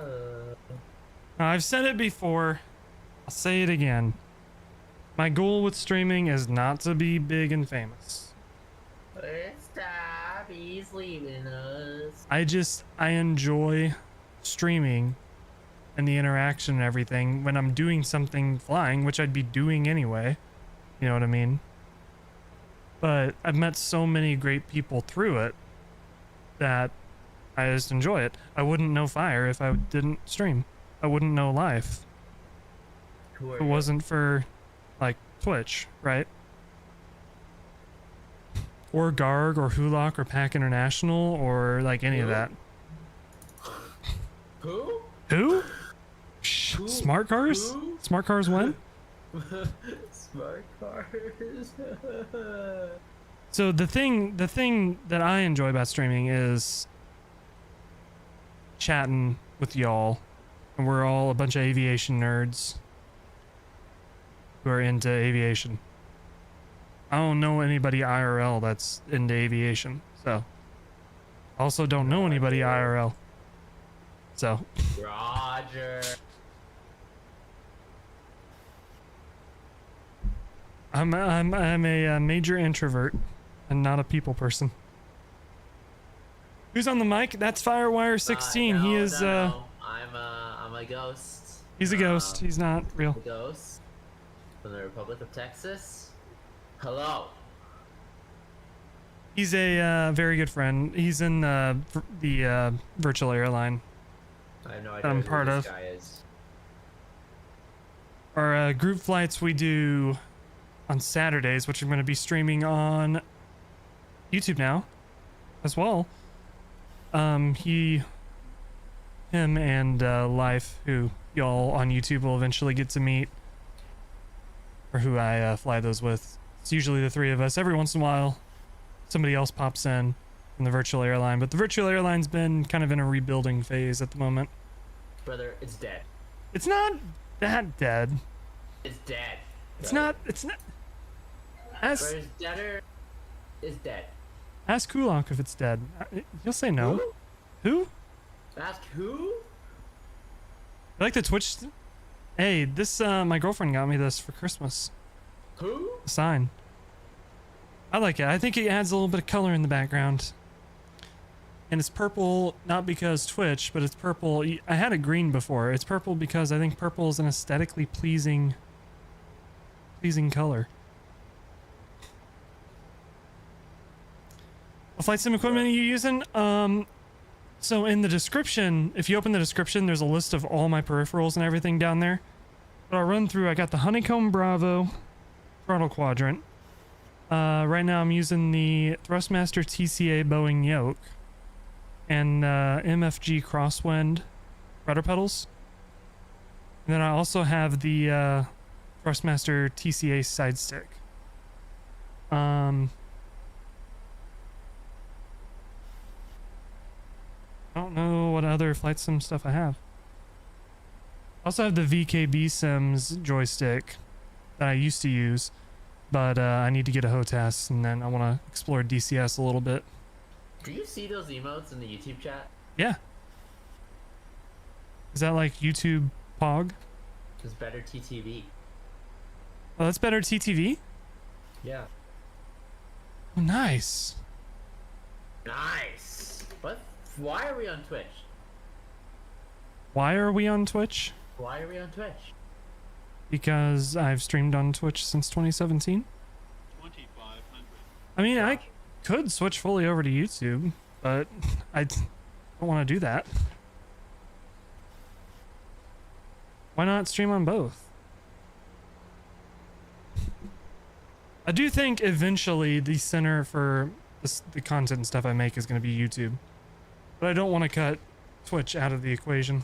I've said it before. I'll say it again. My goal with streaming is not to be big and famous. Stop, he's leaving us. I enjoy streaming and the interaction and everything when I'm doing something flying, which I'd be doing anyway. You know what I mean? But I've met so many great people through it that I just enjoy it. I wouldn't know fire if I didn't stream. I wouldn't know life if it wasn't for, like, Twitch, right? Or Garg or Hulock or Pack International or like any of that. Who? Smart cars? Who? Smart cars when? Smart cars. So the thing that I enjoy about streaming is chatting with y'all, and we're all a bunch of aviation nerds who are into aviation. I don't know anybody IRL that's into aviation, so also don't know anybody IRL. So Roger. I'm a major introvert and not a people person. Who's on the mic? That's Firewire 16. He is no. I'm a ghost. He's a ghost. He's not real. A ghost from the Republic of Texas. Hello. He's a very good friend. He's in the virtual airline I have no idea that I'm who part this of. guy is. Our group flights we do on Saturdays, which I'm going to be streaming on YouTube now as well. Him and Life, who y'all on YouTube will eventually get to meet, or who I fly those with. It's usually the three of us. Every once in a while, somebody else pops in the virtual airline, but the virtual airline's been kind of in a rebuilding phase at the moment. Brother, it's dead. It's not that dead. It's dead. It's brother. not. Ask Brother's deader is dead. Kulak if it's dead. He'll say no. Who? Ask who? I like the Twitch. Hey, this my girlfriend got me this for Christmas. Who? A sign. I like it. I think it adds a little bit of color in the background. And it's purple, not because Twitch, but it's purple. I had it green before. It's purple because I think purple is an aesthetically pleasing color. What flight sim equipment are you using? So in the description, if you open the description, there's a list of all my peripherals and everything down there. But I'll run through. I got the Honeycomb Bravo Throttle Quadrant. Right now I'm using the Thrustmaster TCA Boeing Yoke and MFG Crosswind Pedals. And then I also have the Thrustmaster TCA side stick. I don't know what other flight sim stuff I have. I also have the VKB Sims joystick that I used to use, but I need to get a HOTAS, and then I want to explore DCS a little bit. Do you see those emotes in the YouTube chat? Yeah. Is that like YouTube Pog? It's better TTV. Oh, that's better TTV? Yeah. Oh, nice. Nice. What? Why are we on Twitch? Why are we on Twitch? Why are we on Twitch? Because I've streamed on Twitch since 2017. 2,500. I mean, I could switch fully over to YouTube, but I don't want to do that. Why not stream on both? I do think eventually the center for the content and stuff I make is going to be YouTube, but I don't want to cut Twitch out of the equation.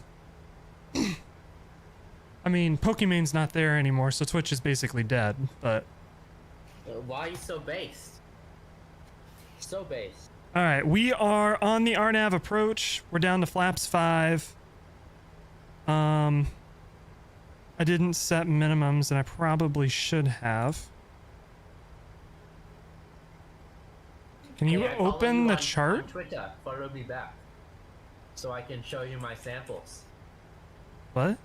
I mean, Pokemon's not there anymore, so Twitch is basically dead, but... Why are you so based? So based. Alright, we are on the RNAV approach. We're down to flaps 5. I didn't set minimums, and I probably should have. Can you Hey, I follow open you the on chart? Twitter. Follow me back, so I can show you my samples. What?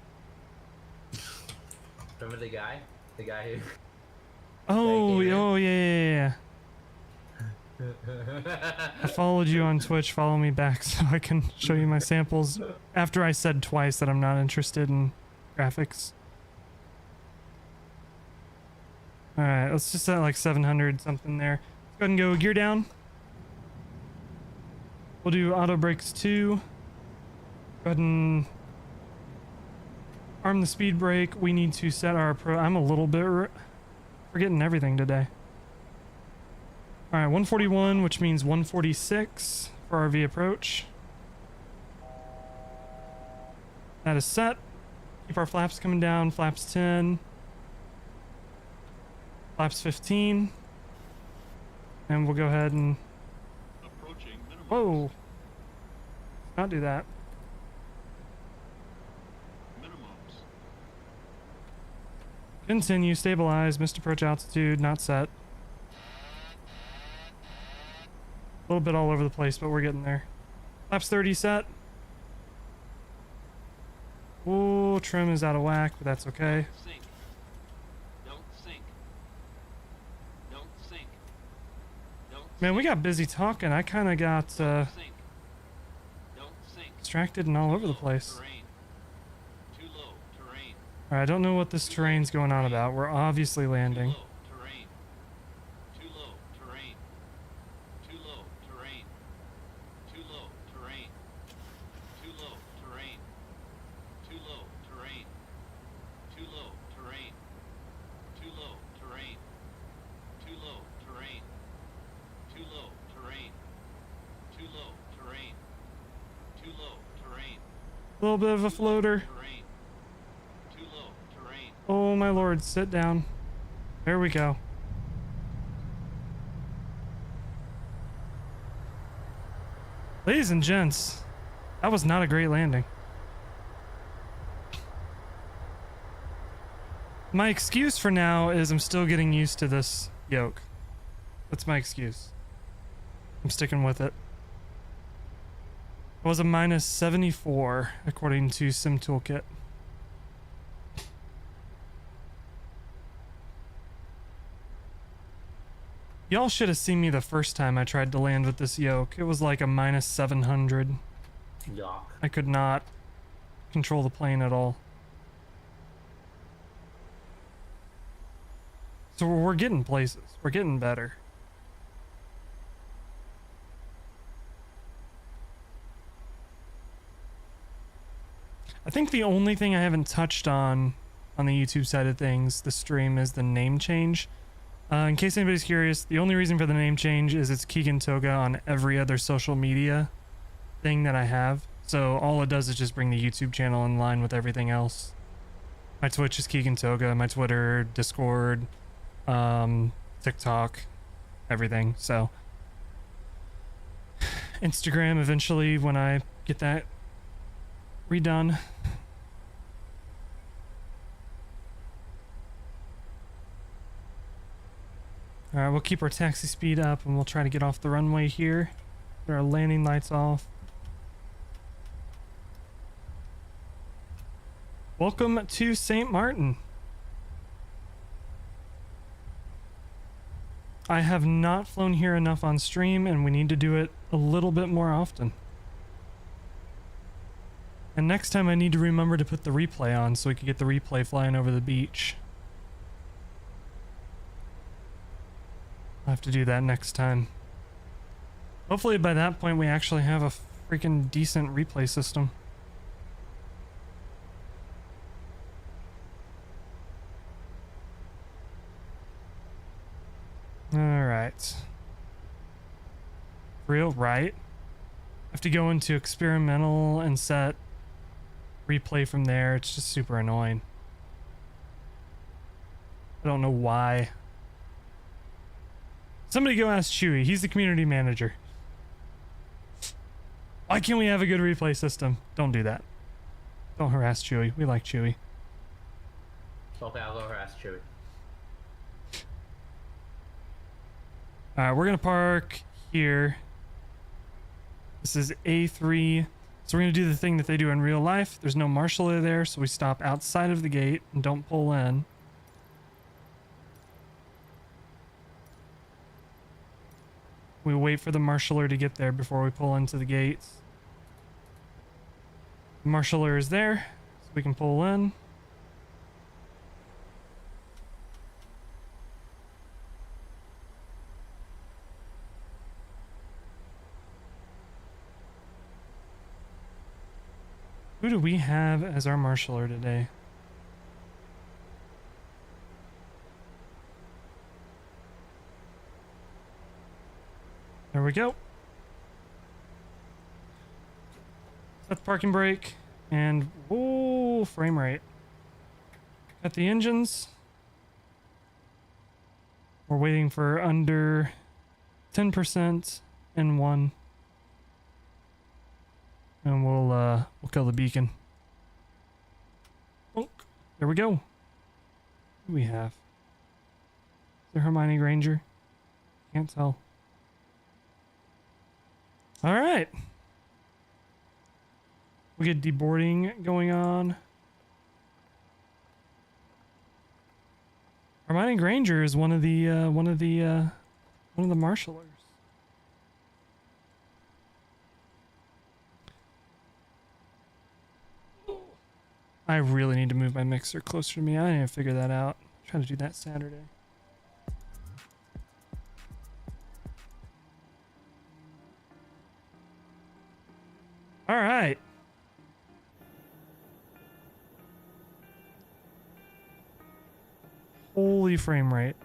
Remember the guy? The guy who... Oh, Thank you, oh yeah. I followed you on Twitch. Follow me back so I can show you my samples after I said twice that I'm not interested in graphics. Alright, let's just set like 700 something there. Let's go ahead and go gear down. We'll do auto brakes 2. Go ahead and arm the speed brake. We need to set our I'm a little bit forgetting everything today. Alright, 141, which means 146 for RV approach. That is set. Keep our flaps coming down. Flaps 10. Flaps 15. And we'll go ahead and... Approaching minimum. Whoa! Not do that. Minimums. Continue, stabilize, missed approach altitude, not set. A little bit all over the place, but we're getting there. Flaps 30 set. Ooh, trim is out of whack, but that's okay. Sink. Don't sink. Don't sink. Don't Man, we got busy talking. I kind of got sink. Don't sink. distracted and all over the place. Terrain. Too low. Terrain. Alright, I don't know what this terrain's going on about. We're obviously landing. Too low. Terrain. Too low. Terrain. Too low. Terrain. Too low. Terrain. Too low. Terrain. Too low. Terrain. Too low. Terrain. Too low. Terrain. Too low. Terrain. Too low. Terrain. Too low. Terrain. Too low. Terrain. A little bit of a floater. Terrain. Too low. Terrain. Oh my lord, sit down. There we go. Ladies and gents, that was not a great landing. My excuse for now is I'm still getting used to this yoke. That's my excuse. I'm sticking with it. It was a minus 74 according to Sim Toolkit. Y'all should have seen me the first time I tried to land with this yoke. It was like a minus 700. Yuck. I could not control the plane at all. So we're getting places. We're getting better. I think the only thing I haven't touched on the YouTube side of things, the stream, is the name change. In case anybody's curious, the only reason for the name change is it's Keegan Toga on every other social media thing that I have. So all it does is just bring the YouTube channel in line with everything else. My Twitch is Keegan Toga, my Twitter, Discord, TikTok, everything. So Instagram eventually when I get that redone. Alright, we'll keep our taxi speed up and we'll try to get off the runway here. Put our landing lights off. Welcome to St. Martin. I have not flown here enough on stream and we need to do it a little bit more often. And next time I need to remember to put the replay on so we can get the replay flying over the beach. I'll have to do that next time. Hopefully by that point we actually have a freaking decent replay system. Alright. Real right. I have to go into experimental and set replay from there. It's just super annoying. I don't know why. Somebody go ask Chewy. He's the community manager. Why can't we have a good replay system? Don't do that. Don't harass Chewy. We like Chewy. Okay, I'll go harass Chewy. Alright, we're gonna park here. This is A3. So we're gonna do the thing that they do in real life. There's no marshaller there, so we stop outside of the gate and don't pull in. We wait for the marshaller to get there before we pull into the gates. The marshaller is there, so we can pull in. Who do we have as our marshaller today? There we go. Set the parking brake and whoa, frame rate. Got the engines. We're waiting for under 10% in one. And we'll kill the beacon. Oh, there we go. What do we have? Is there Hermione Granger? Can't tell. All right. We get deboarding going on. Hermione Granger is one of the marshallers. I really need to move my mixer closer to me. I need to figure that out. I'm trying to do that Saturday. All right. Holy frame rate.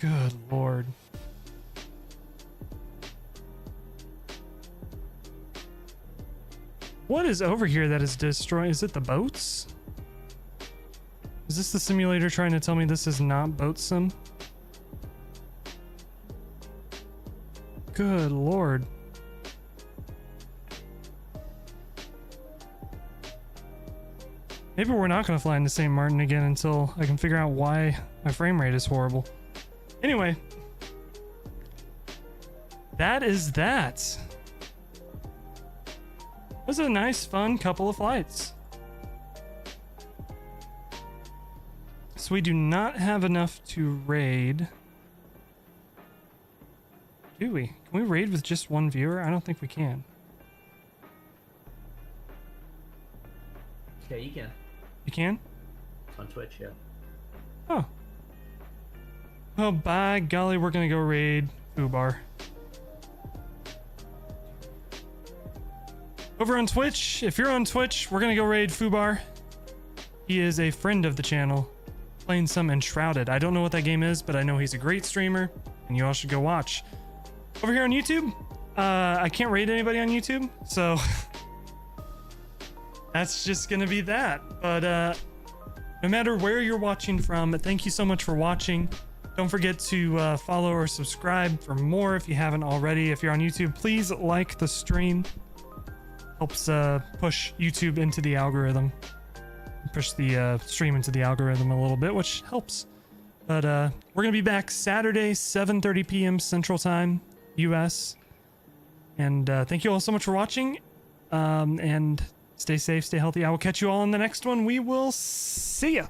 Good Lord. What is over here that is destroying? Is it the boats? Is this the simulator trying to tell me this is not boat sim? Good Lord. Maybe we're not going to fly into St. Martin again until I can figure out why my frame rate is horrible. Anyway. That is that. It was a nice, fun couple of flights. So we do not have enough to raid. Do we? Can we raid with just one viewer? I don't think we can. Yeah, you can. You can? It's on Twitch, yeah. Oh. Oh, by golly, we're gonna go raid Fubar. Over on Twitch, if you're on Twitch, we're gonna go raid Fubar. He is a friend of the channel, playing some Enshrouded. I don't know what that game is, but I know he's a great streamer, and you all should go watch. Over here on YouTube, I can't raid anybody on YouTube, so that's just gonna be that. But no matter where you're watching from, thank you so much for watching. Don't forget to follow or subscribe for more if you haven't already. If you're on YouTube, please like the stream. Helps push YouTube into the algorithm. Push the stream into the algorithm a little bit, which helps. But we're gonna be back Saturday, 7:30 p.m. Central Time, US. And thank you all so much for watching. And stay safe, stay healthy. I will catch you all in the next one. We will see ya.